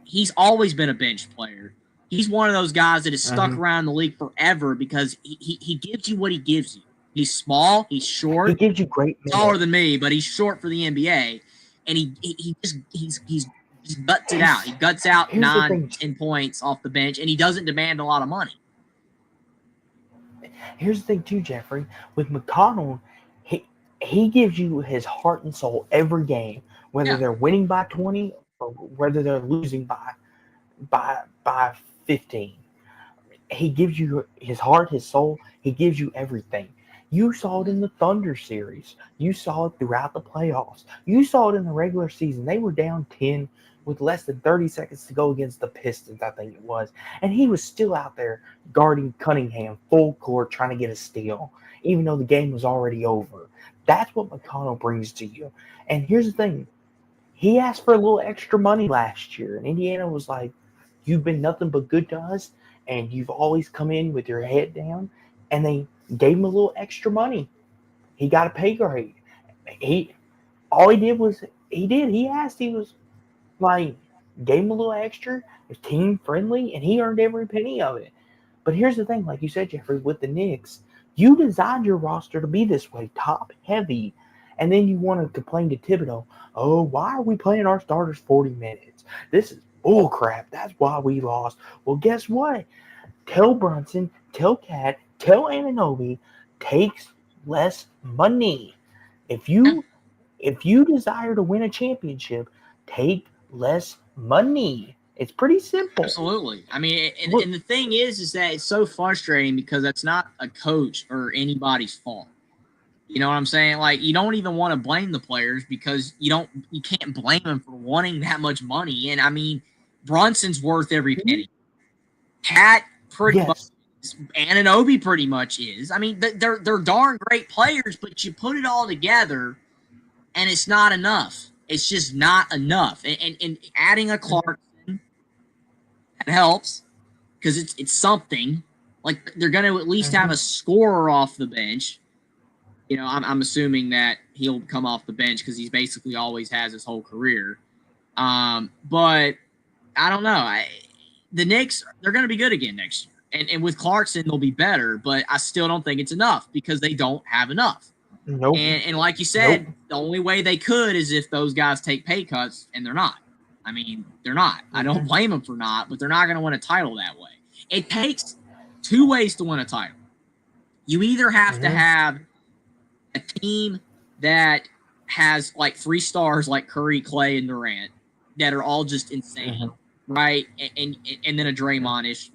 he's always been a bench player. He's one of those guys that has stuck Mhm. around the league forever because he gives you what he gives you. He's small, he's He short, gives you great taller minutes. than me, but he's short for the NBA, and he just guts it out. He guts out Here's the 9, thing. 10 points off the bench, and he doesn't demand a lot of money. Here's the thing too, Jeffrey. With McConnell, he gives you his heart and soul every game, whether Yeah. they're winning by 20 or whether they're losing by 15. He gives you his heart, his soul. He gives you everything. You saw it in the Thunder series. You saw it throughout the playoffs. You saw it in the regular season. They were down 10 with less than 30 seconds to go against the Pistons, I think it was. And he was still out there guarding Cunningham full court trying to get a steal, even though the game was already over. That's what McConnell brings to you. And here's the thing. He asked for a little extra money last year, and Indiana was like, "You've been nothing but good to us, and you've always come in with your head down." And they gave him a little extra money. He got a pay grade. He all he did was he asked, he was like, gave him a little extra. It was team friendly, and he earned every penny of it. But here's the thing, like you said, Jeffrey, with the Knicks, you designed your roster to be this way, top heavy. And then you want to complain to Thibodeau, oh, why are we playing our starters 40 minutes? This is bull crap. That's why we lost. Well, guess what? Tell Brunson, tell Cat, tell Anunoby, takes less money. If you desire to win a championship, take less money. It's pretty simple. Absolutely. I mean, Look, and the thing is that it's so frustrating because that's not a coach or anybody's fault. You know what I'm saying? Like, you don't even want to blame the players because you can't blame them for wanting that much money. And I mean, Brunson's worth every penny. Cat pretty much, yes. Anunoby pretty much is. I mean, they're darn great players, but you put it all together, and it's not enough. It's just not enough. And adding a Clarkson, that helps because it's something. Like, they're going to at least have a scorer off the bench. You know, I'm assuming that he'll come off the bench because he's basically always has his whole career. But I don't know. The Knicks, they're going to be good again next year. And with Clarkson, they'll be better, but I still don't think it's enough because they don't have enough. Nope. And like you said, the only way they could is if those guys take pay cuts, and they're not. I mean, they're not. I don't blame them for not, but they're not going to win a title that way. It takes two ways to win a title. You either have to have a team that has like 3 stars like Curry, Clay, and Durant that are all just insane, right? And then a Draymond-ish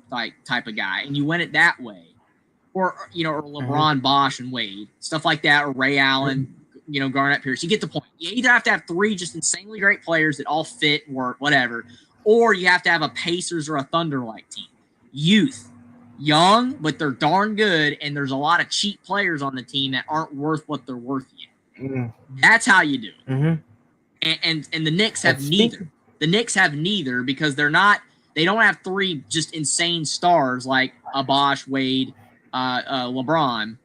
type of guy, and you win it that way. Or, you know, or LeBron, Bosh, and Wade, stuff like that, or Ray Allen, you know, Garnett Pierce. You get the point. You either have to have 3 just insanely great players that all fit, work, whatever, or you have to have a Pacers or a Thunder-like team. Youth. Young, but they're darn good, and there's a lot of cheap players on the team that aren't worth what they're worth yet. That's how you do it. And the Knicks have neither. The Knicks have neither because they don't have 3 just insane stars like Bosh, Wade, LeBron,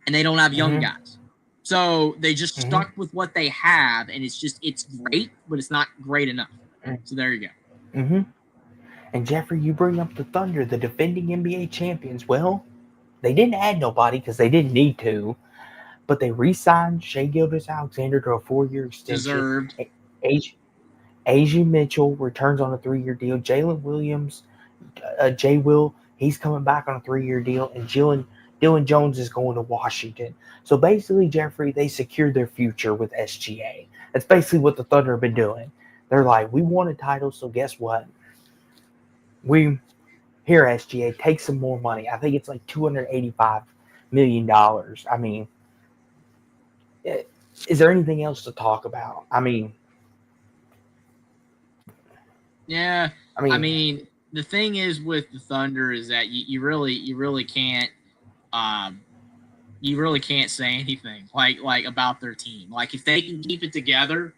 and they don't have young guys. So they just stuck with what they have, and it's great, but it's not great enough. So there you go. And Jeffrey, you bring up the Thunder, the defending NBA champions. Well, they didn't add nobody because they didn't need to, but they re-signed Shai Gilgeous-Alexander to a 4-year extension. Deserved. Asia Mitchell returns on a 3-year deal. Jalen Williams, Jay Will, he's coming back on a 3-year deal, and Dylan Jones is going to Washington. So basically, Jeffrey, they secured their future with SGA. That's basically what the Thunder have been doing. They're like, we won a title, so guess what? Here, SGA, take some more money. I think it's like $285 million. I mean, is there anything else to talk about? I mean, yeah. I mean, the thing is with the Thunder is that you really can't. you really can't say anything like about their team. Like if they can keep it together,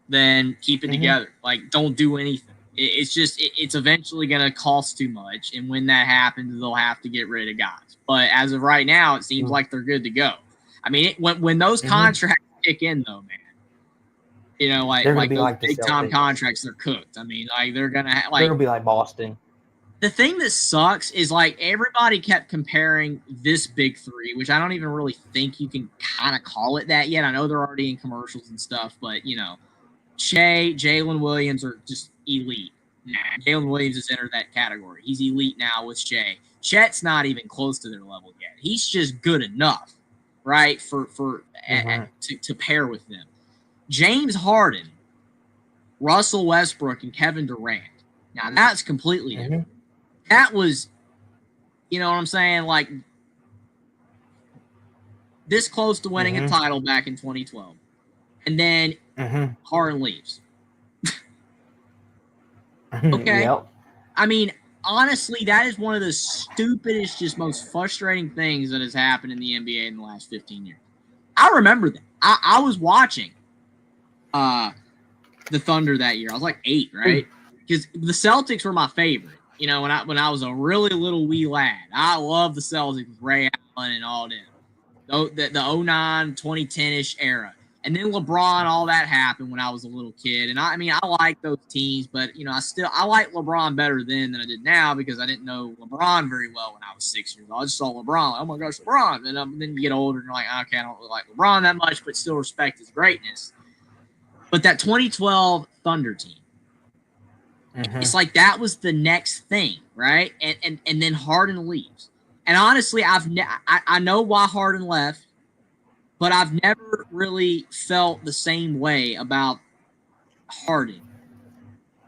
then keep it together. Like don't do anything. It's eventually going to cost too much, and when that happens, they'll have to get rid of guys. But as of right now, it seems like they're good to go. I mean, when those contracts kick in, though, man, you know, like those big time contracts, they're cooked. I mean, like they're gonna they're gonna be like Boston. The thing that sucks is like everybody kept comparing this big three, which I don't even really think you can kind of call it that yet. I know they're already in commercials and stuff, but you know, Shea, Jalen Williams are just elite. Nah, Jalen Williams is entered that category. He's elite now with Shea. Chet's not even close to their level yet. He's just good enough, right, to pair with them. James Harden, Russell Westbrook, and Kevin Durant. Now that's completely different. That was, you know what I'm saying, like this close to winning a title back in 2012. And then Harden leaves. Okay. Yep. I mean, honestly, that is one of the stupidest, just most frustrating things that has happened in the NBA in the last 15 years. I remember that. I was watching the Thunder that year. I was like 8, right? Because the Celtics were my favorite. You know, when I was a really little wee lad, I loved the Celtics with Ray Allen and all them. The 09, 2010-ish era. And then LeBron, all that happened when I was a little kid. And I mean, I like those teams, but, you know, I like LeBron better then than I did now because I didn't know LeBron very well when I was 6 years old. I just saw LeBron, like, oh my gosh, LeBron. And then you get older and you're like, okay, I don't really like LeBron that much, but still respect his greatness. But that 2012 Thunder team, it's like that was the next thing, right? And then Harden leaves. And honestly, I know why Harden left, but I've never really felt the same way about Harden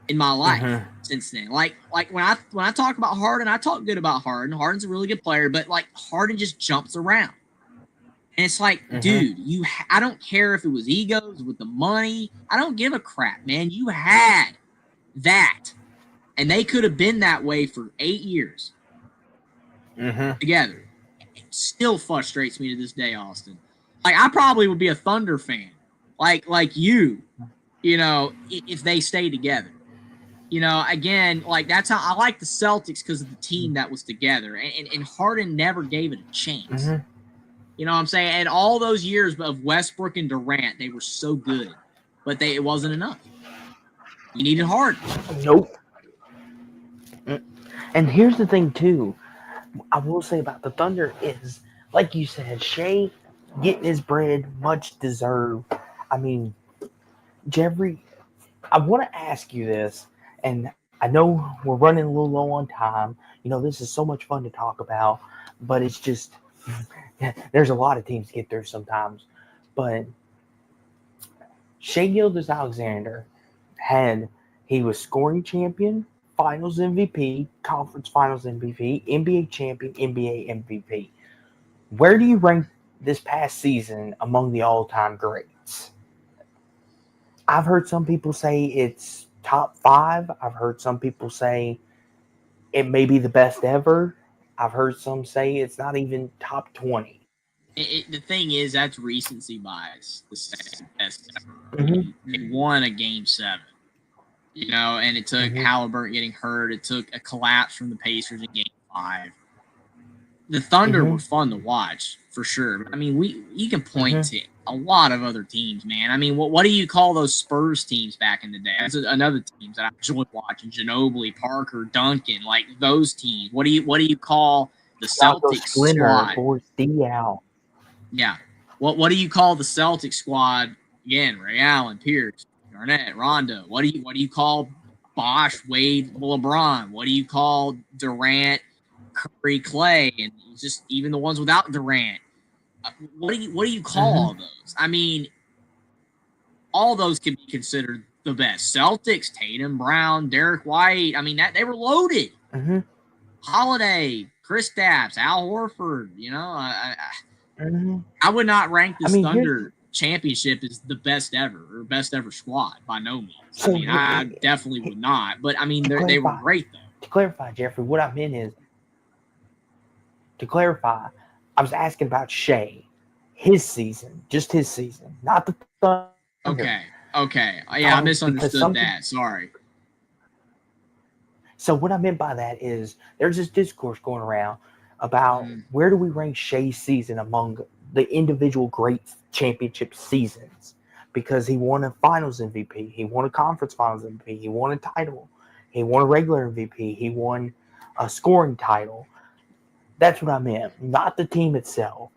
in my life since then. Like when I talk about Harden, I talk good about Harden. Harden's a really good player, but like Harden just jumps around. And it's like, dude, I don't care if it was egos with the money. I don't give a crap, man. You had that. And they could have been that way for 8 years together. It still frustrates me to this day, Austin. Like, I probably would be a Thunder fan, like you know, if they stay together. You know, again, like that's how I like the Celtics because of the team that was together. And Harden never gave it a chance. You know what I'm saying? And all those years of Westbrook and Durant, they were so good, but it wasn't enough. You needed Harden. Nope. And here's the thing, too. I will say about the Thunder is, like you said, Shea getting his bread, much deserved. I mean, Jeffrey, I want to ask you this, and I know we're running a little low on time. You know, this is so much fun to talk about, but it's just, there's a lot of teams to get through sometimes. But Shea Gilgeous-Alexander he was scoring champion, Finals MVP, Conference Finals MVP, NBA champion, NBA MVP. Where do you rank this past season among the all-time greats? I've heard some people say it's top 5. I've heard some people say it may be the best ever. I've heard some say it's not even top 20. The thing is, that's recency bias. The second best ever. They won a Game 7. You know, and it took Halliburton getting hurt. It took a collapse from the Pacers in Game 5. The Thunder were fun to watch, for sure. I mean, you can point to a lot of other teams, man. I mean, what do you call those Spurs teams back in the day? That's another teams that I enjoyed watching. Ginobili, Parker, Duncan, like those teams. What do you call the Celtics squad? Boris Diaw. Yeah. What do you call the Celtics squad? Again, Ray Allen, Pierce, Garnett, Rondo. What do you call Bosh, Wade, LeBron? What do you call Durant, Curry, Clay, and just even the ones without Durant? What do you call all those? I mean, all those can be considered the best. Celtics, Tatum, Brown, Derek White. I mean, that they were loaded. Holiday, Kristaps, Al Horford. You know, I would not rank this Thunder championship as the best ever or best ever squad by no means. So, I mean, I definitely would not. But I mean, they were great though. To clarify, Jeffrey, what I meant is to clarify. I was asking about Shea, his season, just his season, not the Thunder. Okay. Yeah, I Because some misunderstood that. Sorry. so what I meant by that is there's this discourse going around about Mhm. where do we rank Shea's season among the individual great championship seasons, because he won a Finals MVP, he won a Conference Finals MVP, he won a title, he won a regular MVP, he won a scoring title. That's what I meant, not the team itself.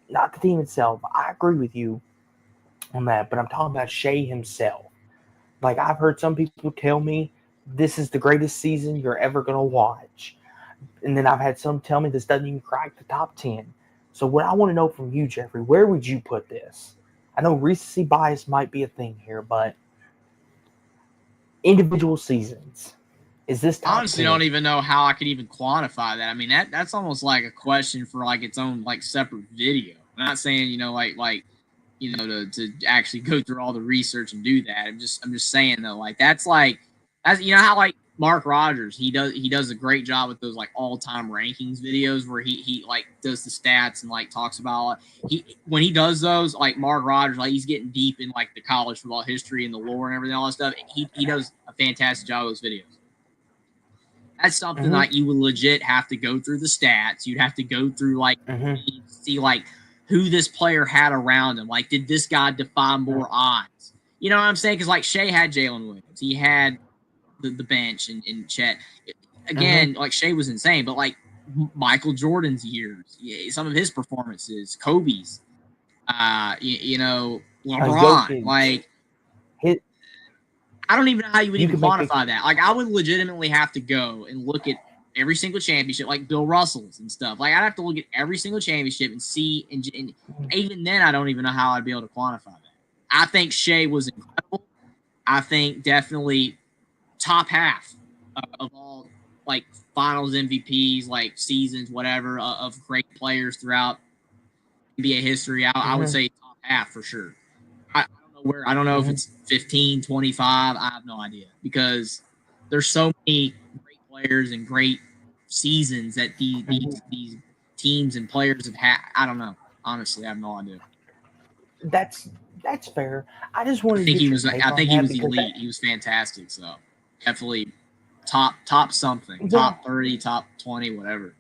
Not the team itself. I agree with you on that, but I'm talking about Shea himself. Like, I've heard some people tell me this is the greatest season you're ever going to watch. And then I've had some tell me this doesn't even crack the top 10. So, what I want to know from you, Jeffrey, where would you put this? I know recency bias might be a thing here, but individual seasons. Is this top Honestly, 10? don't even know how I could even quantify that. I mean, that's almost like a question for like its own like separate video. I'm not saying to actually go through all the research and do that. I'm just saying though, like that's how like Mark Rogers he does a great job with those like all time rankings videos where he like does the stats and like talks about he when he does those, like Mark Rogers, like he's getting deep in like the college football history and the lore and everything, all that stuff. He does a fantastic job with those videos. That's something Mm-hmm. like you would legit have to go through the stats. You'd have to go through like Mm-hmm. see like who this player had around him. Like, did this guy defy more odds? You know what I'm saying? Because like Shea had Jalen Williams, he had the bench and Chet. Mm-hmm. Again, like Shea was insane, but like Michael Jordan's years, some of his performances, Kobe's, LeBron, Jokic. like Hit, I don't even know how you would you even can make a. quantify that. Like, I would legitimately have to go and look at every single championship, like Bill Russell's and stuff. Like, I'd have to look at every single championship and see, and even then, I don't even know how I'd be able to quantify that. I think Shea was incredible. I think definitely top half of all like Finals MVPs, like seasons, whatever, of great players throughout NBA history. I would Mm-hmm. say top half for sure. I don't know if Mm-hmm. it's 15, 25. I have no idea because there's so many great players and great seasons that these teams and players have had. I don't know. Honestly, I have no idea. That's that's fair. I just wanted to get your take I on think he that was because that. elite. He was fantastic. So definitely top something, Well, top 30, top 20, whatever.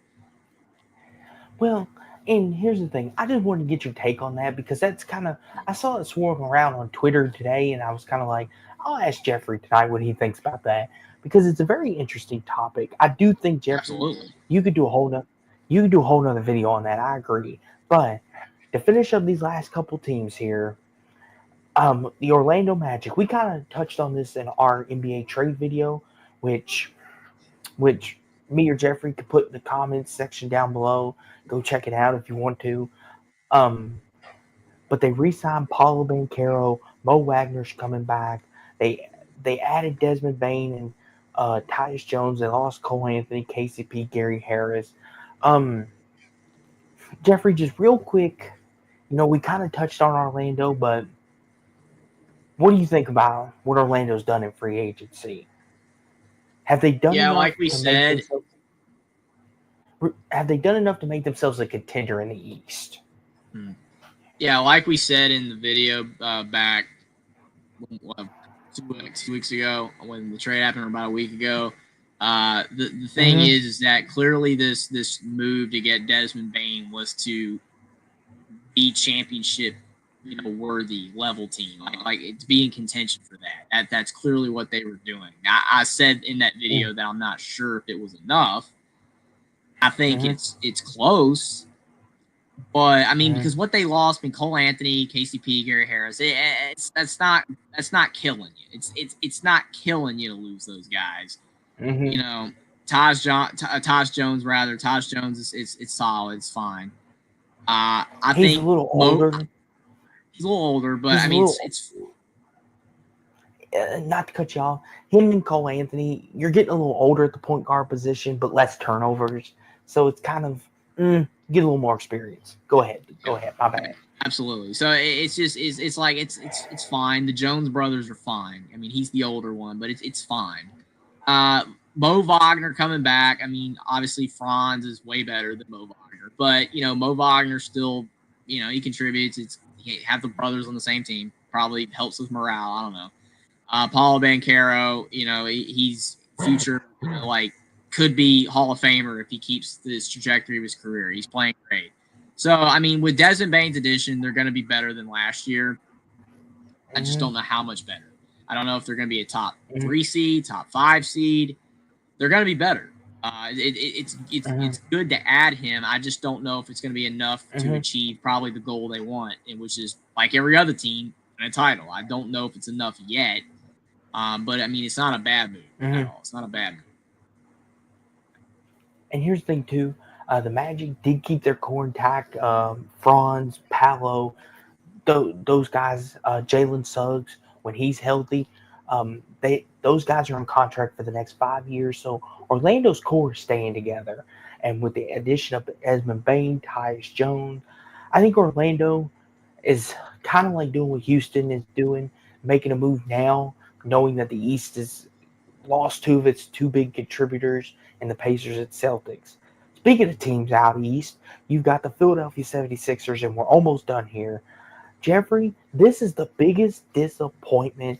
well, and here's the thing. I just wanted to get your take on that because that's kind of. I saw it swirling around on Twitter today, and I was kind of like, I'll ask Jeffrey tonight what he thinks about that because it's a very interesting topic. I do think Jeffrey, Absolutely. you could do a whole no, you could do a whole nother video on that. I agree, but to finish up these last couple teams here, the Orlando Magic. We kind of touched on this in our NBA trade video, which which me or Jeffrey could put in the comments section down below. Go check it out if you want to. Um, but they re-signed Paulo Banchero, Mo Wagner's coming back. They they added Desmond Bain and Tyus Jones. They lost Cole Anthony, KCP, Gary Harris. Um, Jeffrey, just real quick, we kind of touched on Orlando, but what do you think about what Orlando's done in free agency? Have they done Yeah, enough like we to make said, themselves? Have they done enough to make themselves a contender in the East? hmm. Yeah, like we said in the video back uh, 2 weeks ago when the trade happened, or about a week ago. The thing Mm-hmm. is that clearly this move to get Desmond Bain was to be championship, worthy level team, like it's being contention for that. That's clearly what they were doing. I said in that video that I'm not sure if it was enough. I think Mm-hmm. it's close. But I mean, Mm-hmm. because what they lost in Cole Anthony, KCP, Gary Harris, that's not killing you. It's not killing you to lose those guys. Mm-hmm. You know, Taj Jones is it's solid, it's fine. I He's a think little older. he's a little older, but He's I a mean, little, not to cut you off. Him and Cole Anthony, you're getting a little older at the point guard position, but less turnovers. So it's kind of get a little more experience. Go ahead. Go yeah, ahead. My bad. absolutely. So it's just it's like it's fine. The Jones brothers are fine. I mean, he's the older one, but it's fine. Mo Wagner coming back. I mean, obviously Franz is way better than Mo Wagner. Wagner. But, Mo Wagner still, he contributes. He have the brothers on the same team. Probably helps with morale. I don't know. Paulo Banchero, he's future, could be Hall of Famer if he keeps this trajectory of his career. He's playing great. So, I mean, with Desmond Bane's addition, they're going to be better than last year. I just don't know how much better. I don't know if they're going to be a top 3 seed, top 5 seed. They're going to be better. It's good to add him. I just don't know if it's going to be enough to achieve probably the goal they want, and which is like every other team, win a title. I don't know if it's enough yet, but I mean, it's not a bad move at all. It's not a bad move. And here's the thing too: the Magic did keep their core intact. Franz, Paolo, those guys, Jalen Suggs, when he's healthy, those guys are on contract for the next 5 years. So Orlando's core is staying together. And with the addition of Desmond Bane, Tyus Jones, I think Orlando is kind of like doing what Houston is doing, making a move now, knowing that the East has lost 2 of its 2 big contributors in the Pacers and Celtics. Speaking of teams out East, you've got the Philadelphia 76ers, and we're almost done here. Jeffrey, this is the biggest disappointment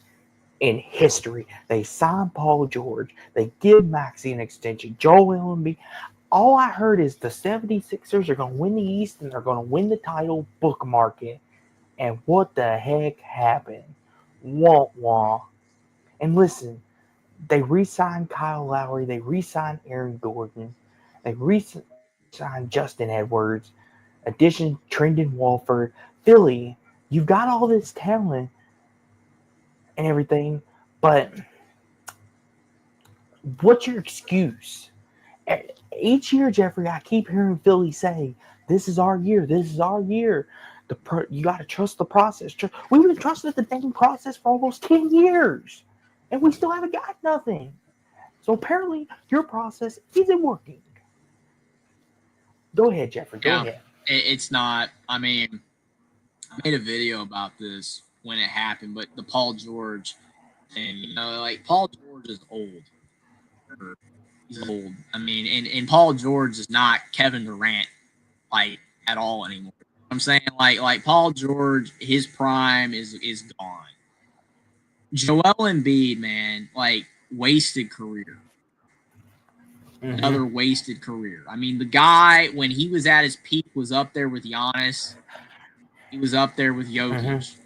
in history. They signed Paul George. They give Maxey an extension. Joel Embiid. All I heard is the 76ers are going to win the East and they're going to win the title, bookmark it. And what the heck happened? Wah wah. And listen, they re-signed Kyle Lowry. They re-signed Aaron Gordon. They re-signed Justin Edwards. Addition Trendon Walford. Philly, you've got all this talent and everything, but what's your excuse? Each year, Jeffrey, I keep hearing Philly say, this is our year, this is our year. You got to trust the process. We've been trusting the dang process for almost 10 years, and we still haven't got nothing. So apparently, your process isn't working. Go ahead, Jeffrey, go ahead. It's not, I mean, I made a video about this when it happened, but the Paul George thing, Paul George is old. He's old. I mean, and Paul George is not Kevin Durant, at all anymore. I'm saying, like Paul George, his prime is gone. Joel Embiid, man, wasted career. Another wasted career. I mean, the guy, when he was at his peak, was up there with Giannis. He was up there with Jokic.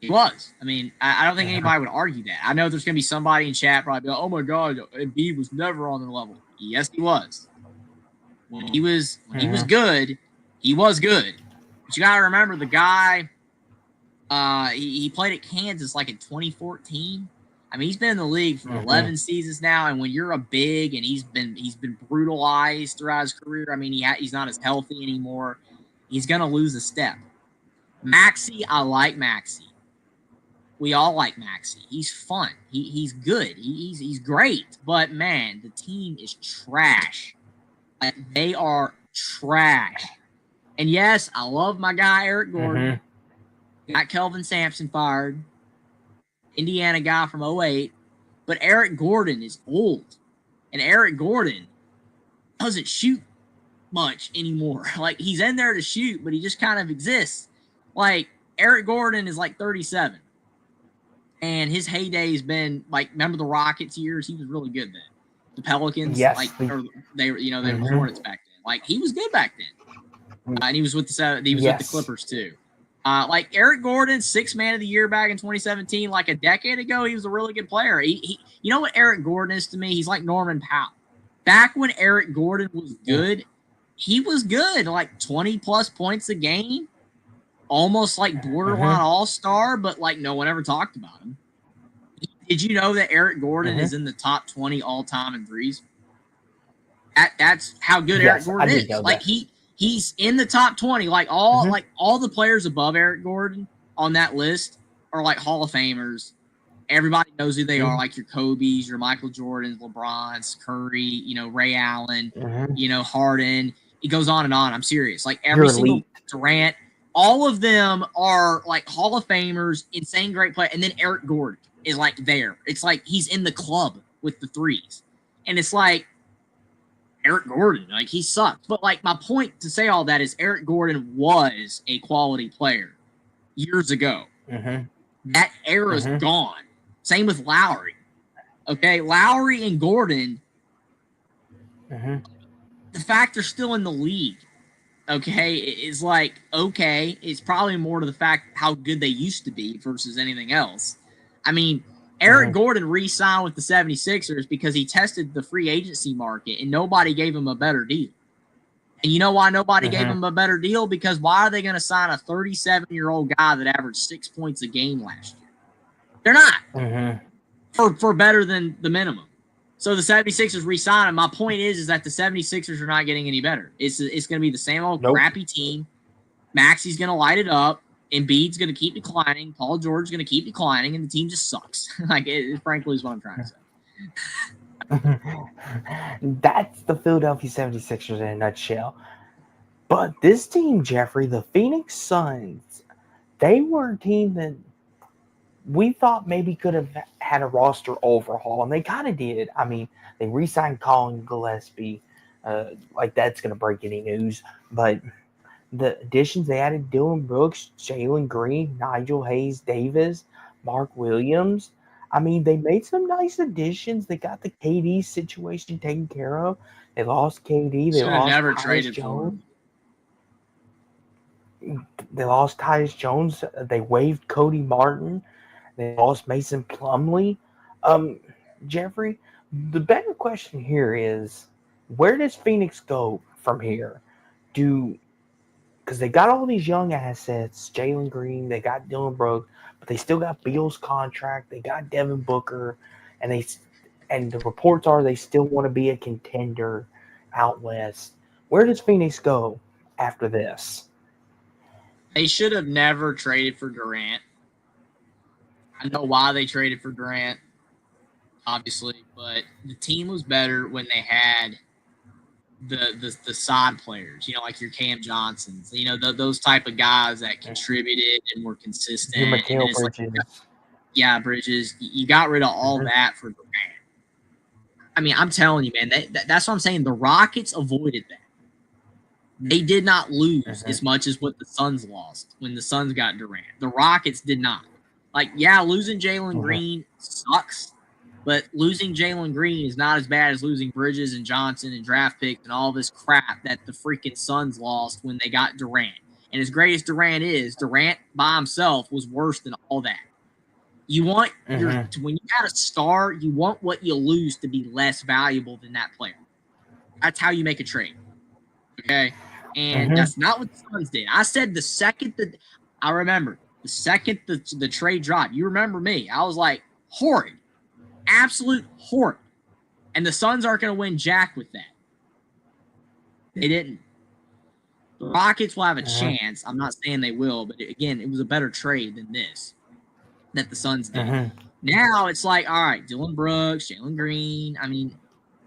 He was. I mean, I don't think anybody would argue that. I know there's going to be somebody in chat probably be like, oh my God, Embiid was never on the level. Yes, he was. When he was good, he was good. But you got to remember the guy, he played at Kansas in 2014. I mean, he's been in the league for 11 seasons now, and when you're a big and he's been brutalized throughout his career, I mean, he's not as healthy anymore. He's going to lose a step. Maxey, I like Maxey. We all like Maxey. He's fun. He's good. He's great. But man, the team is trash. They are trash. And yes, I love my guy Eric Gordon. Got Kelvin Sampson fired. Indiana guy from 08. But Eric Gordon is old. And Eric Gordon doesn't shoot much anymore. He's in there to shoot, but he just kind of exists. Eric Gordon is 37. And his heyday has been remember the Rockets years? He was really good then. The Pelicans, yes. They were the Hornets back then. He was good back then. And he was with the Clippers too. Eric Gordon, 6th man of the year back in 2017, a decade ago, he was a really good player. He you know what Eric Gordon is to me? He's like Norman Powell. Back when Eric Gordon was good, he was good, 20 plus points a game. Almost borderline all-star, but no one ever talked about him. Did you know that Eric Gordon is in the top 20 all-time in threes? That's how good Eric Gordon is. He's in the top 20. All the players above Eric Gordon on that list are Hall of Famers. Everybody knows who they are, your Kobe's, your Michael Jordans, LeBron's, Curry, Ray Allen, Harden. It goes on and on. I'm serious. Every single Durant. All of them are Hall of Famers, insane great play, and then Eric Gordon is there. It's he's in the club with the threes, and it's Eric Gordon, like, he sucked. But, like, my point to say all that is Eric Gordon was a quality player years ago. That era's gone. Same with Lowry. Okay, Lowry and Gordon, the fact they're still in the league, okay, is like, okay, it's probably more to the fact how good they used to be versus anything else. I mean, Eric Gordon re-signed with the 76ers because he tested the free agency market and nobody gave him a better deal. And you know why nobody gave him a better deal? Because why are they going to sign a 37-year-old guy that averaged 6 points a game last year? They're not. For better than the minimum. So the 76ers re-sign him. My point is that the 76ers are not getting any better. It's going to be the same old crappy team. Maxey's going to light it up. Embiid's going to keep declining. Paul George is going to keep declining, and the team just sucks. Like, it frankly is what I'm trying to say. That's the Philadelphia 76ers in a nutshell. But this team, Jeffrey, the Phoenix Suns, they were a team that we thought maybe could have had a roster overhaul, and they kind of did. I mean, they re-signed Colin Gillespie. Like, that's going to break any news. But the additions, they added Dylan Brooks, Jalen Green, Nigel Hayes-Davis, Mark Williams. I mean, they made some nice additions. They got the KD situation taken care of. They lost KD. They lost never Tyus traded Jones. for him. They lost Tyus Jones. They waived Cody Martin. They lost Mason Plumlee. Jeffrey, the better question here is, where does Phoenix go from here? Because they got all these young assets, Jalen Green, they got Dylan Brooks, but they still got Beal's contract. They got Devin Booker, and the reports are they still want to be a contender out west. Where does Phoenix go after this? They should have never traded for Durant. I know why they traded for Durant, obviously, but the team was better when they had the side players, you know, like your Cam Johnsons, you know, those type of guys that contributed and were consistent. Your Mikal Bridges. Bridges. You got rid of all that for Durant. I mean, I'm telling you, man, that's what I'm saying. The Rockets avoided that. They did not lose as much as what the Suns lost when the Suns got Durant. The Rockets did not. Like, yeah, losing Jalen Green sucks, but losing Jalen Green is not as bad as losing Bridges and Johnson and draft picks and all this crap that the freaking Suns lost when they got Durant. And as great as Durant is, Durant by himself was worse than all that. You want when you got a star, you want what you lose to be less valuable than that player. That's how you make a trade. Okay? And that's not what the Suns did. I said the second the trade dropped, you remember me, I was like, horrid. Absolute horrid. And the Suns aren't going to win jack with that. They didn't. The Rockets will have a chance. I'm not saying they will, but again, it was a better trade than this that the Suns did. Now it's like, all right, Dylan Brooks, Jalen Green. I mean,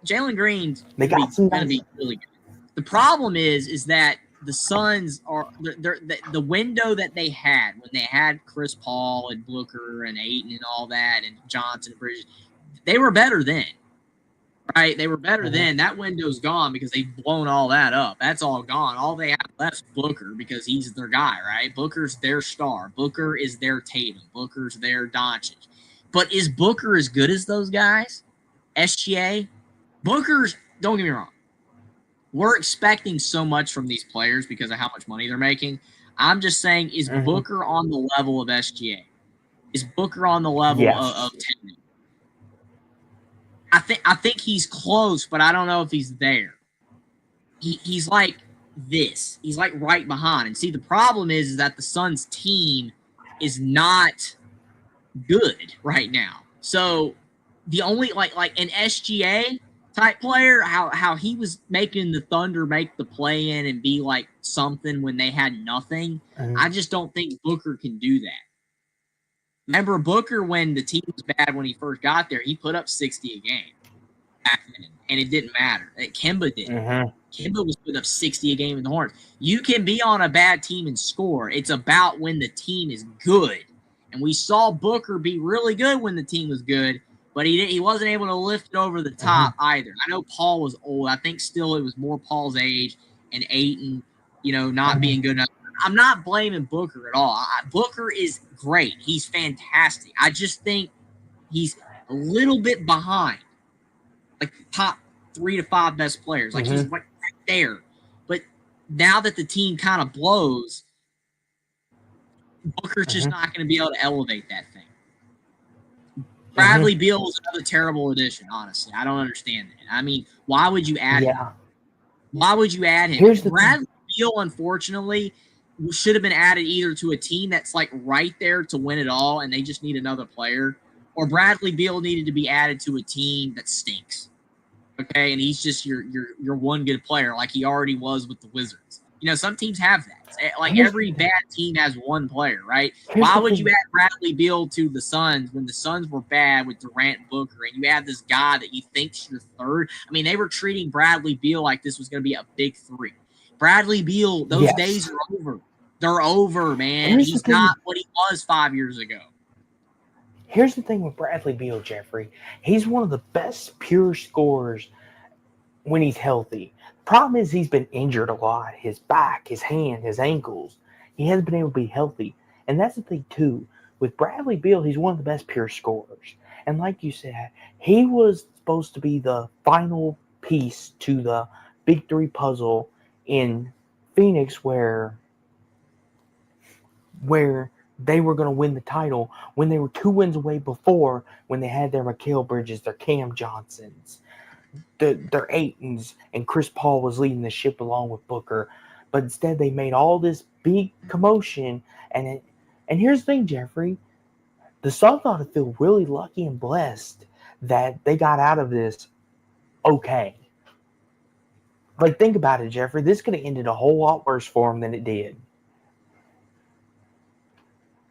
Jalen Green's going to be really good. The problem is that the Suns are the window that they had when they had Chris Paul and Booker and Ayton and all that and Johnson and Bridges, they were better then, right? They were better then. That window's gone because they've blown all that up. That's all gone. All they have left is Booker because he's their guy, right? Booker's their star. Booker is their Tatum. Booker's their Doncic. But is Booker as good as those guys? SGA? Booker's, don't get me wrong, we're expecting so much from these players because of how much money they're making. I'm just saying, is Booker on the level of SGA? Is Booker on the level of Tatum? I think he's close, but I don't know if he's there. He's like this. He's like right behind. And see, the problem is that the Suns team is not good right now. So the only like an SGA type player, how he was making the Thunder make the play in and be like something when they had nothing. I just don't think Booker can do that. Remember Booker when the team was bad when he first got there, he put up 60 a game back then, and it didn't matter. Kemba did. Kemba was putting up 60 a game in the Hornets. You can be on a bad team and score. It's about when the team is good. And we saw Booker be really good when the team was good, but he wasn't able to lift it over the top either. I know Paul was old. I think still it was more Paul's age and Ayton, not being good enough. I'm not blaming Booker at all. Booker is great. He's fantastic. I just think he's a little bit behind, like the top 3 to 5 best players. Like he's right there. But now that the team kind of blows, Booker's just not going to be able to elevate that thing. Bradley Beal was another terrible addition, honestly. I don't understand that. I mean, why would you add him? Why would you add him? Bradley Beal, unfortunately, should have been added either to a team that's like right there to win it all and they just need another player, or Bradley Beal needed to be added to a team that stinks. Okay, and he's just your one good player like he already was with the Wizards. Some teams have that. Like every bad team has one player, right? Why would you add Bradley Beal to the Suns when the Suns were bad with Durant and Booker, and you add this guy that you think's your third? I mean, they were treating Bradley Beal like this was going to be a big three. Bradley Beal, those days are over. They're over, man. He's not what he was 5 years ago. Here's the thing with Bradley Beal, Jeffrey. He's one of the best pure scorers when he's healthy. Problem is he's been injured a lot. His back, his hand, his ankles. He hasn't been able to be healthy. And that's the thing, too. With Bradley Beal, he's one of the best pure scorers. And like you said, he was supposed to be the final piece to the Big Three puzzle in Phoenix where they were going to win the title when they were 2 wins away before, when they had their Mikal Bridges, their Cam Johnsons, their Aytons, and Chris Paul was leading the ship along with Booker. But instead, they made all this big commotion. And here's the thing, Jeffrey. The Suns ought to feel really lucky and blessed that they got out of this okay. Like, think about it, Jeffrey. This could have ended a whole lot worse for them than it did.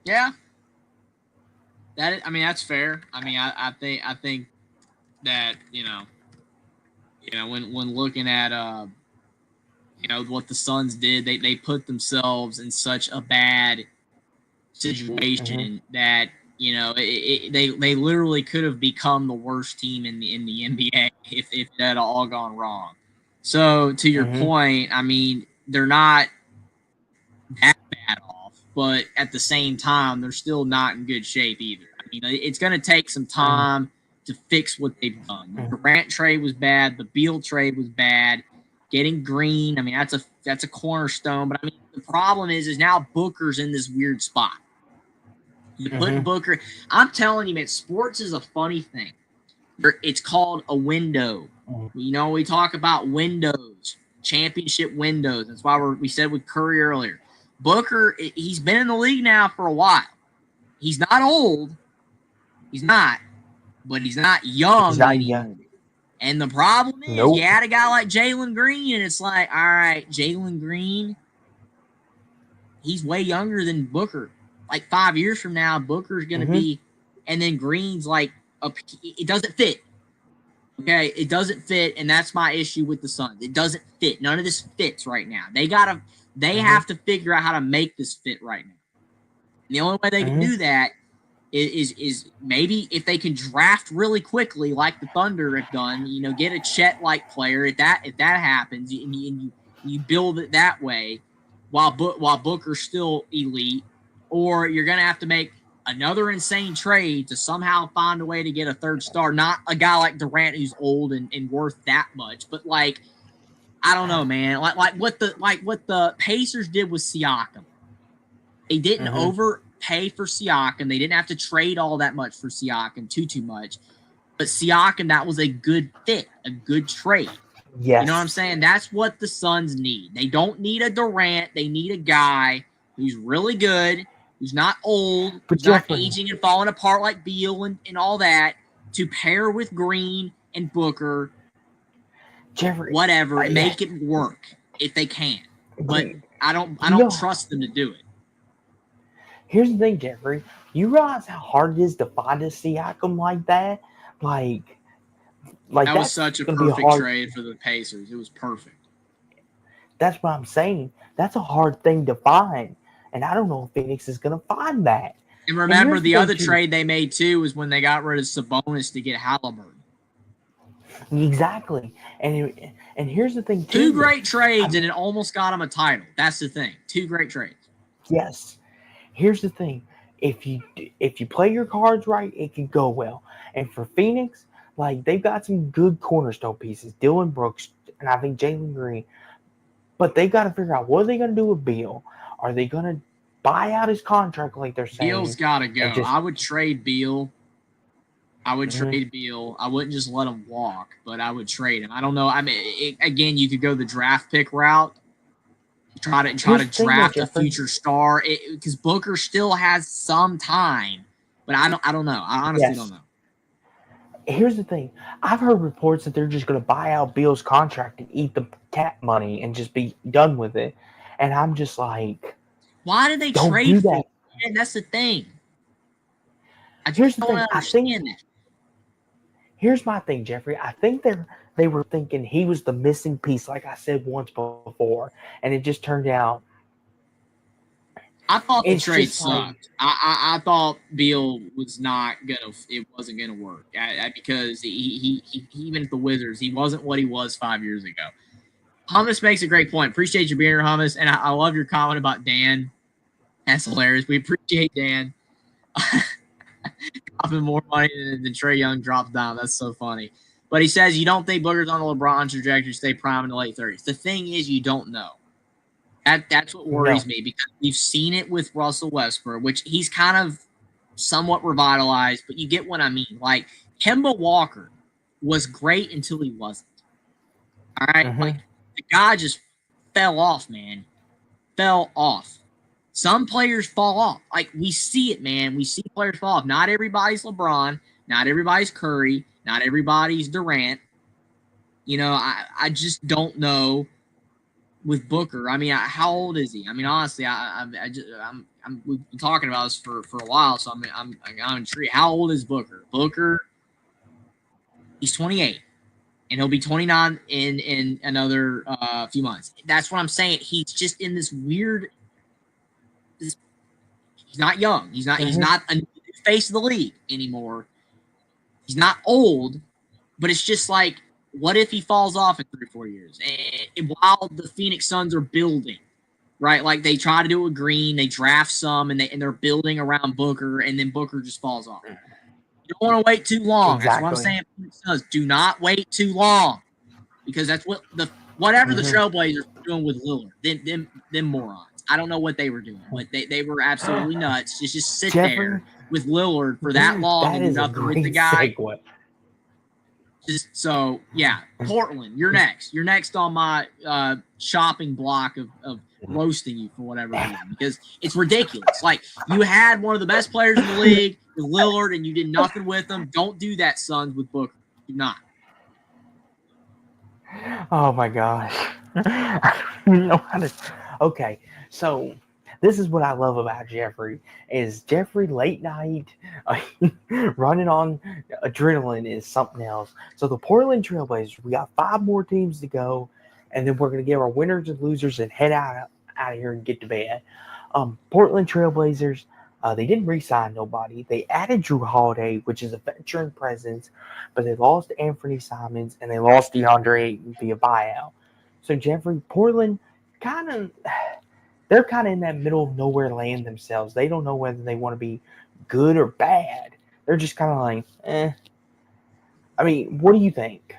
Yeah. That's fair. I think that, when looking at what the Suns did, they put themselves in such a bad situation that they literally could have become the worst team in the NBA if it had all gone wrong. So to your point, they're not that bad off, but at the same time, they're still not in good shape either. It's going to take some time to fix what they've done. The Durant trade was bad. The Beal trade was bad. Getting Green, that's a cornerstone. But the problem is now Booker's in this weird spot. You put Booker. I'm telling you, man, sports is a funny thing. It's called a window. We talk about windows, championship windows. That's why we said with Curry earlier. Booker, he's been in the league now for a while. He's not old. He's not. But he's not young anymore. And the problem is you had a guy like Jalen Green, and it's like, all right, Jalen Green, he's way younger than Booker. Like 5 years from now, Booker's going to be, and then Green's like, it doesn't fit. Okay, it doesn't fit, and that's my issue with the Suns. It doesn't fit. None of this fits right now. They have to figure out how to make this fit right now. And the only way they can do that is maybe if they can draft really quickly, like the Thunder have done. Get a Chet-like player. If that happens, and you build it that way, while Booker's still elite, or you're gonna have to make another insane trade to somehow find a way to get a third star. Not a guy like Durant who's old and worth that much, but like, I don't know, man. Like what the Pacers did with Siakam. They didn't overpay for Siakam. They didn't have to trade all that much for Siakam, too much. But Siakam, that was a good fit, a good trade. Yes. You know what I'm saying? That's what the Suns need. They don't need a Durant. They need a guy who's really good, who's not old, who's not aging and falling apart like Beal and all that, to pair with Green and Booker, Jeffrey, whatever, make it work if they can. But I don't trust them to do it. Here's the thing, Jeffrey. You realize how hard it is to find a Siakam like that? Like that was such a perfect trade for the Pacers. It was perfect. That's what I'm saying. That's a hard thing to find. And I don't know if Phoenix is going to find that. And remember, here's the the thing, other too. trade they made too was when they got rid of Sabonis to get Halliburton. Exactly. And here's the thing, Two too. great trades, and it almost got them a title. That's the thing. Two great trades. Yes. Here's the thing. If you play your cards right, it can go well. And for Phoenix, like, they've got some good cornerstone pieces, Dylan Brooks, and I think Jalen Green. But they got to figure out, what are they going to do with Beal? Are they going to buy out his contract like they're saying? Beal's got to go. just- I would trade Beal. I would Mhm. trade Beal. I wouldn't just let him walk, but I would trade him. I don't know. I mean, again, you could go the draft pick route. Try to Here's the thing, draft a Jeffrey. future star because Booker still has some time, but I don't know. I honestly Yes. don't know. Here's the thing. I've heard reports that they're just going to buy out Beal's contract and eat the cap money and just be done with it. And I'm just like, Why did they don't trade do for that. him? Man, that's the thing. I Here's just the don't thing. understand that. Here's my thing, Jeffrey. I think they were thinking he was the missing piece, like I said once before, and it just turned out. I thought the It's trade just like- sucked. I thought Beal was not gonna. It wasn't gonna work because he even at the Wizards, he wasn't what he was 5 years ago. Hummus makes a great point. Appreciate you being here, Hummus, and I love your comment about Dan. That's hilarious. We appreciate Dan. Dropping more money than Trae Young drops down. That's so funny. But he says you don't think Booker's on the LeBron trajectory, stay prime in the late 30s. The thing is, you don't know. That's what worries me because we've seen it with Russell Westbrook, which he's kind of somewhat revitalized, but you get what I mean. Like, Kemba Walker was great until he wasn't. All right? Mhm. Like, the guy just fell off, man. Fell off. Some players fall off. Like, we see it, man. We see players fall off. Not everybody's LeBron. Not everybody's Curry. Not everybody's Durant. You know, I just don't know with Booker. I mean, how old is he? I mean, honestly, we've been talking about this for a while, so I'm intrigued. How old is Booker? Booker, he's 28, and he'll be 29 in another few months. That's what I'm saying. He's just in this weird. He's not young. He's not a new face of the league anymore. He's not old, but it's just like, what if he falls off in 3 or 4 years? And while the Phoenix Suns are building, right? Like, they try to do it with Green, they draft some, and they're building around Booker, and then Booker just falls off. You don't want to wait too long. Exactly. That's what I'm saying. Phoenix Suns, do not wait too long, because that's what whatever the Trailblazers were doing with Lillard. Them morons. I don't know what they were doing, but they were absolutely nuts. Just sit there with Lillard for that long and do nothing with the guy. Segue. Just so, yeah, Portland, you're next. You're next on my shopping block of roasting you for whatever reason, because it's ridiculous. Like, you had one of the best players in the league with Lillard, and you did nothing with him. Don't do that, Suns, with Booker. Do not. Oh my gosh. I don't even know how to. Okay, so this is what I love about Jeffrey. Is Jeffrey late night running on adrenaline is something else. So the Portland Trailblazers, we got 5 more teams to go, and then we're gonna give our winners and losers and head out of here and get to bed. Portland Trailblazers, they didn't re-sign nobody. They added Drew Holiday, which is a veteran presence, but they lost Anthony Simons and they lost DeAndre Ayton via buyout. So Jeffrey, Portland they're kind of in that middle of nowhere land themselves. They don't know whether they want to be good or bad. They're just kind of like, eh. I mean, what do you think?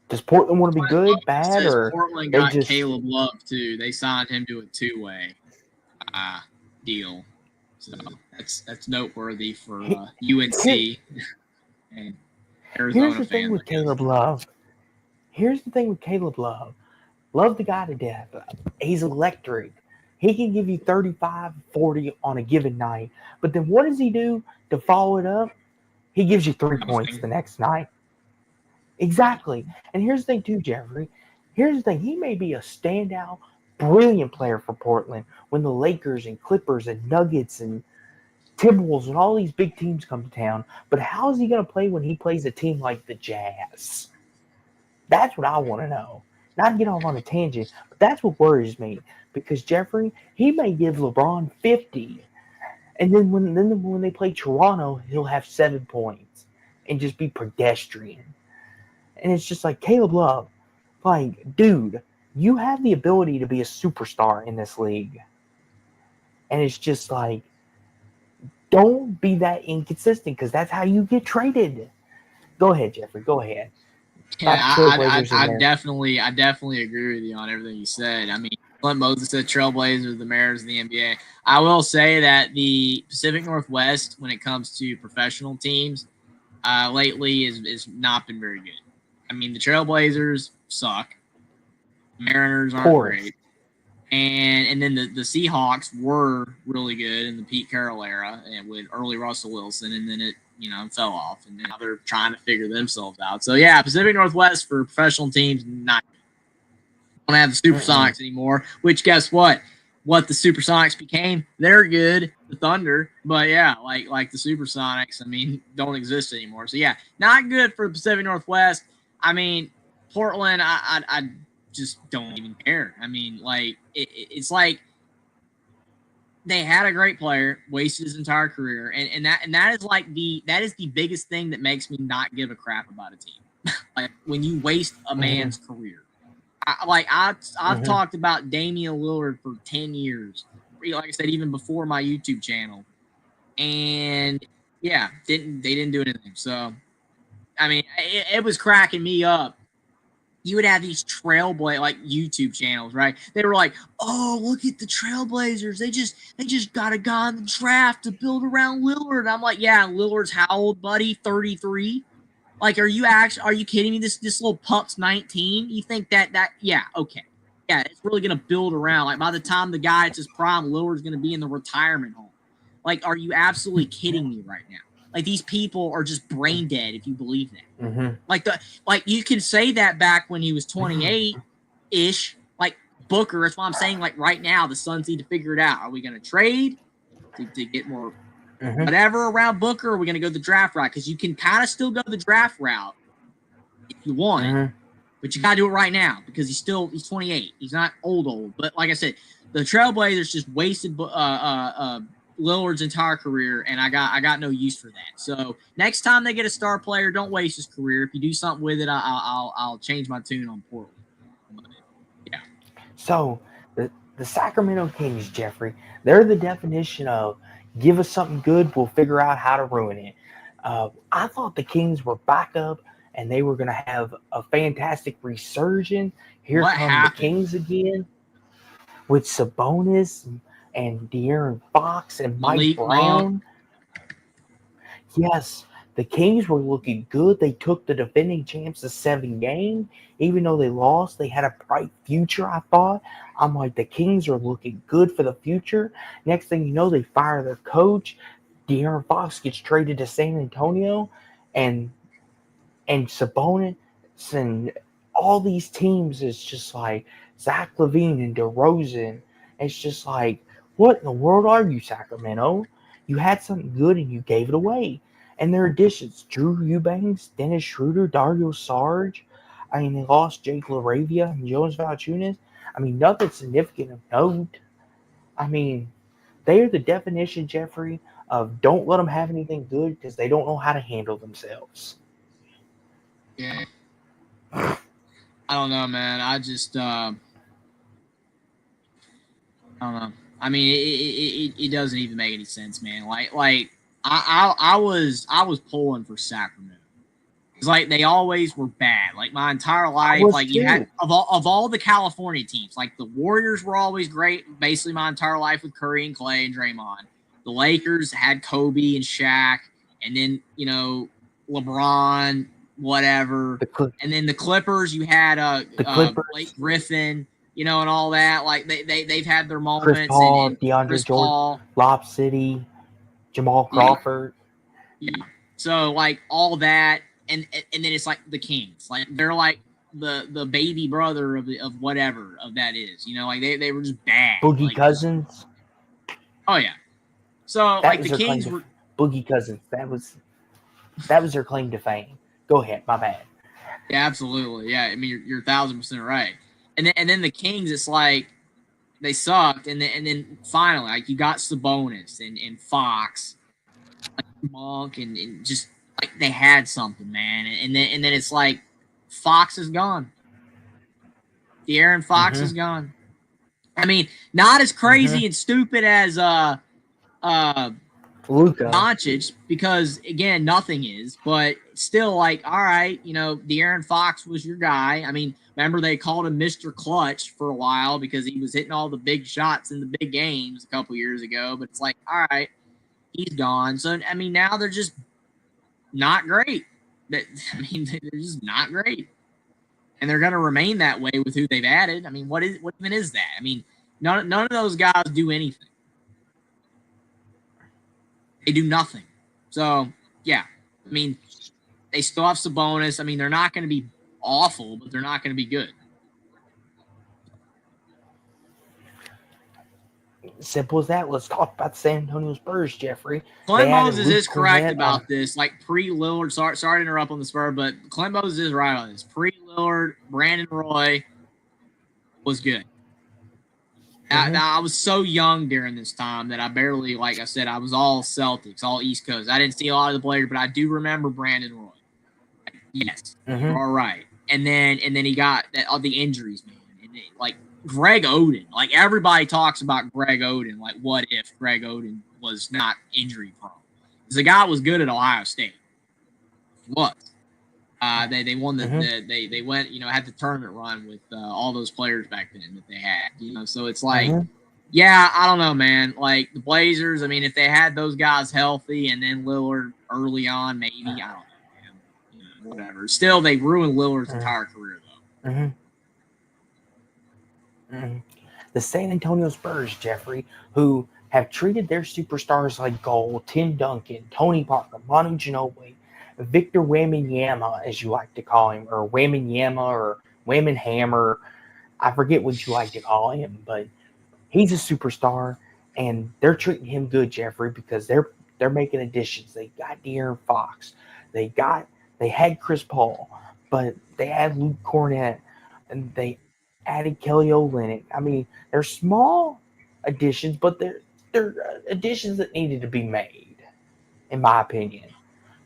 Does Portland want to be good, bad, or Portland got Caleb Love too? They signed him to a 2-way deal, so that's noteworthy for UNC and Arizona. Here's the thing with Caleb Love. Love the guy to death. He's electric. He can give you 35, 40 on a given night. But then what does he do to follow it up? He gives you 3 points the next night. Exactly. And here's the thing too, Jeffrey. Here's the thing. He may be a standout, brilliant player for Portland when the Lakers and Clippers and Nuggets and Timberwolves and all these big teams come to town. But how is he going to play when he plays a team like the Jazz? That's what I want to know. Not to get off on a tangent, but that's what worries me. Because Jeffrey, he may give LeBron 50 And then when they play Toronto, he'll have 7 points and just be pedestrian. And it's just like Caleb Love, like, dude, you have the ability to be a superstar in this league. And it's just like, don't be that inconsistent because that's how you get traded. Go ahead, Jeffrey. Go ahead. Yeah, About the Trailblazers I again. definitely agree with you on everything you said. I mean, Clint Moses said Trailblazers, the Mariners of the NBA. I will say that the Pacific Northwest, when it comes to professional teams, lately is not been very good. I mean, the Trailblazers suck. Mariners aren't Porous. great. And then the Seahawks were really good in the Pete Carroll era and with early Russell Wilson, and then it fell off, and now they're trying to figure themselves out. So yeah, Pacific Northwest for professional teams not don't have the Supersonics anymore. Which guess what? What the Supersonics became, they're good. The Thunder, but yeah, like the Supersonics, I mean, don't exist anymore. So yeah, not good for the Pacific Northwest. I mean, Portland, I just don't even care. I mean, like it's like they had a great player, wasted his entire career, and that is like the biggest thing that makes me not give a crap about a team. Like when you waste a man's career. I've talked about Damian Lillard for 10 years. Like I said, even before my YouTube channel, and yeah, they didn't do anything. So I mean, it was cracking me up. You would have these Trailblazer like YouTube channels, right? They were like, "Oh, look at the Trailblazers! They just got a guy in the draft to build around Lillard." And I'm like, "Yeah, Lillard's how old, buddy? 33." Like, are you kidding me? This little pup's 19. You think that yeah, okay. Yeah, it's really gonna build around. Like by the time the guy hits his prime, Lillard's gonna be in the retirement home. Like, are you absolutely kidding me right now? Like these people are just brain dead if you believe that. Like you can say that back when he was 28-ish, like Booker. That's why I'm saying like right now the Suns need to figure it out. Are we gonna trade to get more whatever around Booker, or are we going to go the draft route? Because you can kind of still go the draft route if you want it, but you got to do it right now because he's 28. He's not old. But like I said, the Trailblazers just wasted Lillard's entire career, and I got no use for that. So next time they get a star player, don't waste his career. If you do something with it, I'll change my tune on Portland. But, yeah. So the Sacramento Kings, Jeffrey, they're the definition of give us something good, we'll figure out how to ruin it. I thought the Kings were back up and they were going to have a fantastic resurgence. Here What come happened? the Kings again with Sabonis and De'Aaron Fox and Mike Brown. Yes, the Kings were looking good. They took the defending champs to 7 games. Even though they lost, they had a bright future, I thought. I'm like, the Kings are looking good for the future. Next thing you know, they fire their coach. De'Aaron Fox gets traded to San Antonio. And Sabonis and all these teams is just like Zach LaVine and DeRozan. It's just like, what in the world are you, Sacramento? You had something good and you gave it away. And their additions, Drew Eubanks, Dennis Schroeder, Dario Saric. I mean, they lost Jake LaRavia and Jonas Valanciunas. I mean, nothing significant of note. I mean, they are the definition, Jeffrey, of don't let them have anything good because they don't know how to handle themselves. Yeah. I don't know, man. I just I don't know. I mean, it doesn't even make any sense, man. Like I was pulling for Sacramento. It's like they always were bad. Like my entire life, like you had of all the California teams, like the Warriors were always great. Basically, my entire life with Curry and Clay and Draymond. The Lakers had Kobe and Shaq, and then LeBron, whatever. And then the Clippers, you had Blake Griffin, and all that. Like they've had their moments. Chris Paul, and DeAndre Chris Jordan, Paul, Lob City, Jamal Crawford. Yeah. So like all that, and then it's like the Kings, like they're like the baby brother of whatever of that is. Like they were just bad. Boogie Cousins. Oh yeah. So like the Kings were Boogie Cousins. That was their claim to fame. Go ahead, my bad. Yeah, absolutely. Yeah, I mean you're 1,000% right. And then the Kings, it's like they sucked, and then finally, like, you got Sabonis and Fox, like Monk, and just like they had something, man. And then it's like Fox is gone. De'Aaron Fox is gone. I mean, not as crazy and stupid as Luka. Doncic, because again, nothing is, but still, like, all right, De'Aaron Fox was your guy. I mean, remember they called him Mr. Clutch for a while because he was hitting all the big shots in the big games a couple years ago, but it's like, all right, he's gone. So, I mean, now they're just not great. I mean, they're just not great. And they're going to remain that way with who they've added. I mean, what even is that? I mean, none of those guys do anything. They do nothing. So, yeah. I mean, they still have Sabonis. I mean, they're not going to be awful, but they're not going to be good. Simple as that. Let's talk about the San Antonio Spurs, Jeffrey. Clint Moses is correct about this. Like, pre-Lillard, sorry to interrupt on the Spurs, but Clint Moses is right on this. Pre-Lillard, Brandon Roy was good. Now, I was so young during this time that I barely, like I said, I was all Celtics, all East Coast. I didn't see a lot of the players, but I do remember Brandon Roy. Yes, you're all right. And then he got all the injuries, man. And then, like, Greg Oden. Like, everybody talks about Greg Oden. Like, what if Greg Oden was not injury prone? Because the guy was good at Ohio State. He was. They won they went, had the tournament run with all those players back then that they had, so it's like, yeah, I don't know, man. Like, the Blazers, I mean, if they had those guys healthy and then Lillard early on, maybe, I don't know, man. Whatever. Still, they ruined Lillard's entire career, though. The San Antonio Spurs, Jeffrey, who have treated their superstars like gold: Tim Duncan, Tony Parker, Manu Ginobili, Victor Wembanyama, as you like to call him, or Wembanyama, or Wemmenhammer. I forget what you like to call him, but he's a superstar, and they're treating him good, Jeffrey, because they're making additions. They got De'Aaron Fox, they had Chris Paul, but they had Luke Cornett, and they added Kelly Olynyk. I mean, they're small additions, but they're additions that needed to be made, in my opinion.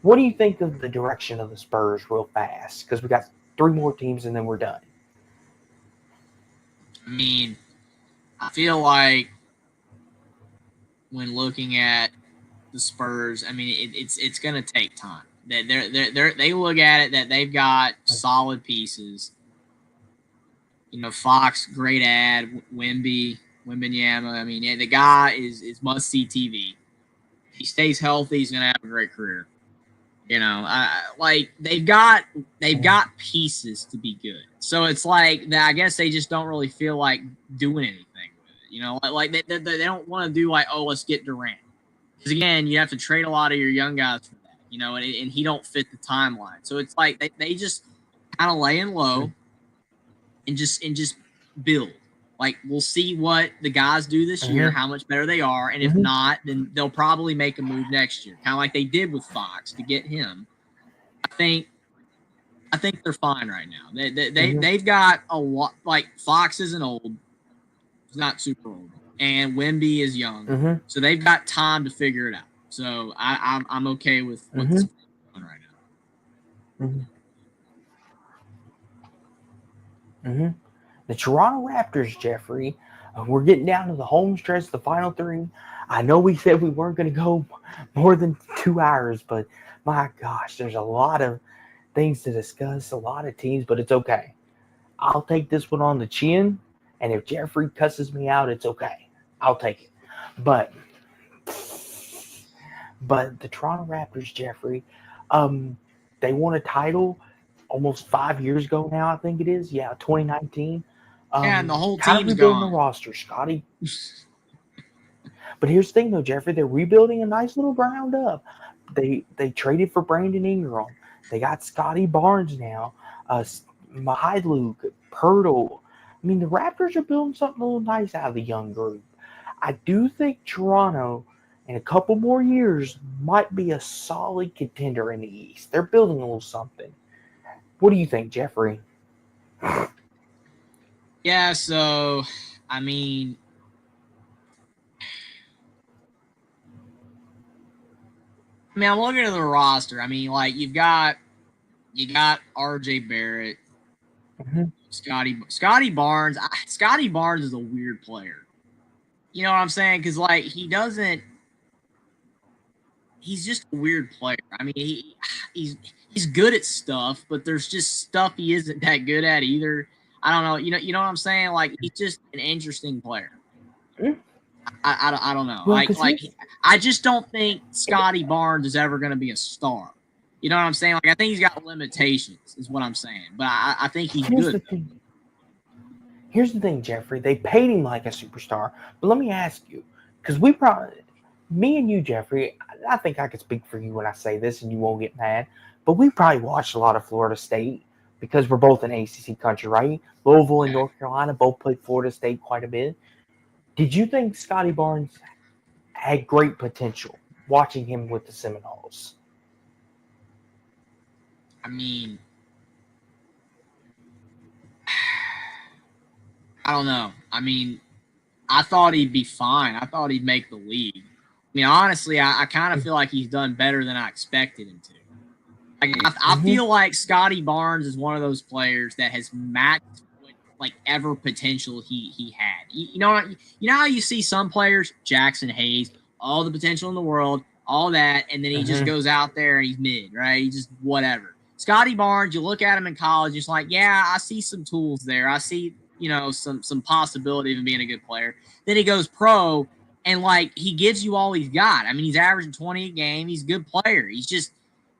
What do you think of the direction of the Spurs real fast? Because we got 3 more teams and then we're done. I mean, I feel like when looking at the Spurs, I mean, it's going to take time. They look at it that they've got solid pieces. Fox, great ad. Wembanyama. I mean, the guy is must-see TV. If he stays healthy, he's going to have a great career. Like, they've got pieces to be good. So it's like, I guess they just don't really feel like doing anything with it. Like they don't want to do, like, oh, let's get Durant. Because, again, you have to trade a lot of your young guys for that, and he don't fit the timeline. So it's like they just kind of laying low and just build. Like, we'll see what the guys do this year, how much better they are, and if not, then they'll probably make a move next year, kind of like they did with Fox to get him. I think they're fine right now. They've got a lot. Like, Fox isn't old; he's not super old, and Wemby is young, so they've got time to figure it out. So I'm okay with what's going on right now. The Toronto Raptors, Jeffrey, we're getting down to the home stretch, the final 3. I know we said we weren't going to go more than 2 hours, but my gosh, there's a lot of things to discuss, a lot of teams, but it's okay. I'll take this one on the chin, and if Jeffrey cusses me out, it's okay. I'll take it. But the Toronto Raptors, Jeffrey, they won a title almost 5 years ago now, I think it is. Yeah, 2019. And the whole team's gone. The roster, Scotty. But here's the thing, though, Jeffrey. They're rebuilding a nice little ground up. They traded for Brandon Ingram. They got Scotty Barnes now. Luke, Pirtle. I mean, the Raptors are building something a little nice out of the young group. I do think Toronto, in a couple more years, might be a solid contender in the East. They're building a little something. What do you think, Jeffrey? Yeah, so I mean, I'm looking at the roster. I mean, like you got R.J. Barrett, Mm-hmm. Scotty Barnes. Scotty Barnes is a weird player. You know what I'm saying? Because like he's just a weird player. I mean, he's good at stuff, but there's just stuff he isn't that good at either. I don't know. You know what I'm saying? Like he's just an interesting player. Mm-hmm. I don't know. Well, I just don't think Scotty Barnes is ever going to be a star. You know what I'm saying? Like I think he's got limitations, is what I'm saying. But I think he's good. Here's the thing, Jeffrey. They paid him like a superstar. But let me ask you, because me and you, Jeffrey, I think I can speak for you when I say this and you won't get mad. But we probably watched a lot of Florida State because we're both in ACC country, right? Louisville and North Carolina both played Florida State quite a bit. Did you think Scotty Barnes had great potential watching him with the Seminoles? I mean, I don't know. I mean, I thought he'd be fine. I thought he'd make the league. I mean, honestly, I kind of feel like he's done better than I expected him to. Like, I feel like Scotty Barnes is one of those players that has maxed like ever potential he had. You know how you see some players, Jackson Hayes, all the potential in the world, all that, and then he just goes out there and he's mid, right? He just whatever. Scotty Barnes, you look at him in college, it's like, yeah, I see some tools there. I see, some possibility of him being a good player. Then he goes pro, and like he gives you all he's got. I mean, he's averaging 20 a game. He's a good player. He's just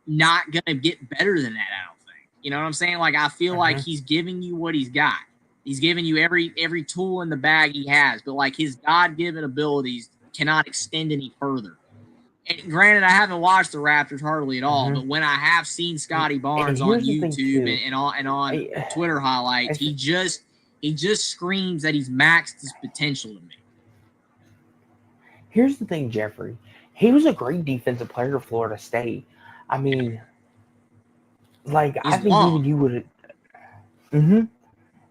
not gonna get better than that, I don't think. You know what I'm saying? Like I feel like he's giving you what he's got. He's giving you every tool in the bag he has, but like his God-given abilities cannot extend any further. And granted, I haven't watched the Raptors hardly at all, but when I have seen Scotty Barnes on YouTube and on Twitter highlights, he just screams that he's maxed his potential to me. Here's the thing, Jeffrey. He was a great defensive player at Florida State. I mean, like I think even you would.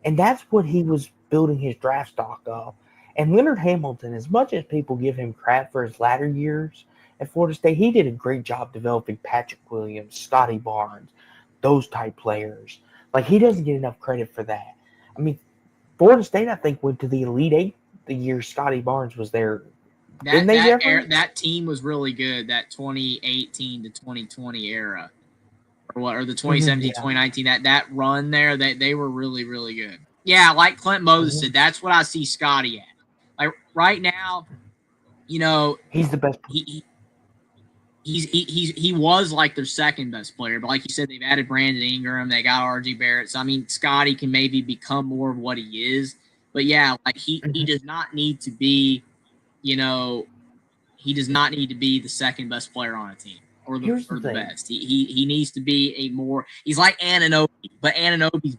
And that's what he was building his draft stock of. And Leonard Hamilton, as much as people give him crap for his latter years at Florida State, he did a great job developing Patrick Williams, Scotty Barnes, those type players. Like, he doesn't get enough credit for that. I mean, Florida State, I think, went to the Elite Eight the year Scotty Barnes was there. That team was really good, that 2018 to 2020 era. Or the 2017, 2019, that run there, they were really, really good. Yeah, like Clint Moses said, that's what I see Scotty at. Like right now, he's the best. He was like their second best player, but like you said, they've added Brandon Ingram, they got R.J. Barrett. So I mean, Scotty can maybe become more of what he is. But yeah, like he does not need to be, he does not need to be the second best player on a team. Or the best. He needs to be he's like Anunoby, but Anunoby's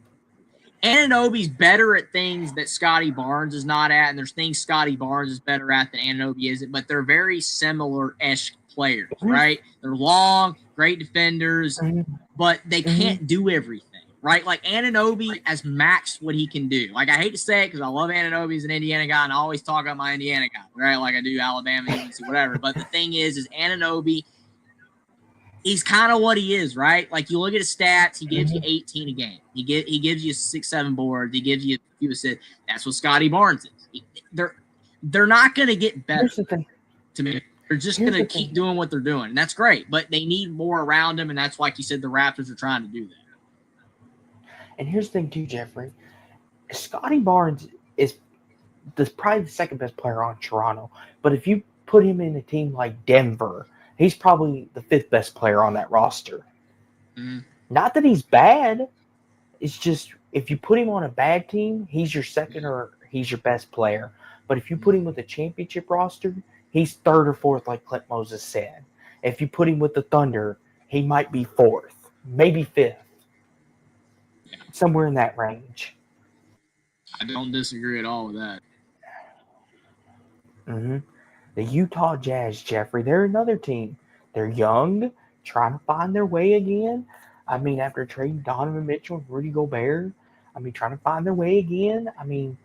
better at things that Scotty Barnes is not at, and there's things Scotty Barnes is better at than Anunoby isn't, but they're very similar-esque players, right? They're long, great defenders, but they can't do everything, right? Like Anunoby has maxed what he can do. Like I hate to say it because I love Anunoby as an Indiana guy, and I always talk about my Indiana guy, right? Like I do Alabama, UNC, whatever. But the thing is Anunoby, he's kind of what he is, right? Like you look at his stats, he gives you 18 a game. He gives you 6-7 boards. He gives you a few assists. That's what Scotty Barnes is. They're not going to get better. Here's the thing. To me, they're just going to keep doing what they're doing, and that's great. But they need more around him, and that's like you said, the Raptors are trying to do that. And here's the thing too, Jeffrey. Scotty Barnes is probably the second best player on Toronto. But if you put him in a team like Denver, he's probably the fifth best player on that roster. Not that he's bad. It's just if you put him on a bad team, he's your second or he's your best player. But if you put him with a championship roster, he's third or fourth, like Clint Moses said. If you put him with the Thunder, he might be fourth, maybe fifth. Somewhere in that range. I don't disagree at all with that. The Utah Jazz, Jeffrey, they're another team. They're young, trying to find their way again. I mean, after trading Donovan Mitchell and Rudy Gobert, trying to find their way again. I mean,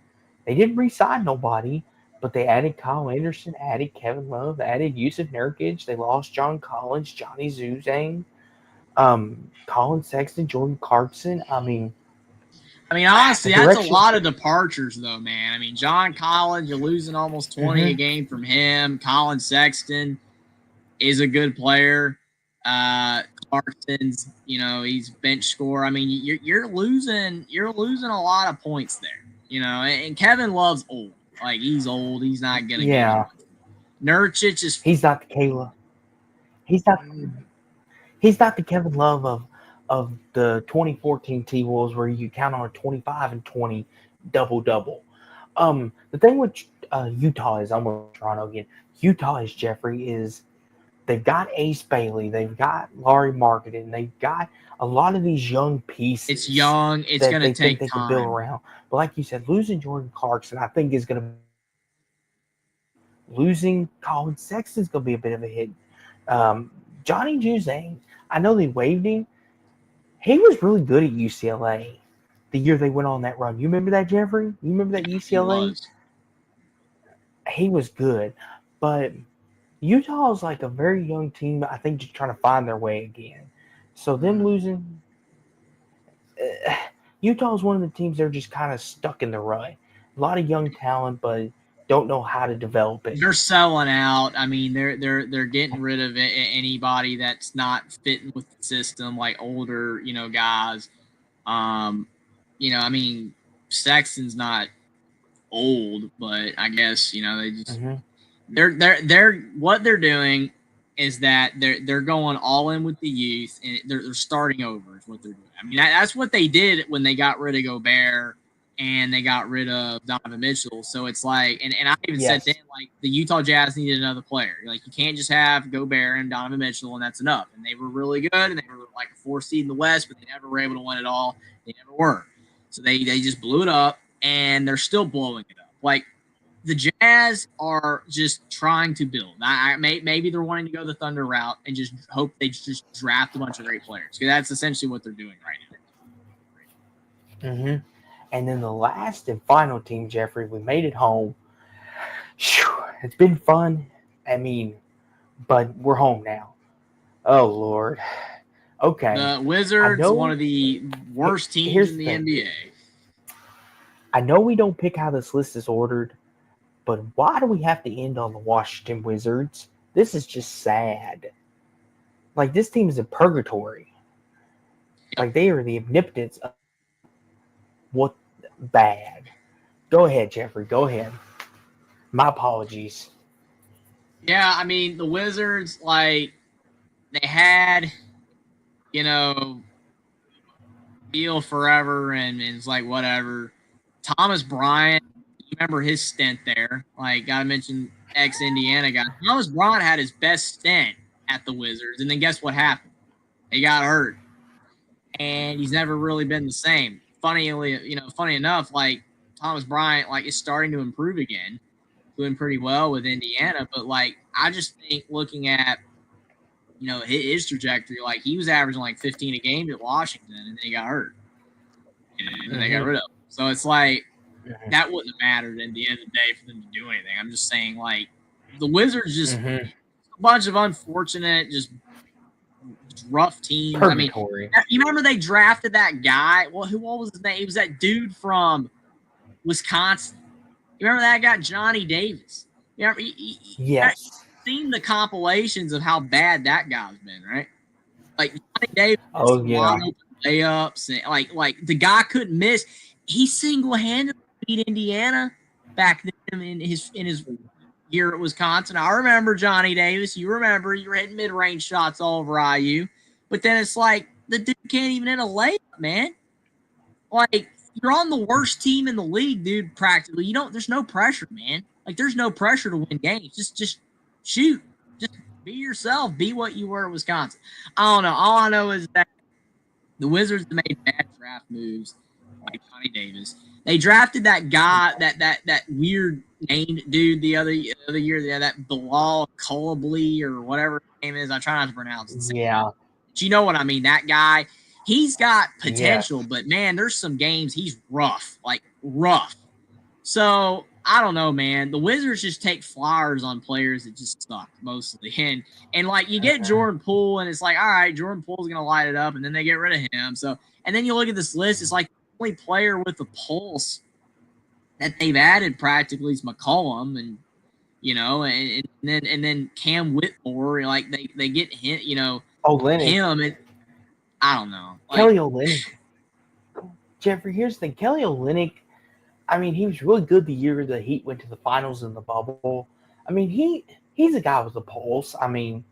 They didn't re-sign nobody, but they added Kyle Anderson, added Kevin Love, added Yusuf Nurkic. They lost John Collins, Johnny Zuzang, Colin Sexton, Jordan Clarkson. The Honestly, that's a direction. lot of departures, though, man. I mean, John Collins, you're losing almost 20 a game from him. Colin Sexton is a good player. Clarkson's, he's bench scorer. I mean, you're losing a lot of points there, And Kevin Love's old. Like, he's old. He's not gonna get it. Nurkic is. He's not the Kayla. He's not the Kevin Love of the 2014 T-Wolves where you count on a 25 and 20 double-double. The thing with Utah is almost Toronto again. Utah is Jeffrey is they've got Ace Bailey, they've got Laurie Marketing, they've got a lot of these young pieces. It's young. It's going to take they time. Can build around. But like you said, losing Jordan Clarkson, I think is going to losing Colin Sexton is going to be a bit of a hit. Johnny Juzang, I know they waived him. He was really good at UCLA the year they went on that run. You remember that, Jeffrey? You remember that UCLA? He was good. But Utah is like a very young team, I think, just trying to find their way again. So them losing Utah is one of the teams they're just kind of stuck in the rut. A lot of young talent, but don't know how to develop it. They're selling out. I mean, they're getting rid of anybody that's not fitting with the system, like older, guys. Sexton's not old, but I guess they just they're what they're doing is that they're going all in with the youth and they're starting over is what they're doing. I mean, that's what they did when they got rid of Gobert. And they got rid of Donovan Mitchell. So it's like, and I even said then, like, the Utah Jazz needed another player. Like, you can't just have Gobert and Donovan Mitchell, and that's enough. And they were really good, and they were like a 4 seed in the West, but they never were able to win it all. They never were. So they just blew it up, and they're still blowing it up. Like, the Jazz are just trying to build. Maybe they're wanting to go the Thunder route and just hope they just draft a bunch of great players. Because that's essentially what they're doing right now. Mm-hmm. And then the last and final team, Jeffrey, we made it home. It's been fun. But we're home now. Oh, Lord. Okay. The Wizards, one of the worst teams in the NBA. I know we don't pick how this list is ordered, but why do we have to end on the Washington Wizards? This is just sad. Like, this team is in purgatory. Like, they are the omnipotence of what bad. Go ahead, Jeffrey. Go ahead. My apologies. Yeah, I mean, the Wizards, like, they had, deal forever and it's like whatever. Thomas Bryant, you remember his stint there. Like, gotta mention ex-Indiana guy. Thomas Bryant had his best stint at the Wizards, and then guess what happened? He got hurt. And he's never really been the same. Funny enough, like Thomas Bryant, like is starting to improve again, doing pretty well with Indiana. But like, I just think looking at, his trajectory, like he was averaging like 15 a game at Washington, and then he got hurt, and then they got rid of him. So it's like that wouldn't have mattered at the end of the day for them to do anything. I'm just saying, like the Wizards just a bunch of unfortunate, just rough teams. Purgatory. I mean, you remember they drafted that guy? Well, what was his name? He was that dude from Wisconsin. You remember that guy, Johnny Davis? You remember, yes. You've seen the compilations of how bad that guy's been, right? Like Johnny Davis, layups, and like the guy couldn't miss. He single-handedly beat Indiana back then in his year at Wisconsin. I remember Johnny Davis. You remember you were hitting mid-range shots all over IU. But then it's like the dude can't even hit a layup, man. Like, you're on the worst team in the league, dude, practically. There's no pressure, man. Like, there's no pressure to win games. Just shoot. Just be yourself. Be what you were at Wisconsin. I don't know. All I know is that the Wizards made bad draft moves like Johnny Davis. They drafted that guy, that weird named dude the other year, that Bilal Coulibaly or whatever his name is. I try not to pronounce it. Yeah. But you know what I mean? That guy, he's got potential, but man, there's some games he's rough. So I don't know, man. The Wizards just take flyers on players that just suck mostly, and like you get Jordan Poole, and it's like, all right, Jordan Poole's gonna light it up, and then they get rid of him. So, and then you look at this list, it's like the only player with a pulse that they've added practically is McCollum, and and then Cam Whitmore, like they get him, him, and I don't know, Kelly Olynyk. Jeffrey, here's the thing. Kelly Olynyk, I mean, he was really good the year the Heat went to the finals in the bubble. I mean, he's a guy with a pulse. I mean,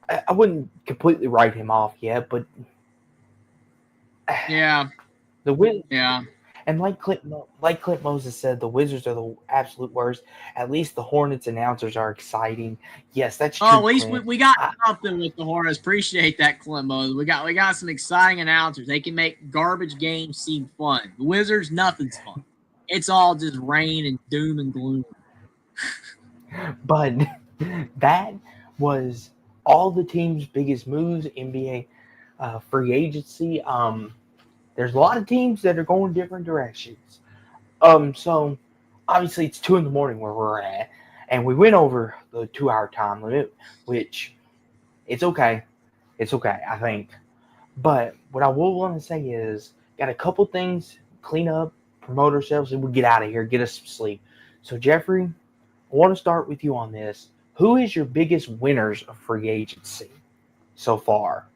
I wouldn't completely write him off yet, but yeah, the win. Yeah. And like Clint Moses said, the Wizards are the absolute worst. At least the Hornets announcers are exciting. Yes, that's true. Oh, at least we got something with the Hornets. Appreciate that, Clint Moses. We got some exciting announcers. They can make garbage games seem fun. The Wizards, nothing's fun. It's all just rain and doom and gloom. But that was all the team's biggest moves, NBA free agency. There's a lot of teams that are going different directions. So obviously it's 2 a.m. where we're at, and we went over the 2-hour time limit, which it's okay. It's okay, I think. But what I will want to say is, got a couple things, clean up, promote ourselves, and we'll get out of here, get us some sleep. So Jeffrey, I want to start with you on this. Who is your biggest winners of free agency so far?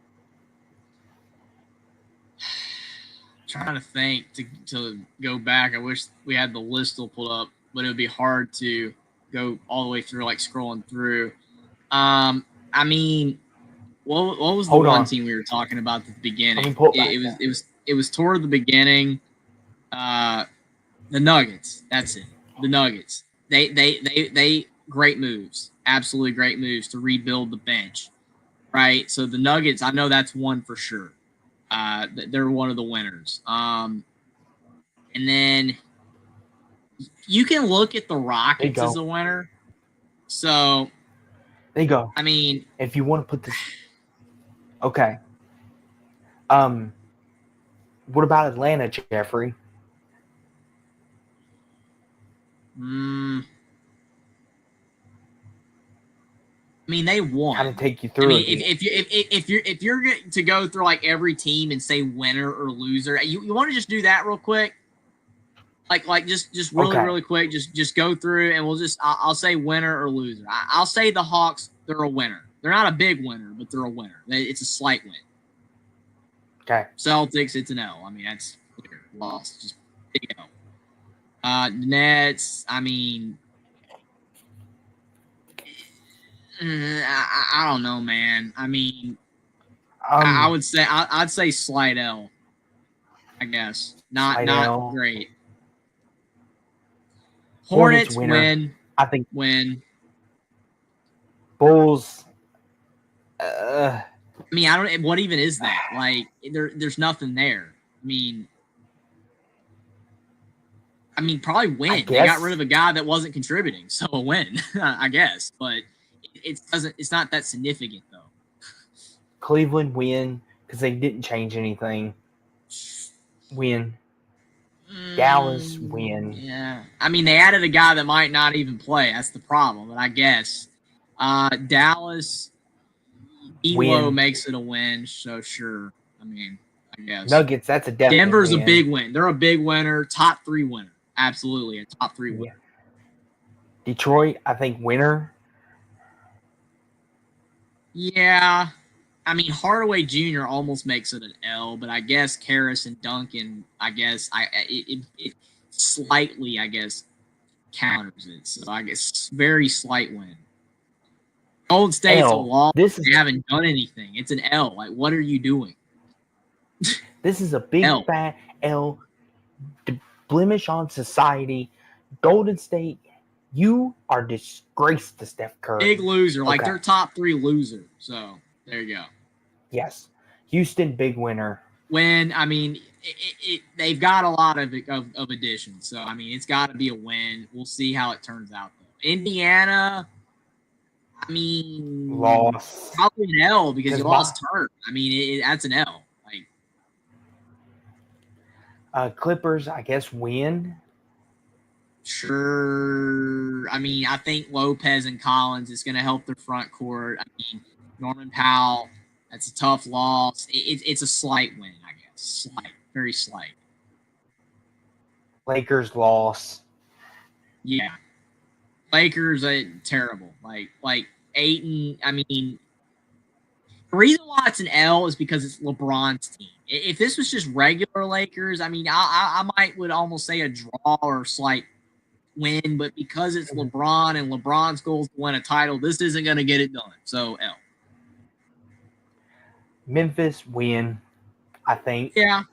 Trying to think to go back. I wish we had the list all pulled up, but it would be hard to go all the way through, like scrolling through. I mean, what was the one team we were talking about at the beginning? It was toward the beginning. The Nuggets. That's it. The Nuggets. They great moves. Absolutely great moves to rebuild the bench. Right? So the Nuggets, I know that's one for sure. They're one of the winners. And then you can look at the Rockets as a winner. So there you go. I mean, if you want to put this, okay. What about Atlanta, Jeffrey? I mean, they won. Kind of take you through. I mean, if you're to go through like every team and say winner or loser, you want to just do that real quick. Like just really quick. Just go through and I'll say winner or loser. I'll say the Hawks. They're a winner. They're not a big winner, but they're a winner. It's a slight win. Okay. Celtics, it's an L. I mean, that's clear. Lost. Just big L. Nets. I mean. I don't know, man. I mean, I would say I'd say slight L. I guess not L. Great. Hornets win. I think win. Bulls. I mean, I don't. What even is that? Like, there's nothing there. I mean, probably win. They got rid of a guy that wasn't contributing, so a win, I guess. But it's not that significant though. Cleveland win because they didn't change anything. Win. Dallas win. Yeah. I mean, they added a guy that might not even play. That's the problem. But I guess Dallas Elo makes it a win. So sure. I mean, I guess Nuggets. That's a definite Denver's win. A big win. They're a big winner. Top 3 winner. Absolutely a top 3 winner. Detroit, I think winner. Yeah, I mean Hardaway Jr. almost makes it an L, but I guess Karras and Duncan, I guess it slightly, I guess, counters it. So I guess very slight win. Golden State's a loss. They haven't done anything. It's an L. Like, what are you doing? This is a big fat L. Blemish on society. Golden State. You are disgraced to Steph Curry. Big loser. Like, they're top 3 loser. So, there you go. Yes. Houston, big winner. I mean, they've got a lot of additions. So, I mean, it's got to be a win. We'll see how it turns out, though. Indiana, I mean. Lost. Probably an L because you lost Turk. I mean, that's an L. Like. Clippers, I guess, win. Sure. I mean, I think Lopez and Collins is going to help their front court. I mean, Norman Powell, that's a tough loss. It's a slight win, I guess. Slight, very slight. Lakers loss. Yeah. Lakers are terrible. Like Ayton. I mean, the reason why it's an L is because it's LeBron's team. If this was just regular Lakers, I mean, I would almost say a draw or a slight win, but because it's LeBron and LeBron's goal is to win a title, this isn't going to get it done. So L. Memphis win, I think. Yeah.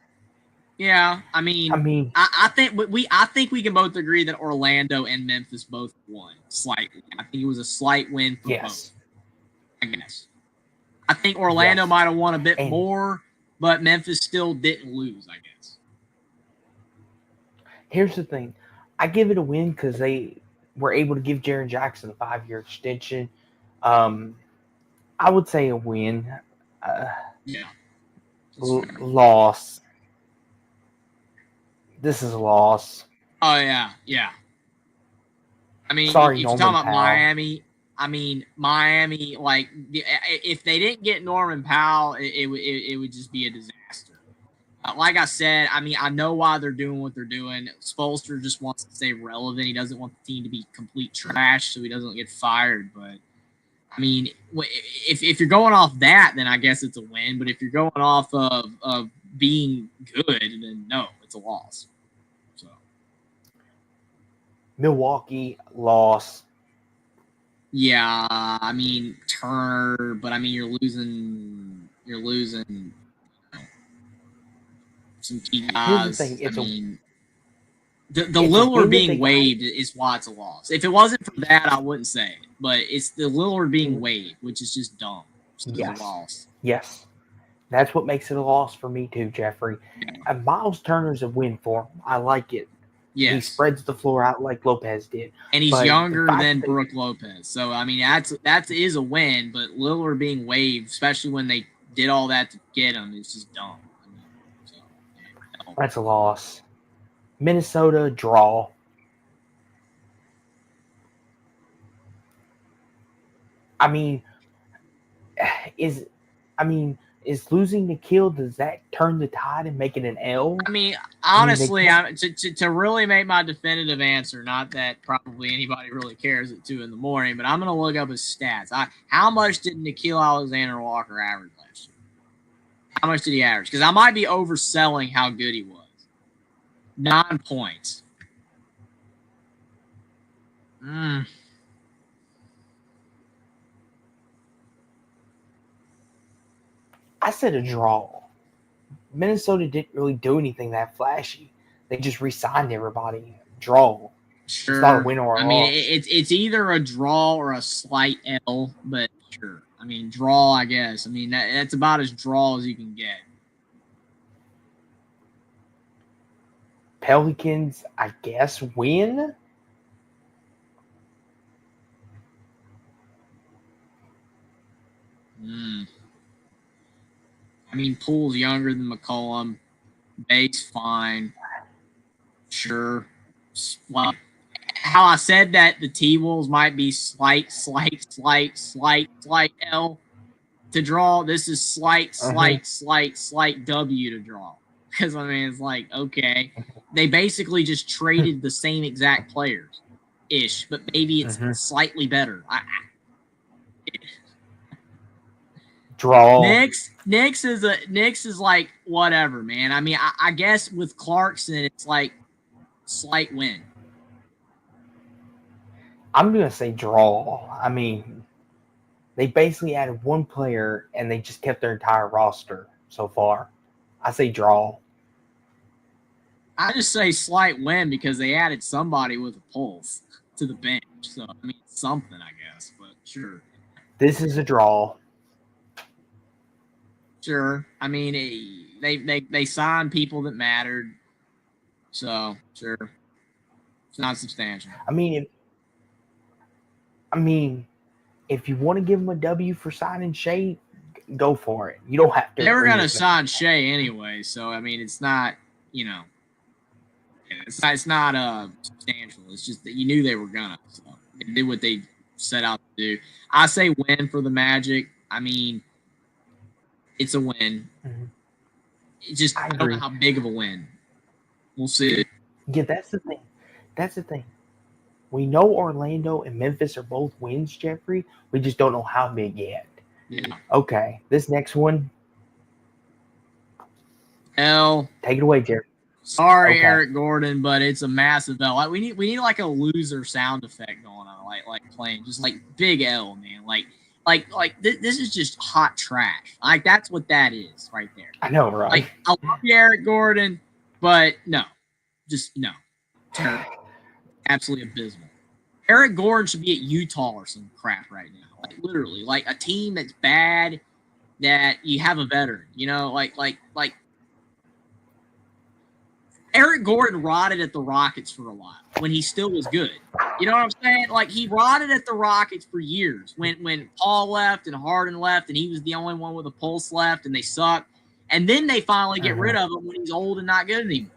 I mean, I think we can both agree that Orlando and Memphis both won slightly. I think it was a slight win for both. I guess. I think Orlando might have won a bit more, but Memphis still didn't lose, I guess. Here's the thing. I give it a win because they were able to give Jaren Jackson a 5-year extension. I would say a win. Loss. This is a loss. Oh, yeah. I mean, sorry, if you're talking about Miami, like, if they didn't get Norman Powell, it would just be a disaster. Like I said, I mean, I know why they're doing what they're doing. Spoelstra just wants to stay relevant. He doesn't want the team to be complete trash, so he doesn't get fired. But, I mean, if you're going off that, then I guess it's a win. But if you're going off of being good, then no, it's a loss. So Milwaukee loss. Yeah, I mean Turner, but I mean you're losing some key guys. Here's the thing, the Lillard being waived is why it's a loss. If it wasn't for that, I wouldn't say it. But it's the Lillard being waived, which is just dumb. So it's a loss. Yes. That's what makes it a loss for me too, Jeffrey. Yeah. And Miles Turner's a win for him. I like it. Yes. He spreads the floor out like Lopez did. And he's younger than Brook Lopez. So, I mean, that is a win, but Lillard being waived, especially when they did all that to get him, is just dumb. I mean, no. That's a loss. Minnesota draw. I mean, is losing to Kill, does that turn the tide and make it an L? I mean, honestly, to really make my definitive answer, not that probably anybody really cares at 2 a.m, but I'm going to look up his stats. How much did Nickeil Alexander-Walker average last year? How much did he average? Because I might be overselling how good he was. 9 points. I said a draw. Minnesota didn't really do anything that flashy. They just re-signed everybody. Draw. Sure. It's not a win or a loss. I mean, it's either a draw or a slight L, but sure. I mean, draw, I guess. I mean, that's about as draw as you can get. Pelicans, I guess, win. I mean, Poole's younger than McCollum. Bates, fine. Sure. Well, how I said that the T-Wolves might be slight L to draw. This is slight W to draw. Because, I mean, it's like, okay. They basically just traded the same exact players-ish, but maybe it's slightly better. Draw. Knicks is like whatever, man. I mean, I guess with Clarkson, it's like slight win. I'm gonna say draw. I mean, they basically added one player and they just kept their entire roster so far. I say draw. I just say slight win because they added somebody with a pulse to the bench. So I mean, something, I guess, but sure. This is a draw. Sure. I mean, they signed people that mattered. So, sure. It's not substantial. I mean, if you want to give them a W for signing Shea, go for it. You don't have to. They were going to sign Shea anyway, so, I mean, it's not, you know. It's not substantial. It's just that you knew they were gonna. So they did what they set out to do. I say win for the Magic. I mean, it's a win. Mm-hmm. It's just I don't know how big of a win. We'll see. Yeah, that's the thing. That's the thing. We know Orlando and Memphis are both wins, Jeffrey. We just don't know how big yet. Yeah. Okay, this next one. L. Take it away, Jeffrey. Sorry, okay. Eric Gordon, but it's a massive L. Like, we need like a loser sound effect going on, like playing just like big L, man. This is just hot trash. Like that's what that is right there. I know, right? Like I love you, Eric Gordon, but no, just no. Terrible. Absolutely abysmal. Eric Gordon should be at Utah or some crap right now. Like literally, like a team that's bad that you have a veteran. You know, like. Eric Gordon rotted at the Rockets for a while when he still was good. You know what I'm saying? Like he rotted at the Rockets for years when Paul left and Harden left and he was the only one with a pulse left and they sucked. And then they finally get rid of him when he's old and not good anymore.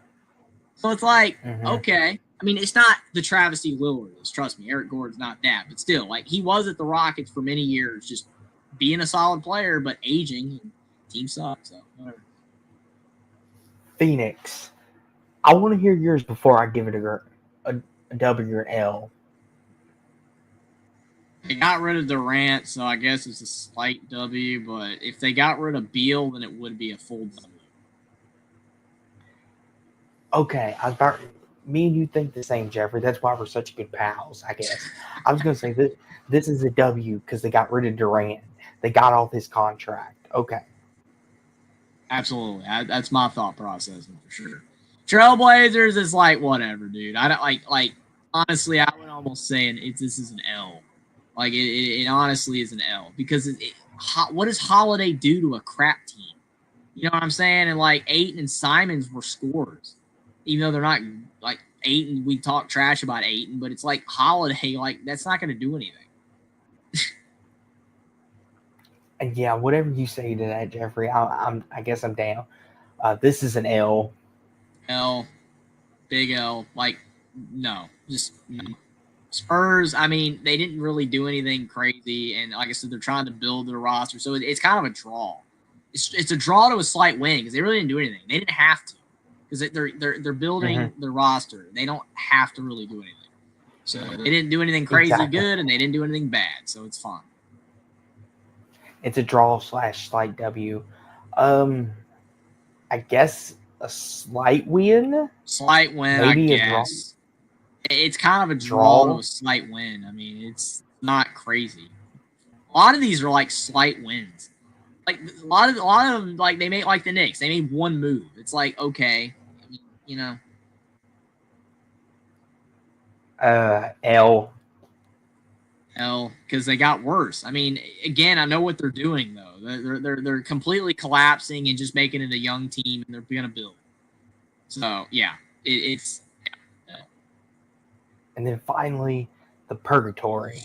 So it's like, okay. I mean, it's not the Travis Lillard is. Trust me, Eric Gordon's not that. But still, like he was at the Rockets for many years, just being a solid player, but aging. And team sucks. So whatever. Phoenix. I want to hear yours before I give it a W or an L. They got rid of Durant, so I guess it's a slight W. But if they got rid of Beal, then it would be a full W. Okay, me and you think the same, Jeffrey. That's why we're such good pals, I guess. I was going to say this is a W because they got rid of Durant. They got off his contract. Okay. Absolutely. That's my thought process for sure. Trailblazers is like whatever, dude. I don't like honestly. I would almost say this is an L. Like it honestly is an L because what does Holiday do to a crap team? You know what I'm saying? And like Ayton and Simons were scorers, even though they're not like Ayton. We talk trash about Ayton, but it's like Holiday. Like that's not going to do anything. And yeah, whatever you say to that, Jeffrey, I guess I'm down. This is an L. L, big L. Like, no, just no. Spurs, I mean, they didn't really do anything crazy, and like I said, they're trying to build their roster, so it's kind of a draw. It's a draw to a slight win because they really didn't do anything. They didn't have to because they're building their roster. They don't have to really do anything. So they didn't do anything crazy good, and they didn't do anything bad, so it's fine. It's a draw / slight W. I guess a slight win. Slight win, maybe I guess. It's kind of a draw to a slight win. I mean, it's not crazy. A lot of these are like slight wins. Like a lot of them, like they made like the Knicks. They made one move. It's like okay, you know. L because they got worse. I mean, again, I know what they're doing though. They're completely collapsing and just making it a young team, and they're going to build. So yeah, it's. Yeah. And then finally, the purgatory.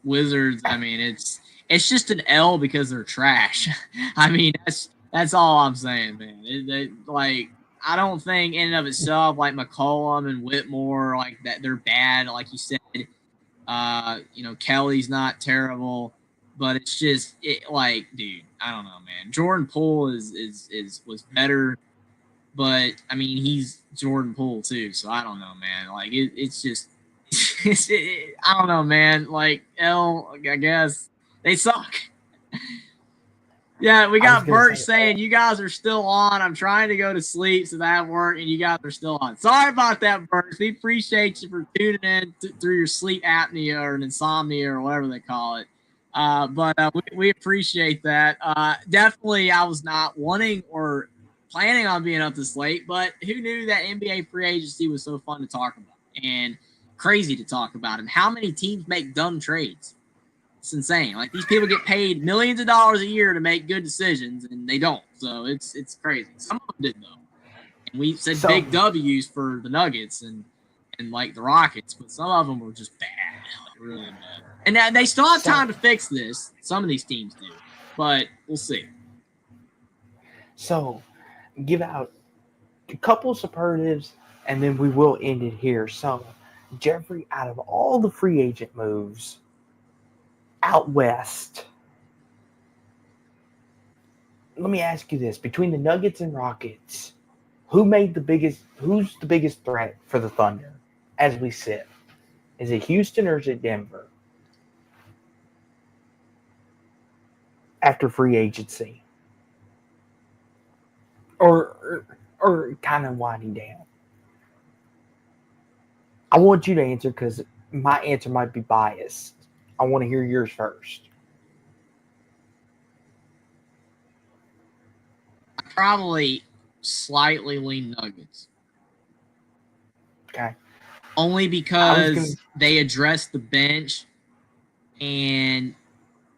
Wizards. I mean, it's just an L because they're trash. I mean, that's all I'm saying, man. Like I don't think in and of itself, like McCollum and Whitmore, like that they're bad. Like you said. Kelly's not terrible, but it's just like, dude, I don't know, man. Jordan Poole was better, but I mean he's Jordan Poole too, so I don't know, man. Like it's just, I don't know, man. Like I guess they suck. Yeah, we got Bert saying you guys are still on. I'm trying to go to sleep so that work, and you guys are still on. Sorry about that, Bert. We appreciate you for tuning in through your sleep apnea or an insomnia or whatever they call it. But we appreciate that. Definitely, I was not wanting or planning on being up this late, but who knew that NBA free agency was so fun to talk about and crazy to talk about, and how many teams make dumb trades? It's insane. Like these people get paid millions of dollars a year to make good decisions, and they don't. So it's crazy. Some of them did though, and we said big W's for the Nuggets and like the Rockets, but some of them were just bad, like really bad. And they still have time to fix this. Some of these teams do, but we'll see. So, give out a couple superlatives and then we will end it here. So, Jeffrey, out of all the free agent moves out west, let me ask you this: between the Nuggets and Rockets, who's the biggest threat for the Thunder as we sit? Is it Houston or is it Denver? After free agency, or kind of winding down. I want you to answer because my answer might be biased. I want to hear yours first. Probably slightly lean Nuggets. Okay. Only because they addressed the bench, and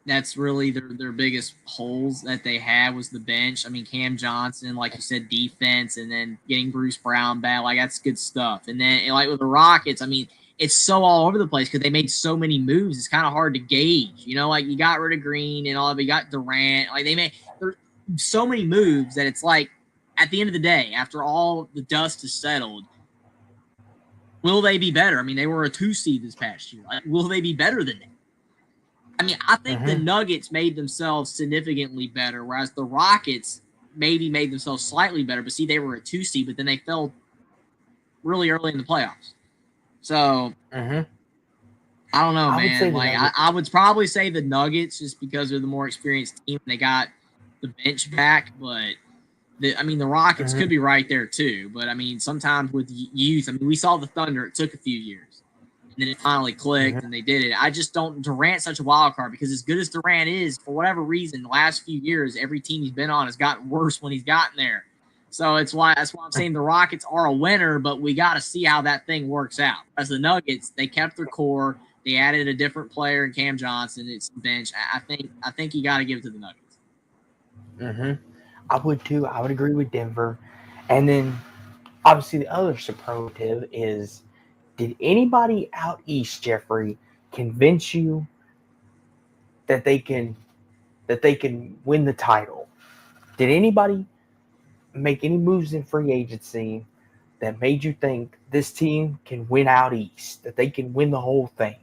that's really their biggest holes that they had was the bench. I mean, Cam Johnson, like you said, defense, and then getting Bruce Brown back, like that's good stuff. And then like with the Rockets, I mean, it's so all over the place because they made so many moves. It's kind of hard to gauge. You know, like you got rid of Green and all of it. You got Durant. Like they made there's so many moves that it's like at the end of the day, after all the dust is settled, will they be better? I mean, they were a 2 seed this past year. Like, will they be better than that? I mean, I think the Nuggets made themselves significantly better, whereas the Rockets maybe made themselves slightly better. But see, they were a 2 seed, but then they fell really early in the playoffs. So I don't know, man. Like I would probably say the Nuggets just because they're the more experienced team. They got the bench back, but the Rockets could be right there too. But I mean, sometimes with youth, I mean, we saw the Thunder. It took a few years, and then it finally clicked, and they did it. I just don't. Durant's such a wild card because as good as Durant is, for whatever reason, the last few years, every team he's been on has gotten worse when he's gotten there. So that's why I'm saying the Rockets are a winner, but we got to see how that thing works out. As the Nuggets, they kept their core. They added a different player in Cam Johnson. It's the bench. I think you got to give it to the Nuggets. I would too. I would agree with Denver. And then obviously the other superlative is, did anybody out east, Jeffrey, convince you that they can win the title? Did anybody make any moves in free agency that made you think this team can win out east, that they can win the whole thing?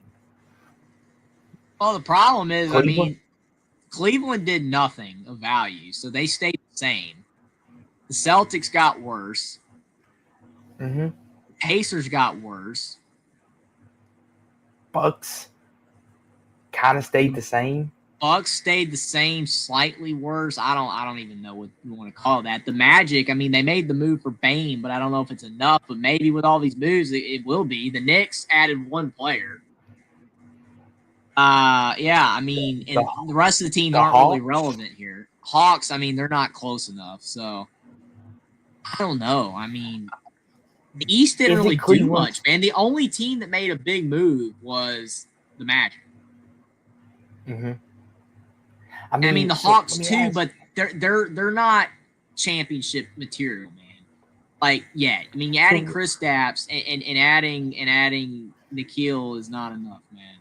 Well, the problem is, Cleveland? I mean, Cleveland did nothing of value, so they stayed the same. The Celtics got worse. The Pacers got worse. Bucks kind of stayed the same. Bucks stayed the same, slightly worse. I don't even know what you want to call that. The Magic, I mean, they made the move for Bane, but I don't know if it's enough. But maybe with all these moves, it will be. The Knicks added one player. Yeah, I mean, and the rest of the teams aren't really relevant here. Hawks, I mean, they're not close enough. So I don't know. I mean, the East didn't really do much, man. The only team that made a big move was the Magic. I mean the Hawks too, but they're not championship material, man. Like, yeah, I mean, adding Kristaps and adding Nikhil is not enough, man.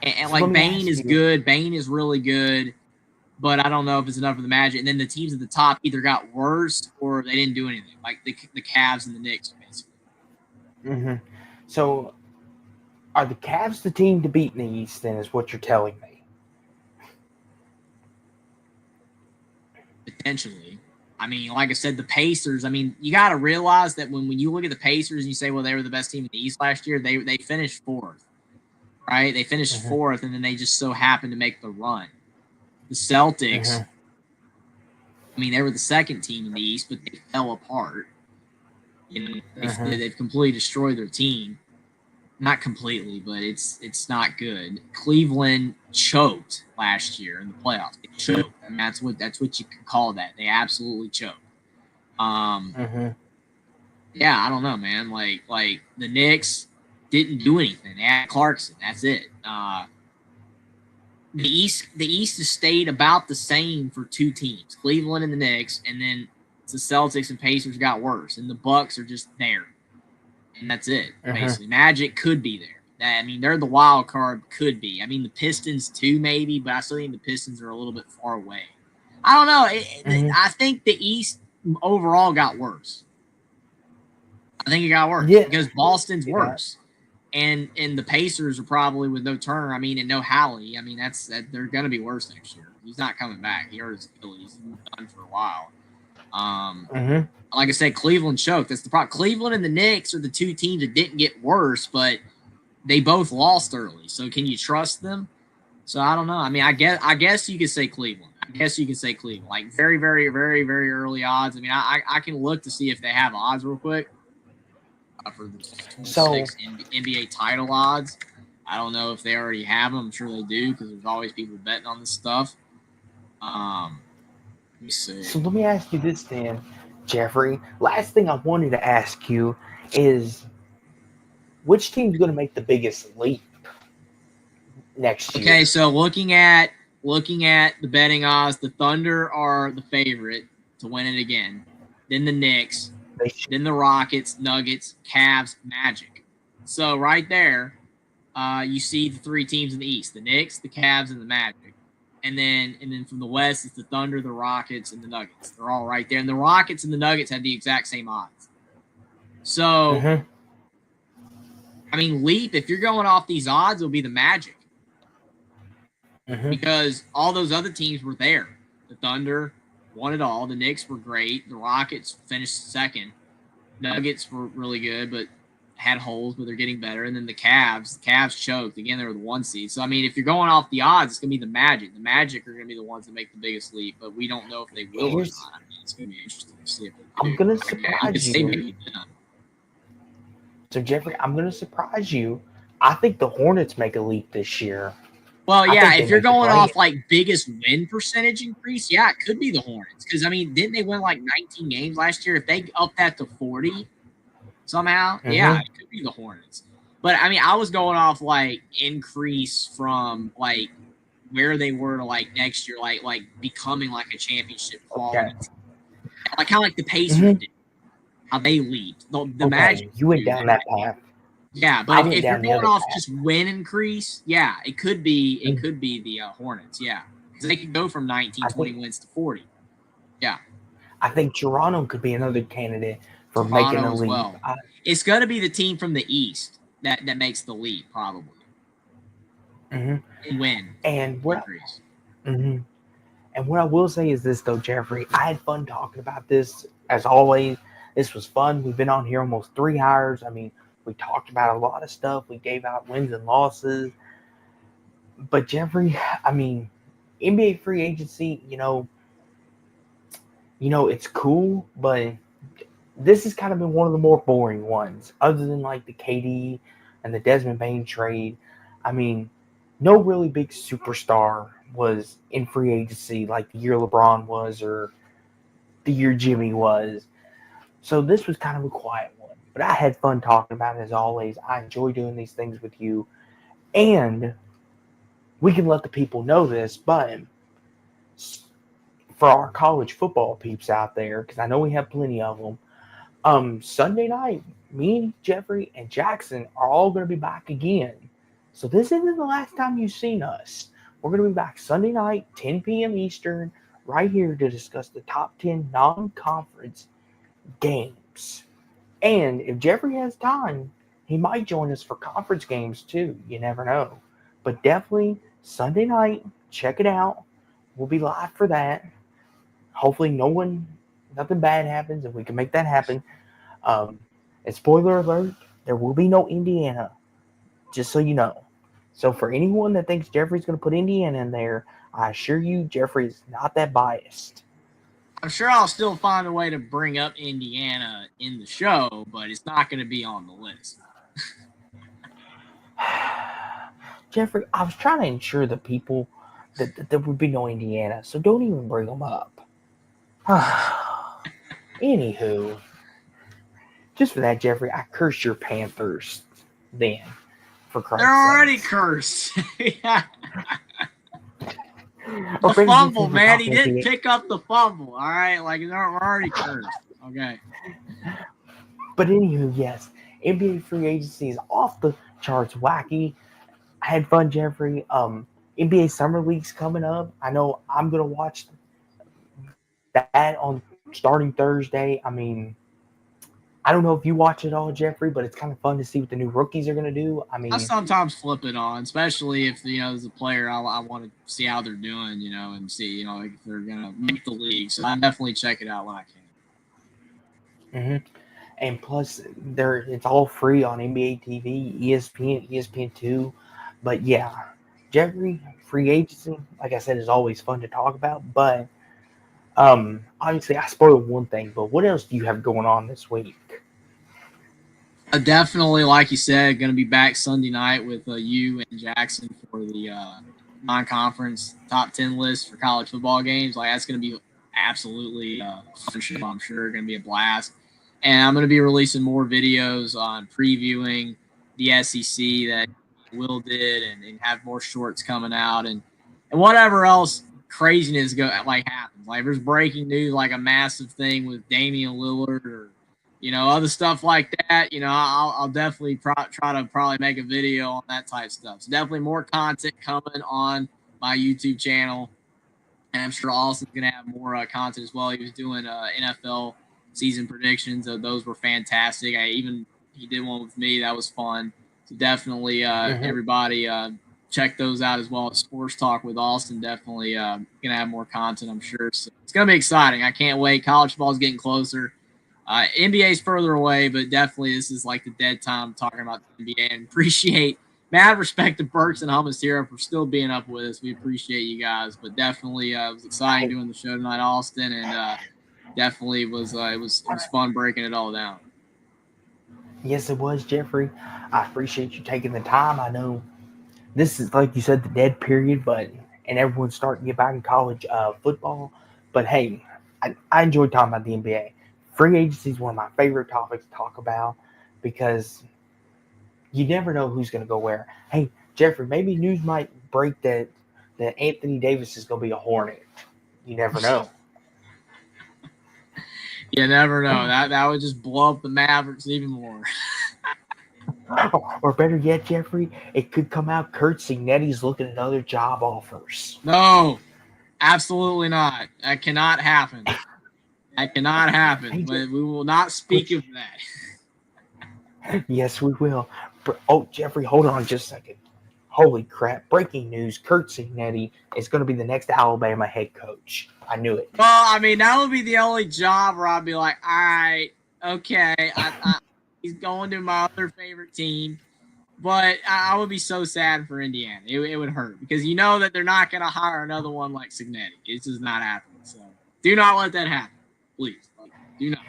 And like Bane is good, Bane is really good, but I don't know if it's enough for the Magic. And then the teams at the top either got worse or they didn't do anything, like the Cavs and the Knicks, basically. So, are the Cavs the team to beat in the East? Then is what you're telling me? Potentially. I mean, like I said, the Pacers, I mean, you got to realize that when you look at the Pacers and you say, well, they were the best team in the East last year, they finished fourth, right? They finished fourth, and then they just so happened to make the run. The Celtics, I mean, they were the second team in the East, but they fell apart. You know, they've completely destroyed their team. Not completely, but it's not good. Cleveland choked last year in the playoffs. They choked, and that's what you can call that. They absolutely choked. Yeah, I don't know, man. Like the Knicks didn't do anything. They had Clarkson. That's it. The East has stayed about the same for two teams, Cleveland and the Knicks, and then the Celtics and Pacers got worse, and the Bucks are just there. And that's it, basically. Magic could be there. I mean, they're the wild card, could be. I mean, the Pistons too, maybe, but I still think the Pistons are a little bit far away. I don't know. I think the East overall got worse. I think it got worse because Boston's worse. And the Pacers are probably with no Turner. I mean, and no Halley. I mean, they're going to be worse next year. He's not coming back. He hurt his Achilles. He's done for a while. Like I said, Cleveland choked. That's the problem. Cleveland and the Knicks are the two teams that didn't get worse, but they both lost early. So can you trust them? So I don't know. I mean, I guess you could say Cleveland. Like very, very, very, very early odds. I mean, I can look to see if they have odds real quick for the 26 NBA title odds. I don't know if they already have them. I'm sure they do because there's always people betting on this stuff. Let me see. So let me ask you this then, Jeffrey. Last thing I wanted to ask you is which team's going to make the biggest leap next year? Okay, so looking at the betting odds, the Thunder are the favorite to win it again. Then the Knicks, then the Rockets, Nuggets, Cavs, Magic. So right there, you see the three teams in the East: the Knicks, the Cavs, and the Magic. And then from the West, it's the Thunder, the Rockets, and the Nuggets. They're all right there. And the Rockets and the Nuggets have the exact same odds. So, I mean, leap, if you're going off these odds, it'll be the Magic. Because all those other teams were there. The Thunder won it all. The Knicks were great. The Rockets finished second. Nuggets were really good, but had holes, but they're getting better. And then the Cavs choked. Again, they were the 1 seed. So, I mean, if you're going off the odds, it's going to be the Magic. The Magic are going to be the ones that make the biggest leap, but we don't know if they will or not. I mean, it's going to be interesting to see if they do. I'm going to surprise you. So, Jeffrey, I'm going to surprise you. I think the Hornets make a leap this year. Well, yeah, if you're going off like biggest win percentage increase, yeah, it could be the Hornets. Because, I mean, didn't they win like 19 games last year? If they up that to 40 somehow, yeah, it could be the Hornets. But, I mean, I was going off like increase from like where they were to like next year, like becoming like a championship quality team. Like kind of like the Pacers did, how they leaped. The Magic. You went down that path. Yeah, but if you're going off just win increase, yeah, it could be the Hornets, yeah. Because they could go from 19, 20 wins to 40. Yeah. I think Toronto could be another candidate for making a leap. Well. It's going to be the team from the East that makes the leap, probably. And win. And what I will say is this, though, Jeffrey. I had fun talking about this, as always. This was fun. We've been on here almost 3 hours. I mean, we talked about a lot of stuff. We gave out wins and losses. But, Jeffrey, I mean, NBA free agency, you know, it's cool, but this has kind of been one of the more boring ones, other than like the KD and the Desmond Bane trade. I mean, no really big superstar was in free agency like the year LeBron was or the year Jimmy was. So this was kind of a quiet one. But I had fun talking about it as always. I enjoy doing these things with you. And we can let the people know this, but for our college football peeps out there, because I know we have plenty of them, Sunday night, me, Jeffrey, and Jackson are all going to be back again. So this isn't the last time you've seen us. We're going to be back Sunday night, 10 p.m. Eastern, right here to discuss the top 10 non-conference games. And if Jeffrey has time, he might join us for conference games too. You never know. But definitely Sunday night, check it out. We'll be live for that. Hopefully nothing bad happens and we can make that happen. And spoiler alert, there will be no Indiana, just so you know. So for anyone that thinks Jeffrey's going to put Indiana in there, I assure you Jeffrey's not that biased. I'm sure I'll still find a way to bring up Indiana in the show, but it's not going to be on the list. Jeffrey, I was trying to ensure the people that there would be no Indiana, so don't even bring them up. Anywho, just for that, Jeffrey, I cursed your Panthers then. For Christ's They're already sakes. cursed. Yeah. The fumble, man. He didn't pick up the fumble. All right, like we're already cursed. Okay. But anywho, yes, NBA free agency is off the charts wacky. I had fun, Jeffrey. NBA Summer League's coming up. I know I'm gonna watch that on starting Thursday. I mean, I don't know if you watch it all, Jeffrey, but it's kind of fun to see what the new rookies are going to do. I I mean, sometimes flip it on, especially if as a player, I want to see how they're doing, and see like if they're gonna make the league. So I definitely check it out when I can. and plus, it's all free on NBA TV, ESPN, ESPN2. But yeah, Jeffrey, free agency, like I said, is always fun to talk about. But obviously, I spoiled one thing. But what else do you have going on this week? Definitely, like you said, going to be back Sunday night with you and Jackson for the non-conference top 10 list for college football games. Like that's going to be absolutely fun show. I'm sure going to be a blast. And I'm going to be releasing more videos on previewing the SEC that Will did, and have more shorts coming out, and whatever else craziness happens. Like if there's breaking news, like a massive thing with Damian Lillard or other stuff like that. I'll definitely try to probably make a video on that type of stuff. So definitely more content coming on my YouTube channel, and I'm sure Austin's gonna have more content as well. He was doing NFL season predictions. Those were fantastic. He did one with me. That was fun. So definitely everybody check those out as well. Sports Talk with Austin. Definitely gonna have more content, I'm sure. So it's gonna be exciting. I can't wait. College football is getting closer. NBA is further away, but definitely this is like the dead time talking about the NBA, and appreciate mad respect to Burks and Hummus here for still being up with us. We appreciate you guys, but definitely it was exciting doing the show tonight, Austin, and definitely it was fun breaking it all down. Yes, it was, Jeffrey. I appreciate you taking the time. I know this is, like you said, the dead period, and everyone's starting to get back in college football. But hey, I enjoy talking about the NBA. Free agency is one of my favorite topics to talk about because you never know who's going to go where. Hey, Jeffrey, maybe news might break that Anthony Davis is going to be a Hornet. You never know. You never know. That would just blow up the Mavericks even more. Or better yet, Jeffrey, it could come out Curt Cignetti's looking at other job offers. No, absolutely not. That cannot happen. That cannot happen. Hey, But we will not speak of that. Yes, we will. Oh, Jeffrey, hold on just a second. Holy crap. Breaking news. Curt Cignetti is going to be the next Alabama head coach. I knew it. Well, I mean, that would be the only job where I'd be like, all right, okay, he's going to my other favorite team. But I would be so sad for Indiana. It would hurt because you know that they're not going to hire another one like Cignetti. It's just not happening. So do not let that happen. Please. Do not.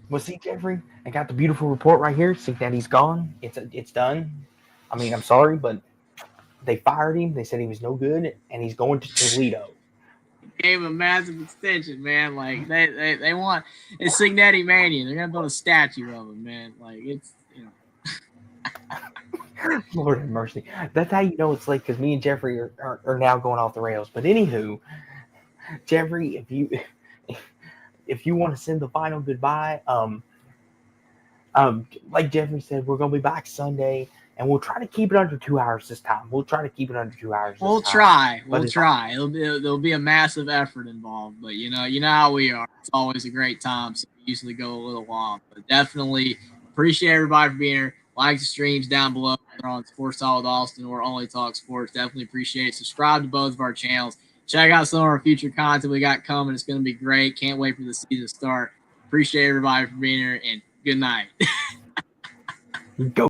Well, see, Jeffrey, I got the beautiful report right here. Cignetti's gone. It's done. I mean, I'm sorry, but they fired him. They said he was no good, and he's going to Toledo. Gave him a massive extension, man. Like they want it's Cignetti mania. They're gonna build a statue of him, man. Like it's Lord have mercy. That's how you know it's late because me and Jeffrey are now going off the rails. But anywho, Jeffrey, if you want to send the final goodbye, like Jeffrey said, we're gonna be back Sunday. And we'll try to keep it under 2 hours this time. We'll try. We'll try. There'll be a massive effort involved, but you know how we are. It's always a great time, so we usually go a little long. But definitely appreciate everybody for being here. Like the streams down below. They're on Sports Talk with Austin or Only Talk Sports. Definitely appreciate it. Subscribe to both of our channels. Check out some of our future content we got coming. It's going to be great. Can't wait for the season to start. Appreciate everybody for being here, and good night. Go.